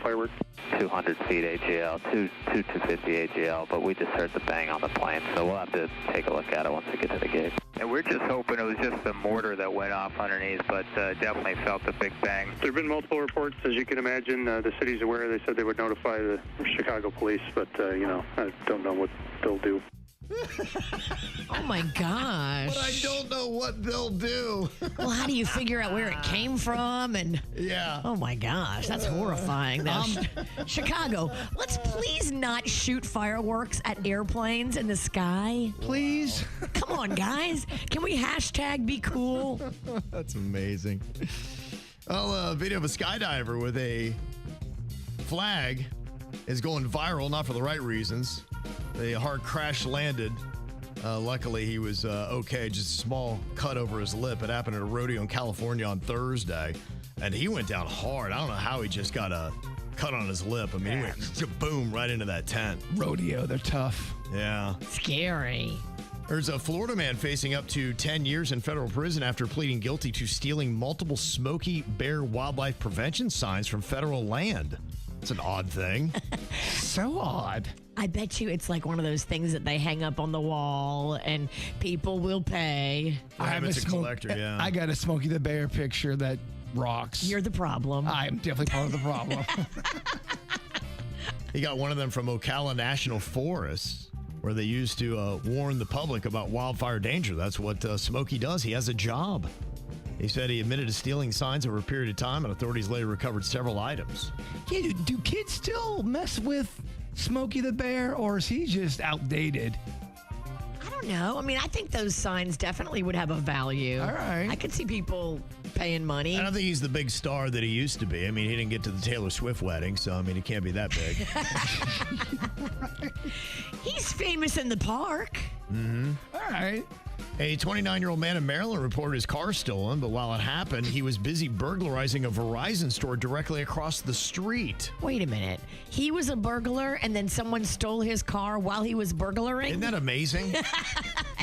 Speaker 19: firework?
Speaker 18: 200 feet AGL, 250 AGL, but we just heard the bang on the plane, so we'll have to take a look at it once we get to the gate.
Speaker 20: And we're just hoping it was just the mortar that went off underneath, but definitely felt the big bang.
Speaker 19: There have been multiple reports, as you can imagine. The city's aware. They said they would notify the Chicago police, but, I don't know what they'll do.
Speaker 3: Oh, my gosh.
Speaker 2: But I don't know what they'll do.
Speaker 3: Well, how do you figure out where it came from? And
Speaker 2: yeah.
Speaker 3: Oh, my gosh. That's horrifying. Now, Chicago, let's please not shoot fireworks at airplanes in the sky.
Speaker 4: Please?
Speaker 3: Come on, guys. Can we hashtag be cool?
Speaker 2: That's amazing. Well, a video of a skydiver with a flag is going viral, not for the right reasons. The hard crash landed. Luckily, he was okay. Just a small cut over his lip. It happened at a rodeo in California on Thursday. And he went down hard. I don't know how he just got a cut on his lip. I mean, he went boom right into that tent.
Speaker 4: Rodeo, they're tough.
Speaker 2: Yeah.
Speaker 3: Scary.
Speaker 2: There's a Florida man facing up to 10 years in federal prison after pleading guilty to stealing multiple Smokey Bear wildlife prevention signs from federal land. It's an odd thing.
Speaker 4: So odd.
Speaker 3: I bet you it's like one of those things that they hang up on the wall and people will pay.
Speaker 2: It's a collector, yeah.
Speaker 4: I got a Smokey the Bear picture that rocks.
Speaker 3: You're the problem.
Speaker 4: I'm definitely part of the problem.
Speaker 2: He got one of them from Ocala National Forest, where they used to warn the public about wildfire danger. That's what Smokey does. He has a job. He said he admitted to stealing signs over a period of time, and authorities later recovered several items.
Speaker 4: Yeah, do kids still mess with Smokey the Bear, or is he just outdated?
Speaker 3: I don't know. I mean, I think those signs definitely would have a value.
Speaker 4: All right.
Speaker 3: I could see people paying money.
Speaker 2: I don't think he's the big star that he used to be. I mean, he didn't get to the Taylor Swift wedding, so, I mean, it can't be that big.
Speaker 3: He's famous in the park.
Speaker 2: Mm-hmm.
Speaker 4: All right.
Speaker 2: A 29-year-old man in Maryland reported his car stolen, but while it happened, he was busy burglarizing a Verizon store directly across the street.
Speaker 3: Wait a minute. He was a burglar and then someone stole his car while he was burglaring?
Speaker 2: Isn't that amazing?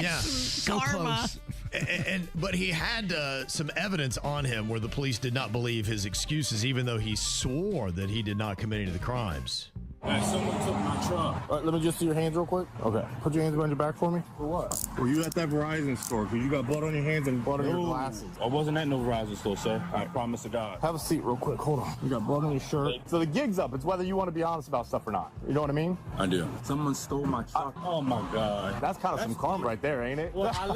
Speaker 2: Yeah.
Speaker 4: So
Speaker 3: Karma.
Speaker 4: close.
Speaker 2: But he had some evidence on him where the police did not believe his excuses, even though he swore that he did not commit any of the crimes.
Speaker 21: Someone took my truck. Let me just see your hands real quick. Okay. Put your hands behind your back for me. For what? Were you at that Verizon store? Because you got blood on your hands and blood on your glasses. I wasn't at no Verizon store, sir. I promise to God. Have a seat real quick. Hold on. You got blood on your shirt. So the gig's up. It's whether you want to be honest about stuff or not. You know what I mean? I do. Someone stole my truck. Oh, my God. That's kind of some karma right there, ain't it? Well, I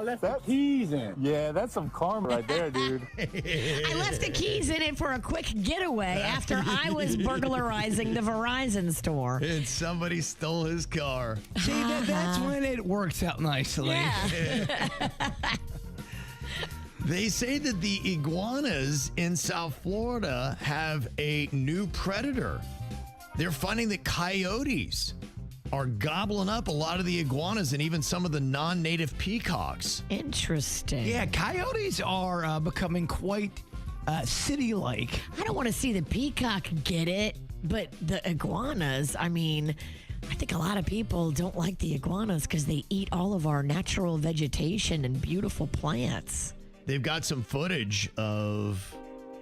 Speaker 21: left the keys in. Yeah, that's some karma right there, dude.
Speaker 3: I left the keys in it for a quick getaway after I was burglarizing the Verizon store.
Speaker 2: And somebody stole his car.
Speaker 4: See, that's when it works out nicely.
Speaker 3: Yeah.
Speaker 2: They say that the iguanas in South Florida have a new predator. They're finding that coyotes are gobbling up a lot of the iguanas and even some of the non-native peacocks.
Speaker 3: Interesting.
Speaker 4: Yeah, coyotes are becoming quite city-like.
Speaker 3: I don't want to see the peacock get it, but the iguanas, I mean, I think a lot of people don't like the iguanas because they eat all of our natural vegetation and beautiful plants.
Speaker 2: They've got some footage of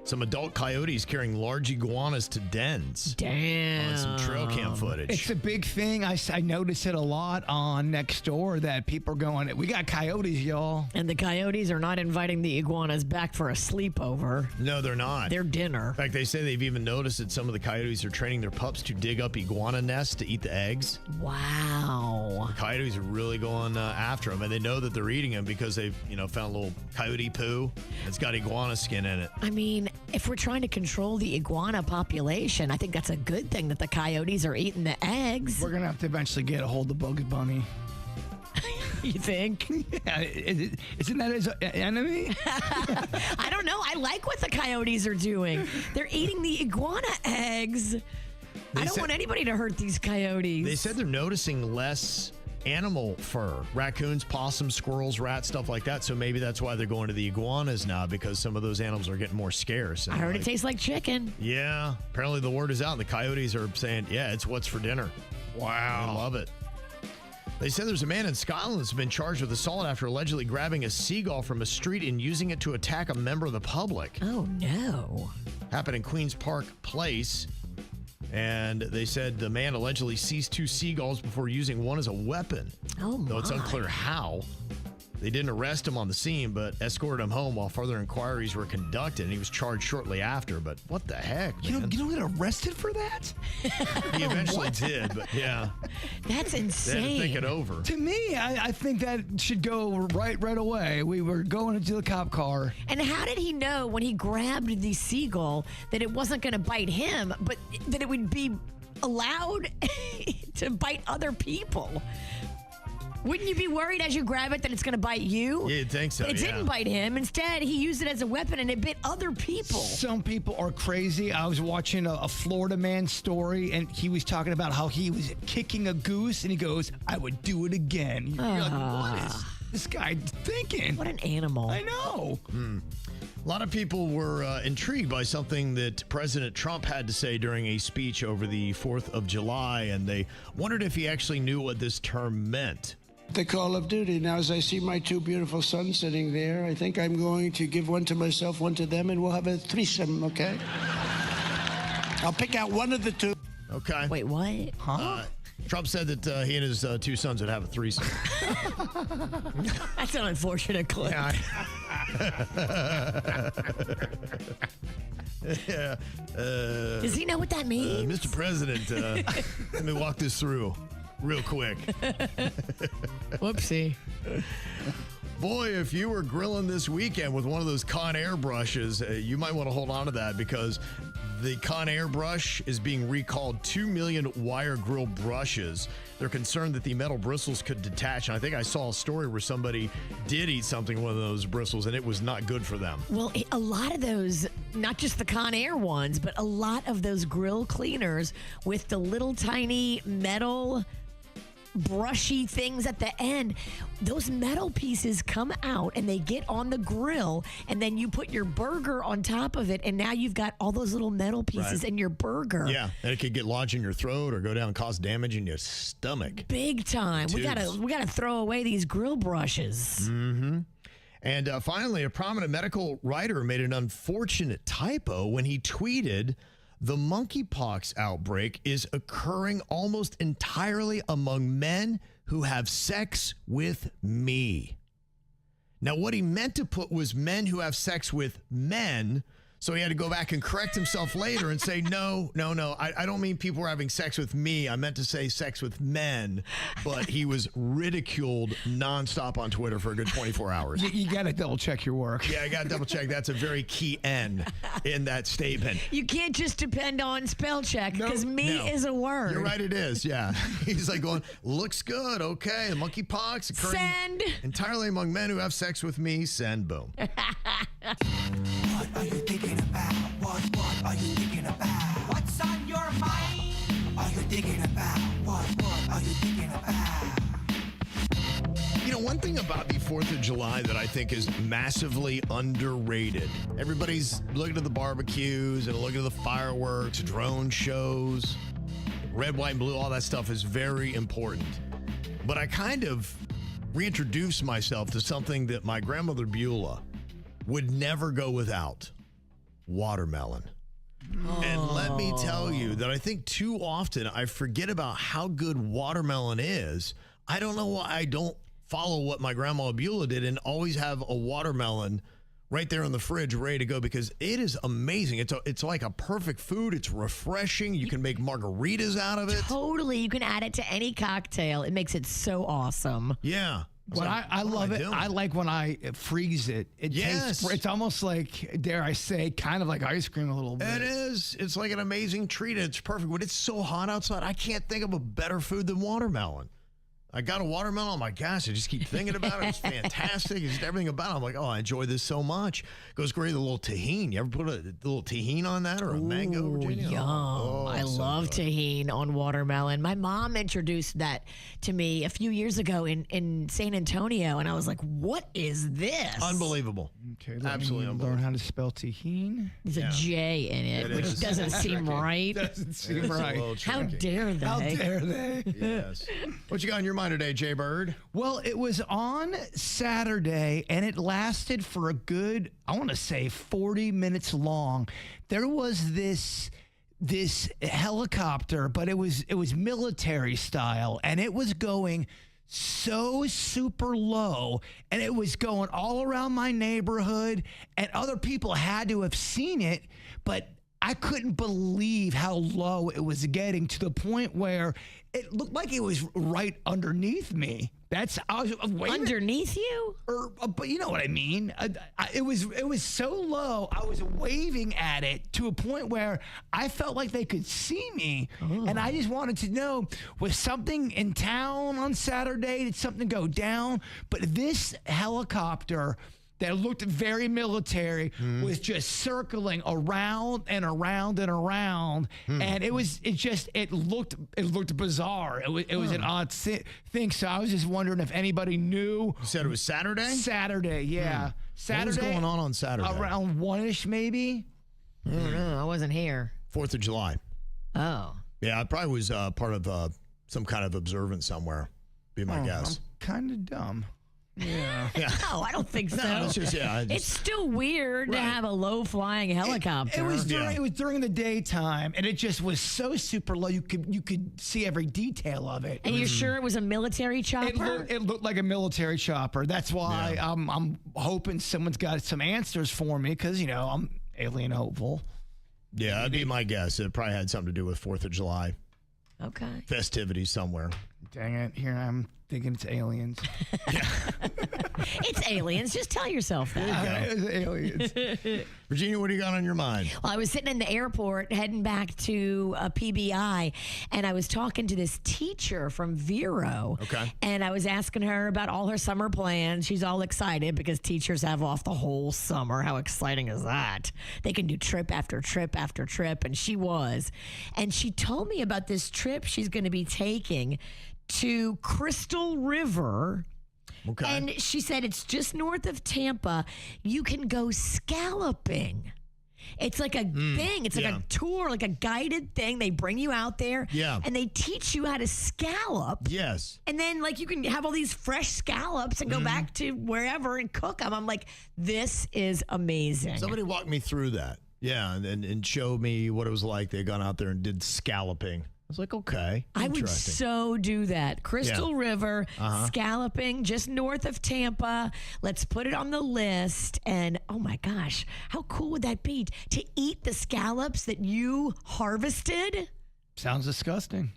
Speaker 2: some adult coyotes carrying large iguanas to dens.
Speaker 3: Damn.
Speaker 2: On some trail cam footage.
Speaker 4: It's a big thing. I notice it a lot on next door that people are going, we got coyotes, y'all.
Speaker 3: And the coyotes are not inviting the iguanas back for a sleepover.
Speaker 2: No, they're not.
Speaker 3: Their dinner.
Speaker 2: In fact, they say they've even noticed that some of the coyotes are training their pups to dig up iguana nests to eat the eggs.
Speaker 3: Wow.
Speaker 2: The coyotes are really going after them, and they know that they're eating them because they've, found a little coyote poo. It's got iguana skin in it.
Speaker 3: I mean, if we're trying to control the iguana population, I think that's a good thing that the coyotes are eating the eggs.
Speaker 4: We're going to have to eventually get a hold of Bugs Bunny.
Speaker 3: You think?
Speaker 4: Yeah, isn't that his enemy?
Speaker 3: I don't know. I like what the coyotes are doing. They're eating the iguana eggs. I don't want anybody to hurt these coyotes.
Speaker 2: They said they're noticing less animal fur, raccoons, possums, squirrels, rats, stuff like that. So maybe that's why they're going to the iguanas now, because some of those animals are getting more scarce.
Speaker 3: I heard it tastes like chicken.
Speaker 2: Yeah. Apparently the word is out. The coyotes are saying, yeah, it's what's for dinner.
Speaker 4: Wow.
Speaker 2: I love it. They said there's a man in Scotland that's been charged with assault after allegedly grabbing a seagull from a street and using it to attack a member of the public.
Speaker 3: Oh, no.
Speaker 2: Happened in Queen's Park Place. And they said the man allegedly seized 2 seagulls before using one as a weapon.
Speaker 3: Oh, my.
Speaker 2: Though it's unclear how. They didn't arrest him on the scene, but escorted him home while further inquiries were conducted, and he was charged shortly after. But what the heck, man?
Speaker 4: You don't get arrested for that?
Speaker 2: He eventually did, but yeah.
Speaker 3: That's insane.
Speaker 2: They had to think it over.
Speaker 4: To me, I think that should go right away. We were going into the cop car.
Speaker 3: And how did he know when he grabbed the seagull that it wasn't going to bite him, but that it would be allowed to bite other people? Wouldn't you be worried as you grab it that it's going to bite you?
Speaker 2: Yeah, you'd think so,
Speaker 3: It didn't bite him. Instead, he used it as a weapon and it bit other people.
Speaker 4: Some people are crazy. I was watching a Florida man story, and he was talking about how he was kicking a goose, and he goes, I would do it again. You're like, what is this guy thinking?
Speaker 3: What an animal.
Speaker 4: I know.
Speaker 2: A lot of people were intrigued by something that President Trump had to say during a speech over the 4th of July, and they wondered if he actually knew what this term meant.
Speaker 22: The call of duty. Now, as I see my 2 beautiful sons sitting there, I think I'm going to give one to myself, one to them, and we'll have a threesome, okay? I'll pick out one of the 2.
Speaker 2: Okay.
Speaker 3: Wait, what?
Speaker 4: Huh?
Speaker 2: Trump said that he and his 2 sons would have a threesome.
Speaker 3: That's an unfortunate clip.
Speaker 2: Yeah.
Speaker 3: Does he know what that means?
Speaker 2: Mr. President, let me walk this through real quick.
Speaker 3: Whoopsie.
Speaker 2: Boy, if you were grilling this weekend with one of those Conair brushes, you might want to hold on to that, because the Conair brush is being recalled. 2 million wire grill brushes. They're concerned that the metal bristles could detach. And I think I saw a story where somebody did eat something with one of those bristles, and it was not good for them.
Speaker 3: Well, a lot of those, not just the Conair ones, but a lot of those grill cleaners with the little tiny metal brushy things at the end. Those metal pieces come out and they get on the grill, and then you put your burger on top of it, and now you've got all those little metal pieces in your burger.
Speaker 2: Yeah, and it could get lodged in your throat or go down and cause damage in your stomach.
Speaker 3: Big time. We
Speaker 2: Tubes.
Speaker 3: gotta throw away these grill brushes.
Speaker 2: Mm-hmm. And finally, a prominent medical writer made an unfortunate typo when he tweeted, "The monkeypox outbreak is occurring almost entirely among men who have sex with me." Now, what he meant to put was men who have sex with men. So he had to go back and correct himself later and say, no, I don't mean people were having sex with me. I meant to say sex with men. But he was ridiculed nonstop on Twitter for a good 24 hours.
Speaker 4: You got to double check your work.
Speaker 2: Yeah, I got to double check. That's a very key N in that statement.
Speaker 3: You can't just depend on spell check because is a word.
Speaker 2: You're right, it is. Yeah. He's like going, looks good. Okay. Monkeypox occurring
Speaker 3: Send.
Speaker 2: entirely among men who have sex with me. Send. Boom.
Speaker 1: What are you thinking about? What are you thinking about? What's on your mind? Are you thinking about? What are you thinking about?
Speaker 2: You know, one thing about the 4th of July that I think is massively underrated. Everybody's looking at the barbecues and looking at the fireworks, drone shows, red, white, and blue, all that stuff is very important. But I kind of reintroduced myself to something that my grandmother Beulah would never go without: watermelon. And let me tell you that I think too often I forget about how good watermelon is. I don't know why I don't follow what my grandma Beulah did and always have a watermelon right there in the fridge ready to go, because it is amazing. It's like a perfect food. It's refreshing. You can make margaritas out of it.
Speaker 3: Totally. You can add it to any cocktail. It makes it so awesome.
Speaker 2: Yeah.
Speaker 4: But I love it. I like when I freeze it. It tastes, it's almost like, dare I say, kind of like ice cream a little bit.
Speaker 2: It is. It's like an amazing treat. It's perfect. When it's so hot outside, I can't think of a better food than watermelon. I got a watermelon. I'm like, gosh, I just keep thinking about it. It's fantastic. It's just everything about it. I'm like, oh, I enjoy this so much. Goes great with a little tahini. You ever put a little tahini on that, or a mango, Virginia?
Speaker 3: Yum. I love tahini on watermelon. My mom introduced that to me a few years ago in San Antonio, and I was like, what is this?
Speaker 2: Unbelievable.
Speaker 4: Okay,
Speaker 2: absolutely unbelievable.
Speaker 4: Learn how to spell tahini.
Speaker 3: There's a J in it, which doesn't seem right.
Speaker 4: Doesn't seem right.
Speaker 3: How dare they?
Speaker 4: How dare they?
Speaker 2: Yes. What you got in your mind today, Jay Bird?
Speaker 4: Well, it was on Saturday, and it lasted for a good, I want to say, 40 minutes long. There was this helicopter, but it was military style, and it was going so super low, and it was going all around my neighborhood, and other people had to have seen it, but I couldn't believe how low it was getting, to the point where it looked like it was right underneath me. I was waving.
Speaker 3: Underneath you?
Speaker 4: But you know what I mean. It was so low. I was waving at it to a point where I felt like they could see me, and I just wanted to know, was something in town on Saturday? Did something go down? But this helicopter that looked very military was just circling around and around and around, and it looked bizarre. It was an odd thing. So I was just wondering if anybody knew.
Speaker 2: You said it was Saturday?
Speaker 4: Saturday, yeah. Saturday.
Speaker 2: What was going on Saturday?
Speaker 4: Around 1-ish, maybe.
Speaker 3: I don't know. I wasn't here.
Speaker 2: 4th of July.
Speaker 3: Oh.
Speaker 2: Yeah, it probably was part of some kind of observance somewhere. Be my guess.
Speaker 4: I'm kind of dumb. Yeah.
Speaker 3: No, I don't think so.
Speaker 2: No, it's just,
Speaker 3: it's still weird to have a low flying helicopter.
Speaker 4: It was during the daytime, and it just was so super low. You could see every detail of it.
Speaker 3: And you're sure it was a military chopper?
Speaker 4: It looked like a military chopper. That's why I'm hoping someone's got some answers for me, because I'm alien hopeful.
Speaker 2: Yeah, that'd be my guess. It probably had something to do with 4th of July.
Speaker 3: Okay.
Speaker 2: Festivities somewhere.
Speaker 4: Dang it. Here I'm thinking it's aliens.
Speaker 3: It's aliens. Just tell yourself that.
Speaker 4: It's aliens.
Speaker 2: Virginia, what do you got on your mind?
Speaker 3: Well, I was sitting in the airport heading back to a PBI, and I was talking to this teacher from Vero.
Speaker 2: Okay.
Speaker 3: And I was asking her about all her summer plans. She's all excited because teachers have off the whole summer. How exciting is that? They can do trip after trip after trip, and she was. And she told me about this trip she's going to be taking to Crystal River.
Speaker 2: Okay.
Speaker 3: And she said it's just north of Tampa. You can go scalloping. It's like a thing. It's like a tour, like a guided thing. They bring you out there.
Speaker 2: Yeah.
Speaker 3: And they teach you how to scallop.
Speaker 2: Yes.
Speaker 3: And then, like, you can have all these fresh scallops and go back to wherever and cook them. I'm like, this is amazing.
Speaker 2: Somebody walked me through that. Yeah. And showed me what it was like. They'd gone out there and did scalloping. I was like, okay.
Speaker 3: I would so do that. Crystal River, scalloping just north of Tampa. Let's put it on the list. And oh my gosh, how cool would that be to eat the scallops that you harvested?
Speaker 4: Sounds disgusting.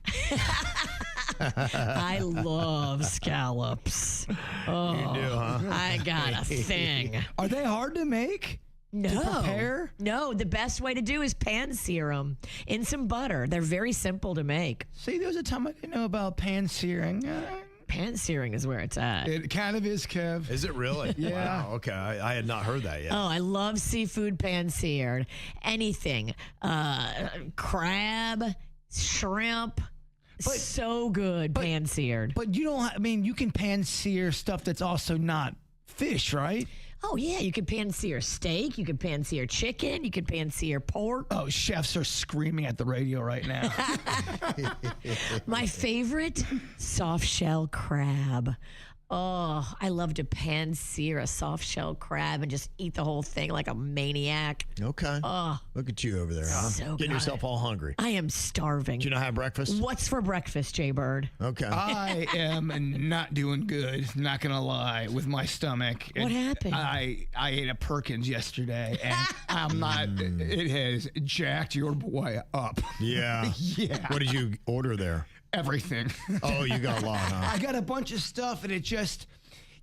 Speaker 3: I love scallops. Oh,
Speaker 2: you do, huh?
Speaker 3: I got a thing.
Speaker 4: Are they hard to make?
Speaker 3: No.
Speaker 4: To prepare?
Speaker 3: No, the best way to do is pan sear them in some butter. They're very simple to make.
Speaker 4: See, there was a time I didn't know about pan searing.
Speaker 3: Pan searing is where it's at.
Speaker 4: It kind of is, Kev.
Speaker 2: Is it really?
Speaker 4: Yeah.
Speaker 2: Wow, okay. I had not heard that yet.
Speaker 3: Oh, I love seafood pan seared. Anything. Crab, shrimp. So good pan seared.
Speaker 4: But you don't, I mean, you can pan sear stuff that's also not fish, right?
Speaker 3: Oh, yeah. You can pan sear steak. You can pan sear chicken. You can pan sear pork.
Speaker 4: Oh, chefs are screaming at the radio right now.
Speaker 3: My favorite, soft shell crab. Oh, I love to pan sear a soft shell crab and just eat the whole thing like a maniac.
Speaker 2: Okay.
Speaker 3: Oh,
Speaker 2: look at you over there, huh?
Speaker 3: So
Speaker 2: Getting
Speaker 3: good.
Speaker 2: yourself all hungry.
Speaker 3: I am starving.
Speaker 2: Do you know how to have breakfast?
Speaker 3: What's for breakfast, Jay Bird?
Speaker 2: Okay.
Speaker 4: I am not doing good, not going to lie, with my stomach.
Speaker 3: What happened?
Speaker 4: I ate a Perkins yesterday, and I'm not, it has jacked your boy up.
Speaker 2: Yeah.
Speaker 4: Yeah.
Speaker 2: What did you order there?
Speaker 4: Everything.
Speaker 2: Oh, you got a lot, huh?
Speaker 4: I got a bunch of stuff, and it just,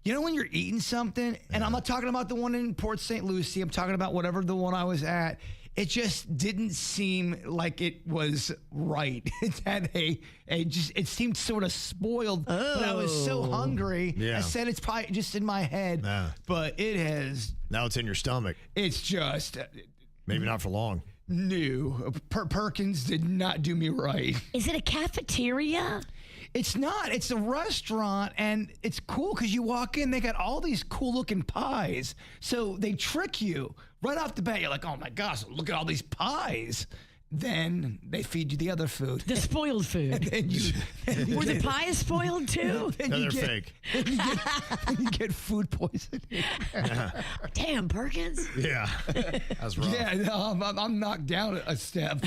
Speaker 4: you know, when you're eating something, and I'm not talking about the one in Port St. Lucie, I'm talking about whatever the one I was at. It just didn't seem like it was right. It had it seemed sort of spoiled, but I was so hungry.
Speaker 2: Yeah.
Speaker 4: I said it's probably just in my head, but it has.
Speaker 2: Now it's in your stomach.
Speaker 4: It's just.
Speaker 2: Maybe not for long.
Speaker 4: No, Perkins did not do me right.
Speaker 3: Is it a cafeteria?
Speaker 4: It's not. It's a restaurant, and it's cool because you walk in, they got all these cool-looking pies. So they trick you right off the bat. You're like, oh, my gosh, look at all these pies. Then they feed you the other food.
Speaker 3: The spoiled food. Were the pies spoiled, too?
Speaker 2: No, they're fake.
Speaker 4: You get food poisoning.
Speaker 3: Damn, Perkins.
Speaker 2: Yeah. That's rough.
Speaker 4: Yeah, no, I'm knocked down a step.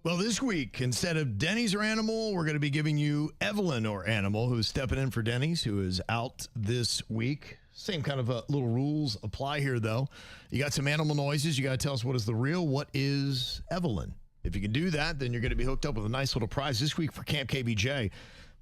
Speaker 2: Well, this week, instead of Denny's or Animal, we're going to be giving you Evelyn or Animal, who's stepping in for Denny's, who is out this week. Same kind of little rules apply here, though. You got some animal noises. You got to tell us what is the real, what is Evelyn. If you can do that, then you're going to be hooked up with a nice little prize this week for Camp KVJ.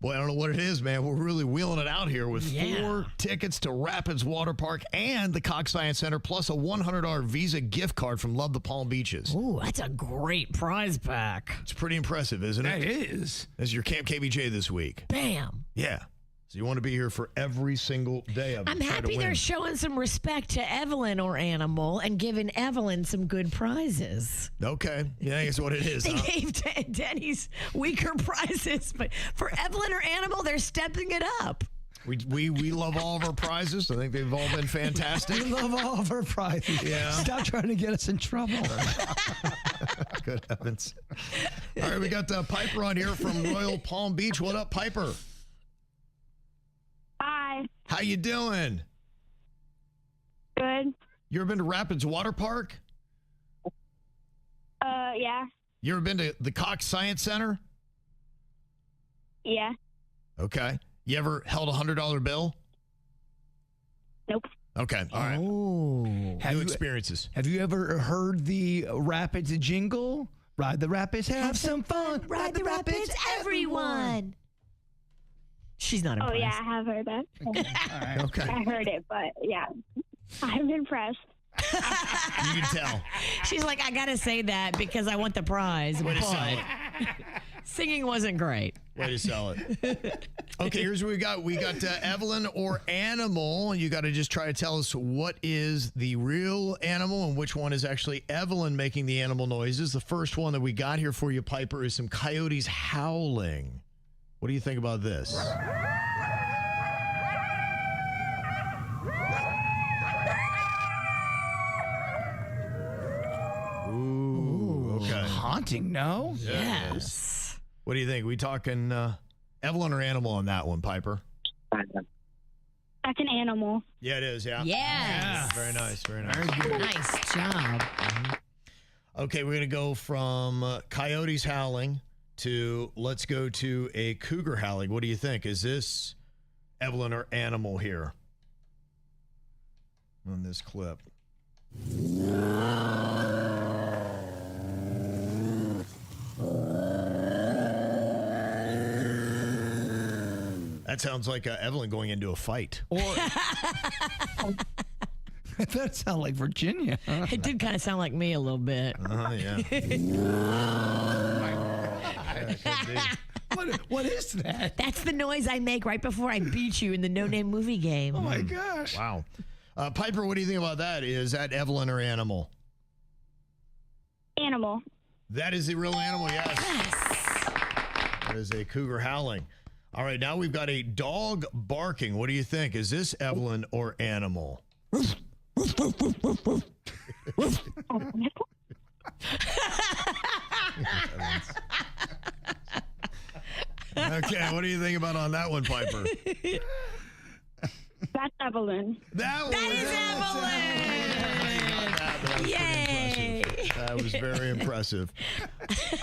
Speaker 2: Boy, I don't know what it is, man. We're really wheeling it out here with 4 tickets to Rapids Water Park and the Cox Science Center, plus a $100 Visa gift card from Love the Palm Beaches.
Speaker 3: Ooh, that's a great prize pack.
Speaker 2: It's pretty impressive, isn't it?
Speaker 4: It is.
Speaker 2: This is your Camp KVJ this week.
Speaker 3: Bam.
Speaker 2: Yeah. So you want to be here for every single day of it.
Speaker 3: I'm happy they're showing some respect to Evelyn or Animal and giving Evelyn some good prizes.
Speaker 2: Okay. Yeah, that's what it is.
Speaker 3: They gave Denny's weaker prizes, but for Evelyn or Animal, they're stepping it up.
Speaker 2: We love all of our prizes. I think they've all been fantastic.
Speaker 4: We love all of our prizes.
Speaker 2: Yeah.
Speaker 4: Stop trying to get us in trouble.
Speaker 2: Good heavens. All right, we got Piper on here from Royal Palm Beach. What up, Piper?
Speaker 9: Hi.
Speaker 2: How you doing?
Speaker 9: Good.
Speaker 2: You ever been to Rapids Water Park?
Speaker 9: Yeah.
Speaker 2: You ever been to the Cox Science Center?
Speaker 9: Yeah.
Speaker 2: Okay. You ever held a $100 bill?
Speaker 9: Nope.
Speaker 2: Okay. All right.
Speaker 4: Oh.
Speaker 2: New experiences.
Speaker 4: Have you ever heard the Rapids jingle? Ride the Rapids, have some fun.
Speaker 3: Ride the Rapids, everyone. She's not impressed.
Speaker 9: Oh, yeah, I have heard that.
Speaker 4: Okay. All right.
Speaker 2: Okay.
Speaker 9: I heard it, but yeah, I'm impressed.
Speaker 2: You can tell.
Speaker 3: She's like, I got to say that because I want the prize.
Speaker 2: Way to
Speaker 3: but
Speaker 2: sell it.
Speaker 3: singing wasn't great.
Speaker 2: Way to sell it. Okay, here's what we got. We got Evelyn or Animal. You got to just try to tell us what is the real animal and which one is actually Evelyn making the animal noises. The first one that we got here for you, Piper, is some coyotes howling. What do you think about this? Ooh, okay.
Speaker 4: Haunting, no?
Speaker 3: Yes.
Speaker 2: What do you think? We talking Evelyn or animal on that one, Piper?
Speaker 9: That's an animal.
Speaker 2: Yeah, it is, yeah.
Speaker 3: Yes.
Speaker 2: Very nice, very nice.
Speaker 4: Very good.
Speaker 3: Nice job.
Speaker 2: Okay, we're going to go from coyotes howling to let's go to a cougar howling. What do you think? Is this Evelyn or animal here on this clip? That sounds like Evelyn going into a fight.
Speaker 4: Or that sounds like Virginia.
Speaker 3: It did kind of sound like me a little bit.
Speaker 2: Yeah.
Speaker 4: What is that?
Speaker 3: That's the noise I make right before I beat you in the No Name movie game.
Speaker 4: Oh my gosh.
Speaker 2: Wow. Piper, what do you think about that? Is that Evelyn or animal?
Speaker 9: Animal.
Speaker 2: That is the real animal, yes. That is a cougar howling. All right, now we've got a dog barking. What do you think? Is this Evelyn or animal? Okay, what do you think about on that one, Piper?
Speaker 9: That's Evelyn.
Speaker 2: That is Evelyn!
Speaker 3: Yay!
Speaker 2: That was very impressive.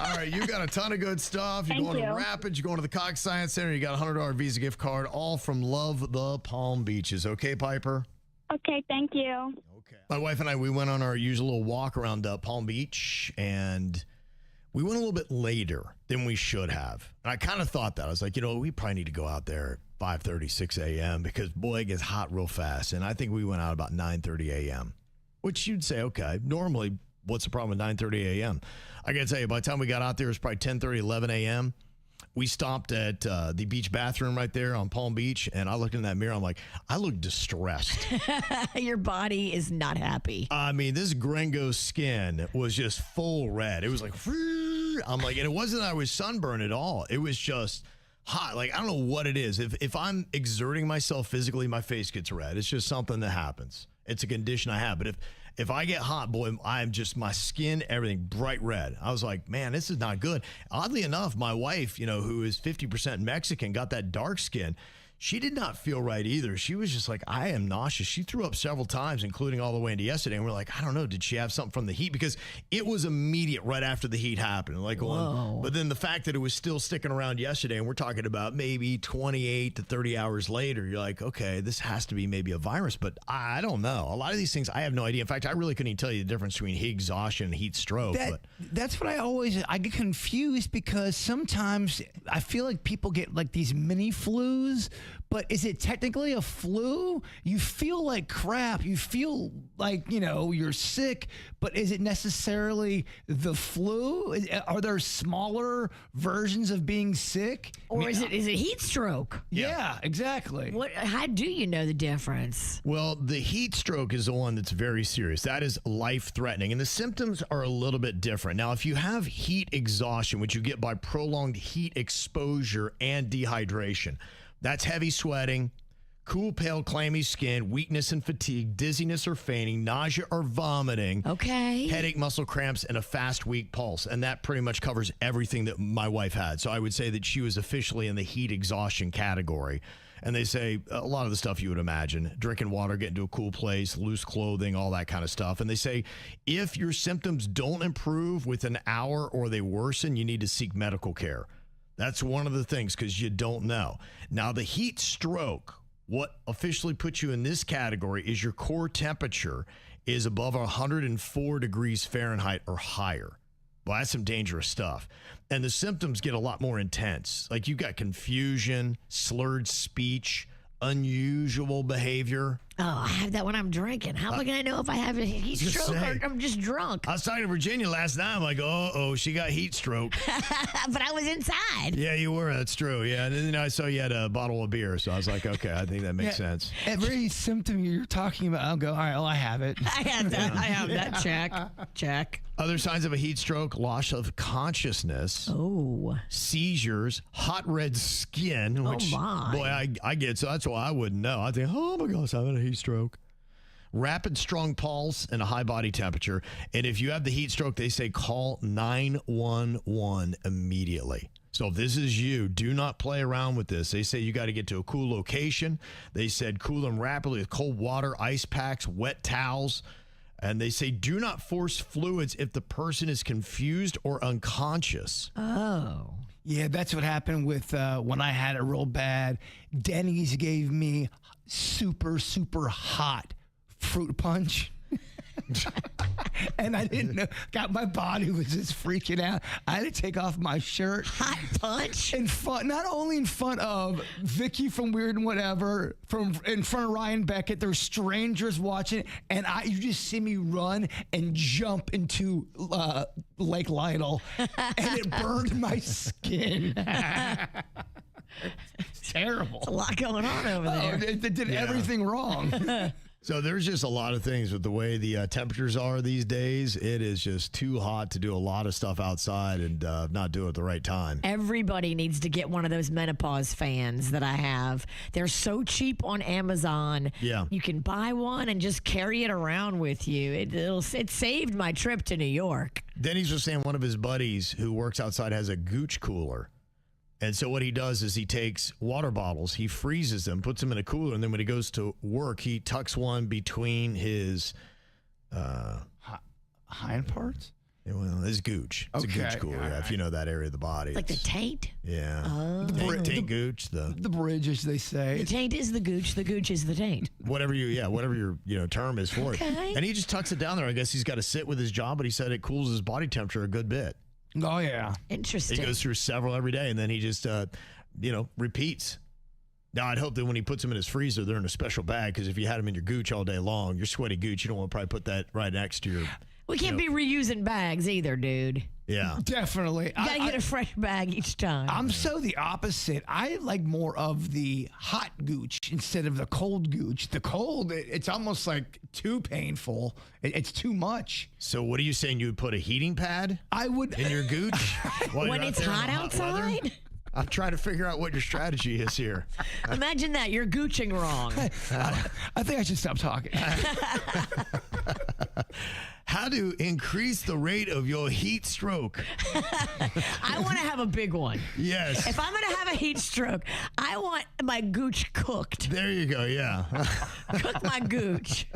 Speaker 2: All right, you got a ton of good stuff. You're going to Rapids, you're going to the Cox Science Center, you got a $100 Visa gift card, all from Love the Palm Beaches. Okay, Piper?
Speaker 9: Okay, thank you.
Speaker 2: Okay. My wife and I, we went on our usual walk around Palm Beach, and we went a little bit later than we should have. And I kind of thought that. I was like, we probably need to go out there at 5:30, 6 a.m. because, boy, it gets hot real fast. And I think we went out about 9:30 a.m., which you'd say, okay, normally, what's the problem with 9:30 a.m.? I got to tell you, by the time we got out there, it was probably 10:30, 11 a.m. We stopped at the beach bathroom right there on Palm Beach, and I looked in that mirror. I'm like, I look distressed.
Speaker 3: Your body is not happy.
Speaker 2: I mean, this gringo's skin was just full red. It was like, I'm like, and it wasn't that I was sunburned at all. It was just hot. Like, I don't know what it is. If I'm exerting myself physically, my face gets red. It's just something that happens. It's a condition I have. But if I get hot, boy, I'm just, my skin, everything bright red. I was like, man, this is not good. Oddly enough, my wife, who is 50% Mexican, got that dark skin. She did not feel right either. She was just like, I am nauseous. She threw up several times, including all the way into yesterday. And we're like, I don't know. Did she have something from the heat? Because it was immediate right after the heat happened. Like, but then the fact that it was still sticking around yesterday, and we're talking about maybe 28 to 30 hours later, you're like, okay, this has to be maybe a virus. But I don't know. A lot of these things, I have no idea. In fact, I really couldn't even tell you the difference between heat exhaustion and heat stroke.
Speaker 4: That's what I get confused because sometimes I feel like people get like these mini flus. But is it technically a flu? You feel like crap. You feel like, you're sick, but is it necessarily the flu? Are there smaller versions of being sick?
Speaker 3: Or is it heat stroke?
Speaker 4: Yeah, exactly.
Speaker 3: How do you know the difference?
Speaker 2: Well, the heat stroke is the one that's very serious. That is life-threatening, and the symptoms are a little bit different. Now, if you have heat exhaustion, which you get by prolonged heat exposure and dehydration, that's heavy sweating, cool, pale, clammy skin, weakness and fatigue, dizziness or fainting, nausea or vomiting, headache, muscle cramps, and a fast, weak pulse. And that pretty much covers everything that my wife had. So I would say that she was officially in the heat exhaustion category. And they say a lot of the stuff you would imagine, drinking water, getting to a cool place, loose clothing, all that kind of stuff. And they say if your symptoms don't improve within an hour or they worsen, you need to seek medical care. That's one of the things because you don't know. Now, the heat stroke, what officially puts you in this category is your core temperature is above 104 degrees Fahrenheit or higher. Well, that's some dangerous stuff. And the symptoms get a lot more intense. Like you got confusion, slurred speech, unusual behavior.
Speaker 3: Oh, I have that when I'm drinking. How am I going to know if I have a heat stroke or I'm just drunk?
Speaker 2: I was talking to Virginia last night. I'm like, oh, she got heat stroke.
Speaker 3: But I was inside.
Speaker 2: Yeah, you were. That's true. Yeah. And then I saw you had a bottle of beer. So I was like, okay, I think that makes sense.
Speaker 4: Every symptom you're talking about, I'll go, all right, well, I have it.
Speaker 3: I have that. I have that. Check.
Speaker 2: Other signs of a heat stroke: loss of consciousness, seizures, hot red skin, which, boy, I get. So that's why I wouldn't know. I think, oh my gosh, I'm having a heat stroke. Rapid, strong pulse, and a high body temperature. And if you have the heat stroke, they say call 911 immediately. So if this is you, do not play around with this. They say you got to get to a cool location. They said cool them rapidly with cold water, ice packs, wet towels. And they say do not force fluids if the person is confused or unconscious.
Speaker 3: Oh.
Speaker 4: Yeah, that's what happened with when I had it real bad. Denny's gave me super, super hot fruit punch. And I didn't know. My body was just freaking out. I had to take off my shirt.
Speaker 3: Hot punch?
Speaker 4: Not only in front of Vicky from Weird and Whatever, in front of Ryan Beckett. There's strangers watching, and you just see me run and jump into Lake Lytle, and it burned my skin. It's terrible.
Speaker 3: There's a lot going on over there.
Speaker 4: They did everything wrong.
Speaker 2: So there's just a lot of things with the way the temperatures are these days. It is just too hot to do a lot of stuff outside and not do it at the right time.
Speaker 3: Everybody needs to get one of those menopause fans that I have. They're so cheap on Amazon.
Speaker 2: Yeah.
Speaker 3: You can buy one and just carry it around with you. It saved my trip to New York.
Speaker 2: Denny's was saying one of his buddies who works outside has a gooch cooler. And so what he does is he takes water bottles, he freezes them, puts them in a cooler, and then when he goes to work, he tucks one between his
Speaker 4: hind parts?
Speaker 2: Yeah, well, his gooch. It's a gooch cooler, if you know that area of the body.
Speaker 3: Like the taint?
Speaker 2: Yeah.
Speaker 3: Oh.
Speaker 2: Taint gooch. The
Speaker 4: bridge, as they say.
Speaker 3: The taint is the gooch is the taint.
Speaker 2: Whatever your term is for it. And he just tucks it down there. I guess he's got to sit with his jaw, but he said it cools his body temperature a good bit.
Speaker 4: Oh, yeah.
Speaker 3: Interesting.
Speaker 2: He goes through several every day, and then he just, repeats. Now, I'd hope that when he puts them in his freezer, they're in a special bag, because if you had them in your gooch all day long, your sweaty gooch, you don't want to probably put that right next to your...
Speaker 3: We can't be reusing bags either, dude.
Speaker 2: Yeah.
Speaker 4: Definitely.
Speaker 3: You got to get a fresh bag each time.
Speaker 4: I'm so the opposite. I like more of the hot gooch instead of the cold gooch. The cold, it's almost like too painful. It's too much.
Speaker 2: So what are you saying? You would put a heating pad
Speaker 4: I would
Speaker 2: in your gooch?
Speaker 3: When it's hot outside?
Speaker 2: I'm trying to figure out what your strategy is here.
Speaker 3: Imagine that. You're gooching wrong.
Speaker 4: I think I should stop talking.
Speaker 2: How to increase the rate of your heat stroke.
Speaker 3: I want to have a big one.
Speaker 2: Yes.
Speaker 3: If I'm going to have a heat stroke, I want my gooch cooked.
Speaker 2: There you go, yeah.
Speaker 3: Cook my gooch.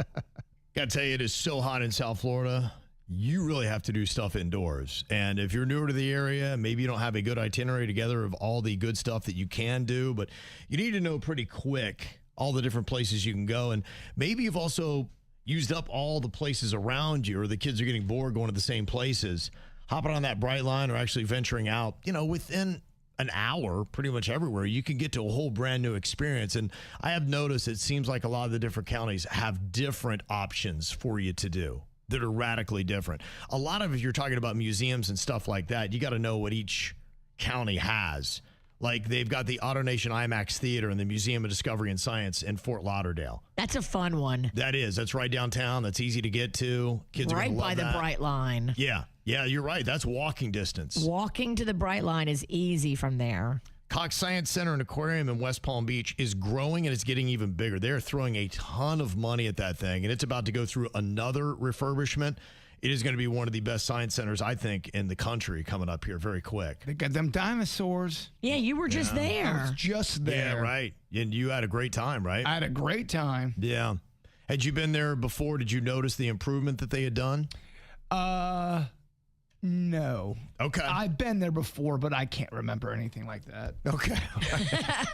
Speaker 2: Got to tell you, it is so hot in South Florida. You really have to do stuff indoors. And if you're newer to the area, maybe you don't have a good itinerary together of all the good stuff that you can do, but you need to know pretty quick all the different places you can go. And maybe you've also used up all the places around you, or the kids are getting bored going to the same places. Hopping on that bright line or actually venturing out, within an hour, pretty much everywhere, you can get to a whole brand new experience. And I have noticed it seems like a lot of the different counties have different options for you to do that are radically different. A lot of, if you're talking about museums and stuff like that, you got to know what each county has. Like they've got the AutoNation IMAX Theater and the Museum of Discovery and Science in Fort Lauderdale.
Speaker 3: That's a fun one.
Speaker 2: That is. That's right downtown. That's easy to get to. Kids
Speaker 3: right
Speaker 2: are gonna love
Speaker 3: by the
Speaker 2: that.
Speaker 3: Bright Line.
Speaker 2: Yeah. Yeah, you're right. That's walking distance.
Speaker 3: Walking to the Bright Line is easy from there.
Speaker 2: Cox Science Center and Aquarium in West Palm Beach is growing, and it's getting even bigger. They're throwing a ton of money at that thing, and it's about to go through another refurbishment. It is going to be one of the best science centers, I think, in the country coming up here very quick.
Speaker 4: They got them dinosaurs.
Speaker 3: Yeah, you were just there.
Speaker 4: I was just there.
Speaker 2: Yeah, right. And you had a great time, right?
Speaker 4: I had a great time.
Speaker 2: Yeah. Had you been there before? Did you notice the improvement that they had done?
Speaker 4: No.
Speaker 2: Okay.
Speaker 4: I've been there before, but I can't remember anything like that.
Speaker 2: Okay.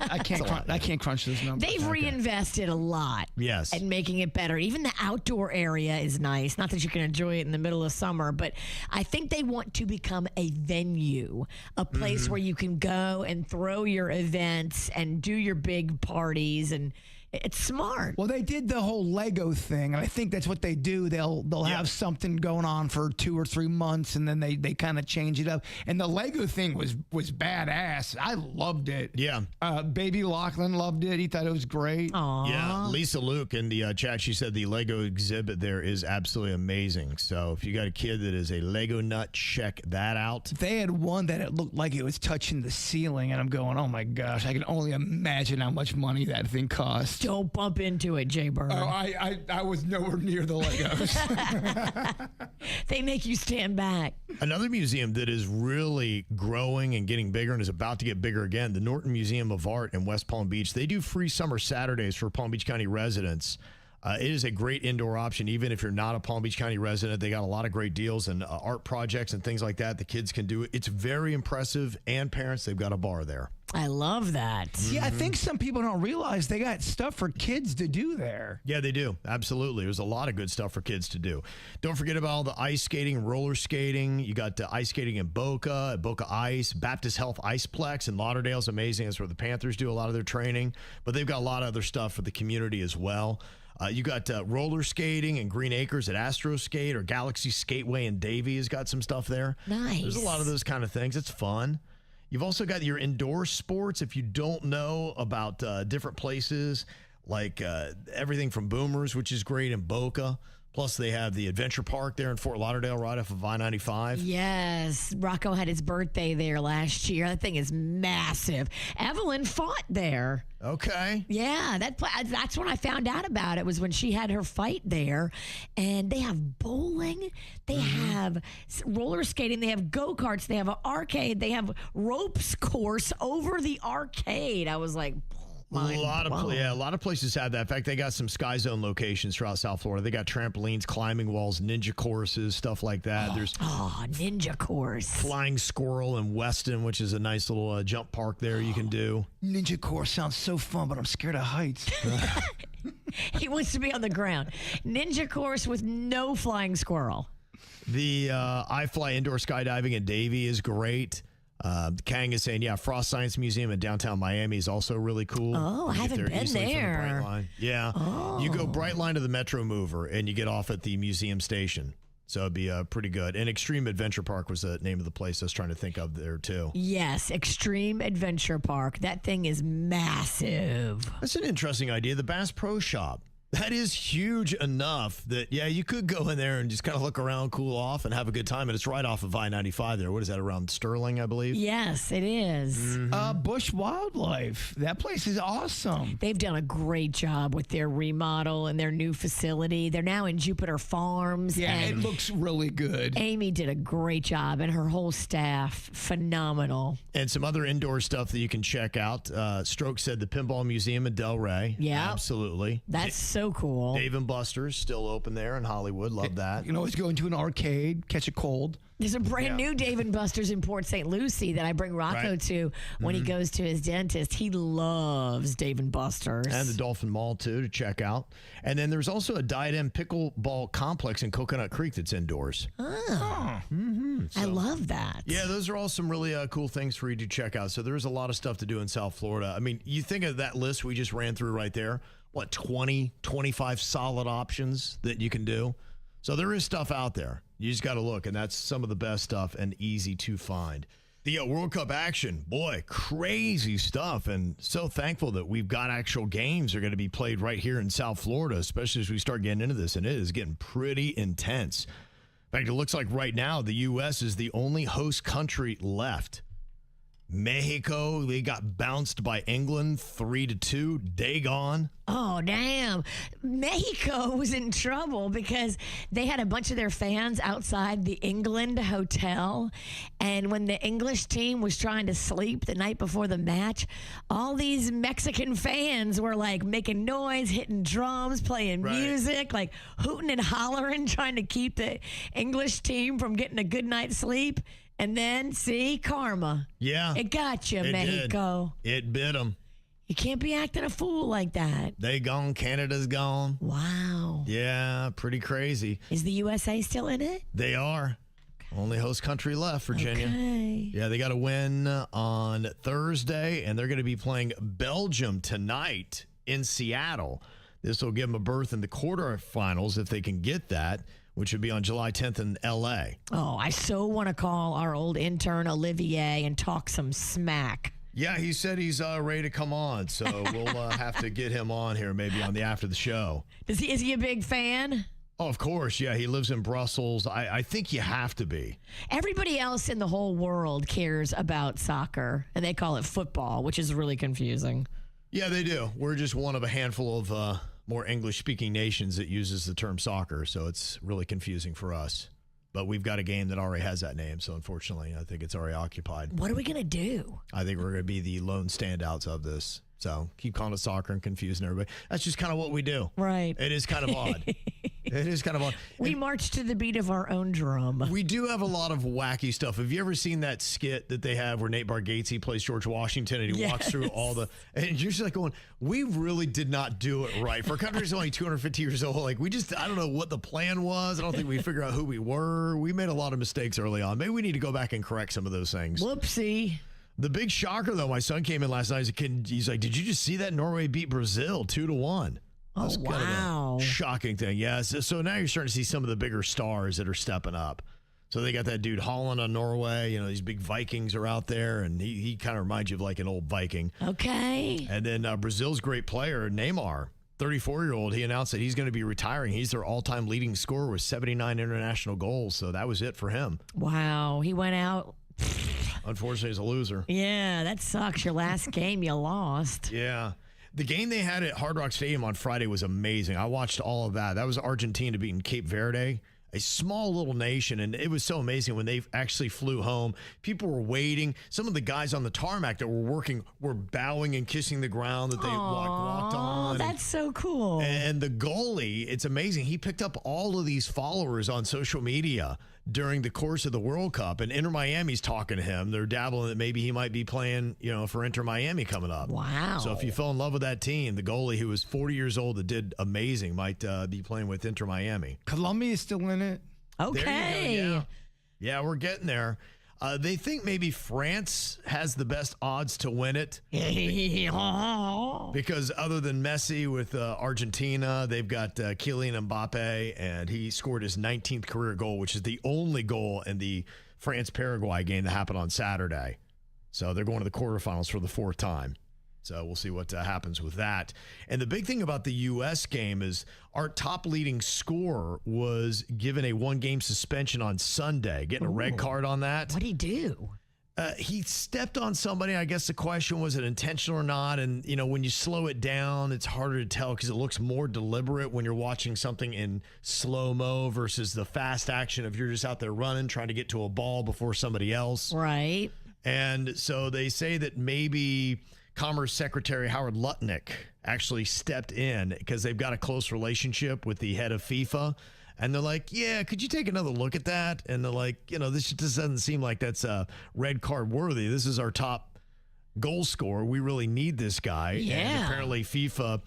Speaker 4: I can't crunch those numbers.
Speaker 3: They've reinvested a lot.
Speaker 2: Yes.
Speaker 3: And making it better. Even the outdoor area is nice. Not that you can enjoy it in the middle of summer, but I think they want to become a venue, a place where you can go and throw your events and do your big parties. And It's smart.
Speaker 4: Well, they did the whole Lego thing, and I think that's what they do. They'll have something going on for 2 or 3 months, and then they kind of change it up. And the Lego thing was badass. I loved it.
Speaker 2: Yeah.
Speaker 4: Baby Lachlan loved it. He thought it was great.
Speaker 3: Aww.
Speaker 2: Yeah, Lisa Luke in the chat, she said the Lego exhibit there is absolutely amazing. So if you got a kid that is a Lego nut, check that out.
Speaker 4: They had one that it looked like it was touching the ceiling, and I'm going, oh my gosh, I can only imagine how much money that thing cost.
Speaker 3: Don't bump into it, Jay Bird.
Speaker 4: Oh, I was nowhere near the Legos.
Speaker 3: They make you stand back.
Speaker 2: Another museum that is really growing and getting bigger and is about to get bigger again, the Norton Museum of Art in West Palm Beach. They do free summer Saturdays for Palm Beach County residents. It is a great indoor option, even if you're not a Palm Beach County resident. They got a lot of great deals and art projects and things like that. The kids can do it. It's very impressive. And parents, they've got a bar there.
Speaker 3: I love that.
Speaker 4: Yeah, I think some people don't realize they got stuff for kids to do there.
Speaker 2: Yeah, they do. Absolutely. There's a lot of good stuff for kids to do. Don't forget about all the ice skating, roller skating. You got ice skating in Boca, at Boca Ice, Baptist Health Iceplex in Lauderdale is amazing. That's where the Panthers do a lot of their training. But they've got a lot of other stuff for the community as well. You got roller skating in Green Acres at Astro Skate, or Galaxy Skateway in Davie has got some stuff there.
Speaker 3: Nice.
Speaker 2: There's a lot of those kind of things. It's fun. You've also got your indoor sports. If you don't know about different places, like everything from Boomers, which is great in Boca. Plus, they have the Adventure Park there in Fort Lauderdale, right off of I-95.
Speaker 3: Yes. Rocco had his birthday there last year. That thing is massive. Evelyn fought there.
Speaker 2: Okay.
Speaker 3: Yeah, that's when I found out about it, was when she had her fight there. And they have bowling. They have roller skating. They have go-karts. They have an arcade. They have ropes course over the arcade. I was like...
Speaker 2: A lot of places have that. In fact, they got some Sky Zone locations throughout South Florida. They got trampolines, climbing walls, ninja courses, stuff like that. There's
Speaker 3: ninja course.
Speaker 2: Flying Squirrel in Weston, which is a nice little jump park there you can do.
Speaker 4: Ninja course sounds so fun, but I'm scared of heights.
Speaker 3: He wants to be on the ground. Ninja course with no flying squirrel.
Speaker 2: The iFly indoor skydiving in Davie is great. Kang is saying, Frost Science Museum in downtown Miami is also really cool.
Speaker 3: Oh, I haven't been there.
Speaker 2: Brightline. Yeah.
Speaker 3: Oh.
Speaker 2: You go Brightline to the Metro Mover, and you get off at the museum station. So it'd be pretty good. And Extreme Adventure Park was the name of the place I was trying to think of there, too.
Speaker 3: Yes, Extreme Adventure Park. That thing is massive.
Speaker 2: That's an interesting idea. The Bass Pro Shop. That is huge enough that, you could go in there and just kind of look around, cool off, and have a good time. And it's right off of I-95 there. What is that, around Sterling, I believe?
Speaker 3: Yes, it is.
Speaker 4: Bush Wildlife. That place is awesome.
Speaker 3: They've done a great job with their remodel and their new facility. They're now in Jupiter Farms.
Speaker 4: Yeah,
Speaker 3: and
Speaker 4: it looks really good.
Speaker 3: Amy did a great job, and her whole staff, phenomenal.
Speaker 2: And some other indoor stuff that you can check out. Stroke said the Pinball Museum in Delray.
Speaker 3: Yeah.
Speaker 2: Absolutely.
Speaker 3: That's so cool.
Speaker 2: Dave & Buster's still open there in Hollywood. Love that.
Speaker 4: You can always go into an arcade, catch a cold.
Speaker 3: There's a brand new Dave & Buster's in Port St. Lucie that I bring Rocco to when he goes to his dentist. He loves Dave & Buster's.
Speaker 2: And the Dolphin Mall, too, to check out. And then there's also a Diadem Pickleball Complex in Coconut Creek that's indoors.
Speaker 3: Oh. I love that.
Speaker 2: Yeah, those are all some really cool things for you to check out. So there's a lot of stuff to do in South Florida. I mean, you think of that list we just ran through right there. 20, 25 solid options that you can do. So there is stuff out there. You just got to look, and that's some of the best stuff and easy to find. The World Cup action, boy, crazy stuff, and so thankful that we've got actual games that are going to be played right here in South Florida, especially as we start getting into this, and it is getting pretty intense. In fact, it looks like right now the U.S. is the only host country left. Mexico, they got bounced by England 3-2. Day gone.
Speaker 3: Oh, damn. Mexico was in trouble because they had a bunch of their fans outside the England hotel. And when the English team was trying to sleep the night before the match, all these Mexican fans were like making noise, hitting drums, playing music, like hooting and hollering, trying to keep the English team from getting a good night's sleep. And then, see, karma.
Speaker 2: Yeah.
Speaker 3: It got you, Mexico.
Speaker 2: It bit them.
Speaker 3: You can't be acting a fool like that.
Speaker 2: They gone. Canada's gone.
Speaker 3: Wow.
Speaker 2: Yeah, pretty crazy.
Speaker 3: Is the USA still in it?
Speaker 2: They are. Okay. Only host country left, Virginia.
Speaker 3: Okay.
Speaker 2: Yeah, they got to win on Thursday, and they're going to be playing Belgium tonight in Seattle. This will give them a berth in the quarterfinals if they can get that, which would be on July 10th in L.A.
Speaker 3: Oh, I so want to call our old intern, Olivier, and talk some smack.
Speaker 2: Yeah, he said he's ready to come on, so we'll have to get him on here maybe on the after the show.
Speaker 3: Is he a big fan?
Speaker 2: Oh, of course. Yeah, he lives in Brussels. I think you have to be.
Speaker 3: Everybody else in the whole world cares about soccer, and they call it football, which is really confusing.
Speaker 2: Yeah, they do. We're just one of a handful of more English-speaking nations that uses the term soccer, so it's really confusing for us. But we've got a game that already has that name, so unfortunately, I think it's already occupied.
Speaker 3: What are we going to do?
Speaker 2: I think we're going to be the lone standouts of this. So keep calling it soccer and confusing everybody. That's just kind of what we do.
Speaker 3: Right.
Speaker 2: It is kind of odd. It is kind of odd.
Speaker 3: We march to the beat of our own drum.
Speaker 2: We do have a lot of wacky stuff. Have you ever seen that skit that they have where Nate Bargatze plays George Washington and he walks through all the, and you're just like going, we really did not do it right. For a country that's only 250 years old, like I don't know what the plan was. I don't think we figured out who we were. We made a lot of mistakes early on. Maybe we need to go back and correct some of those things.
Speaker 3: Whoopsie.
Speaker 2: The big shocker, though, my son came in last night as a kid. He's like, did you just see that Norway beat Brazil 2-1? That's
Speaker 3: wow.
Speaker 2: Kind of a shocking thing. Yeah. So now you're starting to see some of the bigger stars that are stepping up. So they got that dude Holland on Norway. You know, these big Vikings are out there, and he kind of reminds you of like an old Viking.
Speaker 3: Okay.
Speaker 2: And then Brazil's great player, Neymar, 34-year-old, he announced that he's going to be retiring. He's their all-time leading scorer with 79 international goals. So that was it for him.
Speaker 3: Wow. He went out.
Speaker 2: Unfortunately, he's a loser.
Speaker 3: Yeah, that sucks. Your last game, you lost.
Speaker 2: Yeah. The game they had at Hard Rock Stadium on Friday was amazing. I watched all of that. That was Argentina beating Cape Verde, a small little nation, and it was so amazing when they actually flew home. People were waiting. Some of the guys on the tarmac that were working were bowing and kissing the ground that they walked on.
Speaker 3: That's so cool.
Speaker 2: And the goalie, it's amazing. He picked up all of these followers on social media during the course of the World Cup, and Inter Miami's talking to him. They're dabbling that maybe he might be playing, for Inter Miami coming up.
Speaker 3: Wow.
Speaker 2: So if you fell in love with that team, the goalie who was 40 years old that did amazing might be playing with Inter Miami.
Speaker 4: Colombia is still in it.
Speaker 3: Okay.
Speaker 2: There you go. Yeah, we're getting there. They think maybe France has the best odds to win it because other than Messi with Argentina, they've got Kylian Mbappe, and he scored his 19th career goal, which is the only goal in the France-Paraguay game that happened on Saturday. So they're going to the quarterfinals for the fourth time. So we'll see what happens with that. And the big thing about the U.S. game is our top leading scorer was given a one-game suspension on Sunday, getting a red card on that.
Speaker 3: What'd he do?
Speaker 2: He stepped on somebody. I guess the question was it intentional or not? And, when you slow it down, it's harder to tell because it looks more deliberate when you're watching something in slow-mo versus the fast action of you're just out there running, trying to get to a ball before somebody else.
Speaker 3: Right.
Speaker 2: And so they say that maybe Commerce Secretary Howard Lutnick actually stepped in because they've got a close relationship with the head of FIFA. And they're like, yeah, could you take another look at that? And they're like, this just doesn't seem like that's red card worthy. This is our top goal scorer. We really need this guy.
Speaker 3: Yeah.
Speaker 2: And apparently FIFA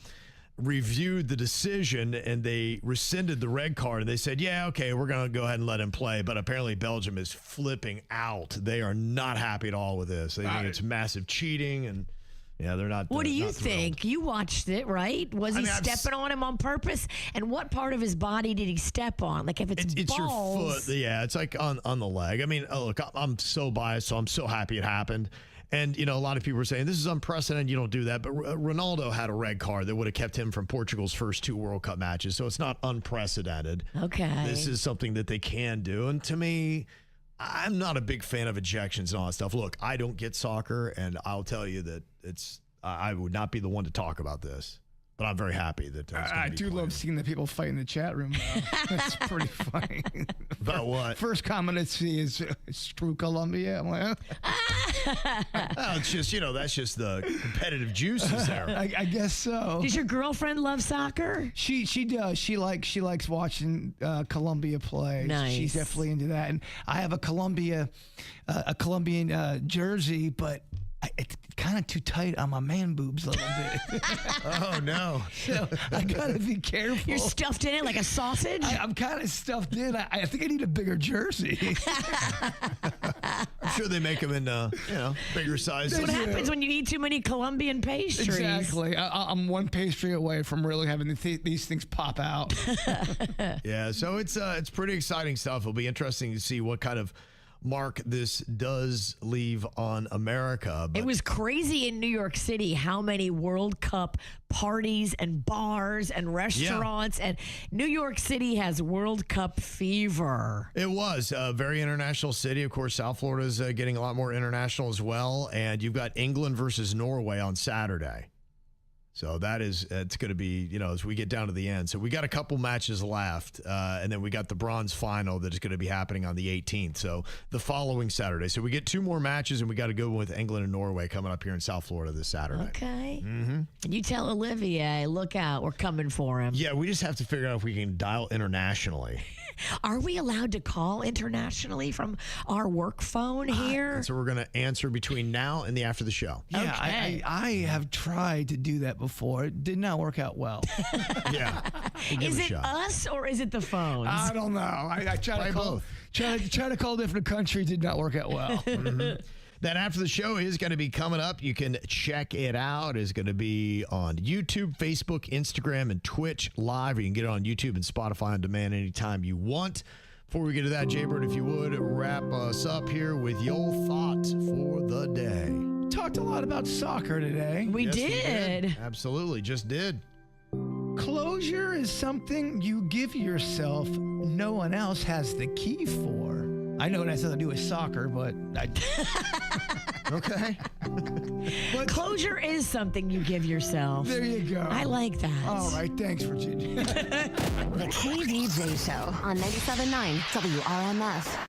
Speaker 2: reviewed the decision and they rescinded the red card. And they said, yeah, okay, we're going to go ahead and let him play. But apparently Belgium is flipping out. They are not happy at all with this. They think it's massive cheating and... Yeah, they're not.
Speaker 3: What do you think? You watched it, right? Was he stepping on him on purpose? And what part of his body did he step on? Like if it's balls,
Speaker 2: your foot. Yeah, it's like on the leg. I mean, look, I'm so biased, so I'm so happy it happened. And, a lot of people are saying this is unprecedented. You don't do that. But Ronaldo had a red card that would have kept him from Portugal's first 2 World Cup matches. So it's not unprecedented.
Speaker 3: Okay.
Speaker 2: This is something that they can do. And to me, I'm not a big fan of ejections and all that stuff. Look, I don't get soccer, and I'll tell you that I would not be the one to talk about this. But I'm very happy that
Speaker 4: I do love seeing the people fight in the chat room, though. That's pretty funny.
Speaker 2: About what?
Speaker 4: First comment I see is screw Colombia. I'm like,
Speaker 2: it's just, that's just the competitive juices there.
Speaker 4: I guess so.
Speaker 3: Does your girlfriend love soccer?
Speaker 4: She does. She likes watching Colombia play.
Speaker 3: Nice.
Speaker 4: She's definitely into that. And I have a Colombian jersey, but it's kind of too tight on my man boobs a little bit.
Speaker 2: Oh, no.
Speaker 4: So I got to be careful.
Speaker 3: You're stuffed in it like a sausage?
Speaker 4: I'm kind of stuffed in. I think I need a bigger jersey.
Speaker 2: sure they make them in, bigger sizes.
Speaker 3: What happens when you eat too many Colombian pastries?
Speaker 4: Exactly. I'm one pastry away from really having these things pop out.
Speaker 2: Yeah, so it's pretty exciting stuff. It'll be interesting to see what kind of mark this does leave on America. But
Speaker 3: it was crazy in New York City how many World Cup parties and bars and restaurants, and New York City has World Cup fever.
Speaker 2: It was a very international city. Of course, South Florida is getting a lot more international as well. And you've got England versus Norway on Saturday. So it's going to be, as we get down to the end. So we got a couple matches left, and then we got the bronze final that is going to be happening on the 18th. So the following Saturday. So we get 2 more matches, and we got to go with England and Norway coming up here in South Florida this Saturday.
Speaker 3: Okay. Mm-hmm. You tell Olivier, look out, we're coming for him.
Speaker 2: Yeah, we just have to figure out if we can dial internationally.
Speaker 3: Are we allowed to call internationally from our work phone here?
Speaker 2: So we're going to answer between now and after the show.
Speaker 4: Yeah,
Speaker 3: okay.
Speaker 4: I have tried to do that before. It did not work out well.
Speaker 2: Yeah.
Speaker 3: Is it us or is it the phones?
Speaker 4: I don't know. I tried to call both. Try to call a different country. Did not work out well.
Speaker 2: Mm-hmm. Then after the show is going to be coming up. You can check it out. It's going to be on YouTube, Facebook, Instagram, and Twitch live. Or you can get it on YouTube and Spotify on demand anytime you want. Before we get to that, Jaybird, if you would, wrap us up here with your thoughts for the day.
Speaker 4: Talked a lot about soccer today.
Speaker 3: We
Speaker 2: Yes,
Speaker 3: did.
Speaker 2: Absolutely, just did.
Speaker 4: Closure is something you give yourself. No one else has the key for. I know it has nothing to do with soccer, but
Speaker 2: okay.
Speaker 3: But closure is something you give yourself.
Speaker 4: There you go.
Speaker 3: I like that.
Speaker 4: All right, thanks, Virginia.
Speaker 5: The KVJ Show on 97.9 WRMF.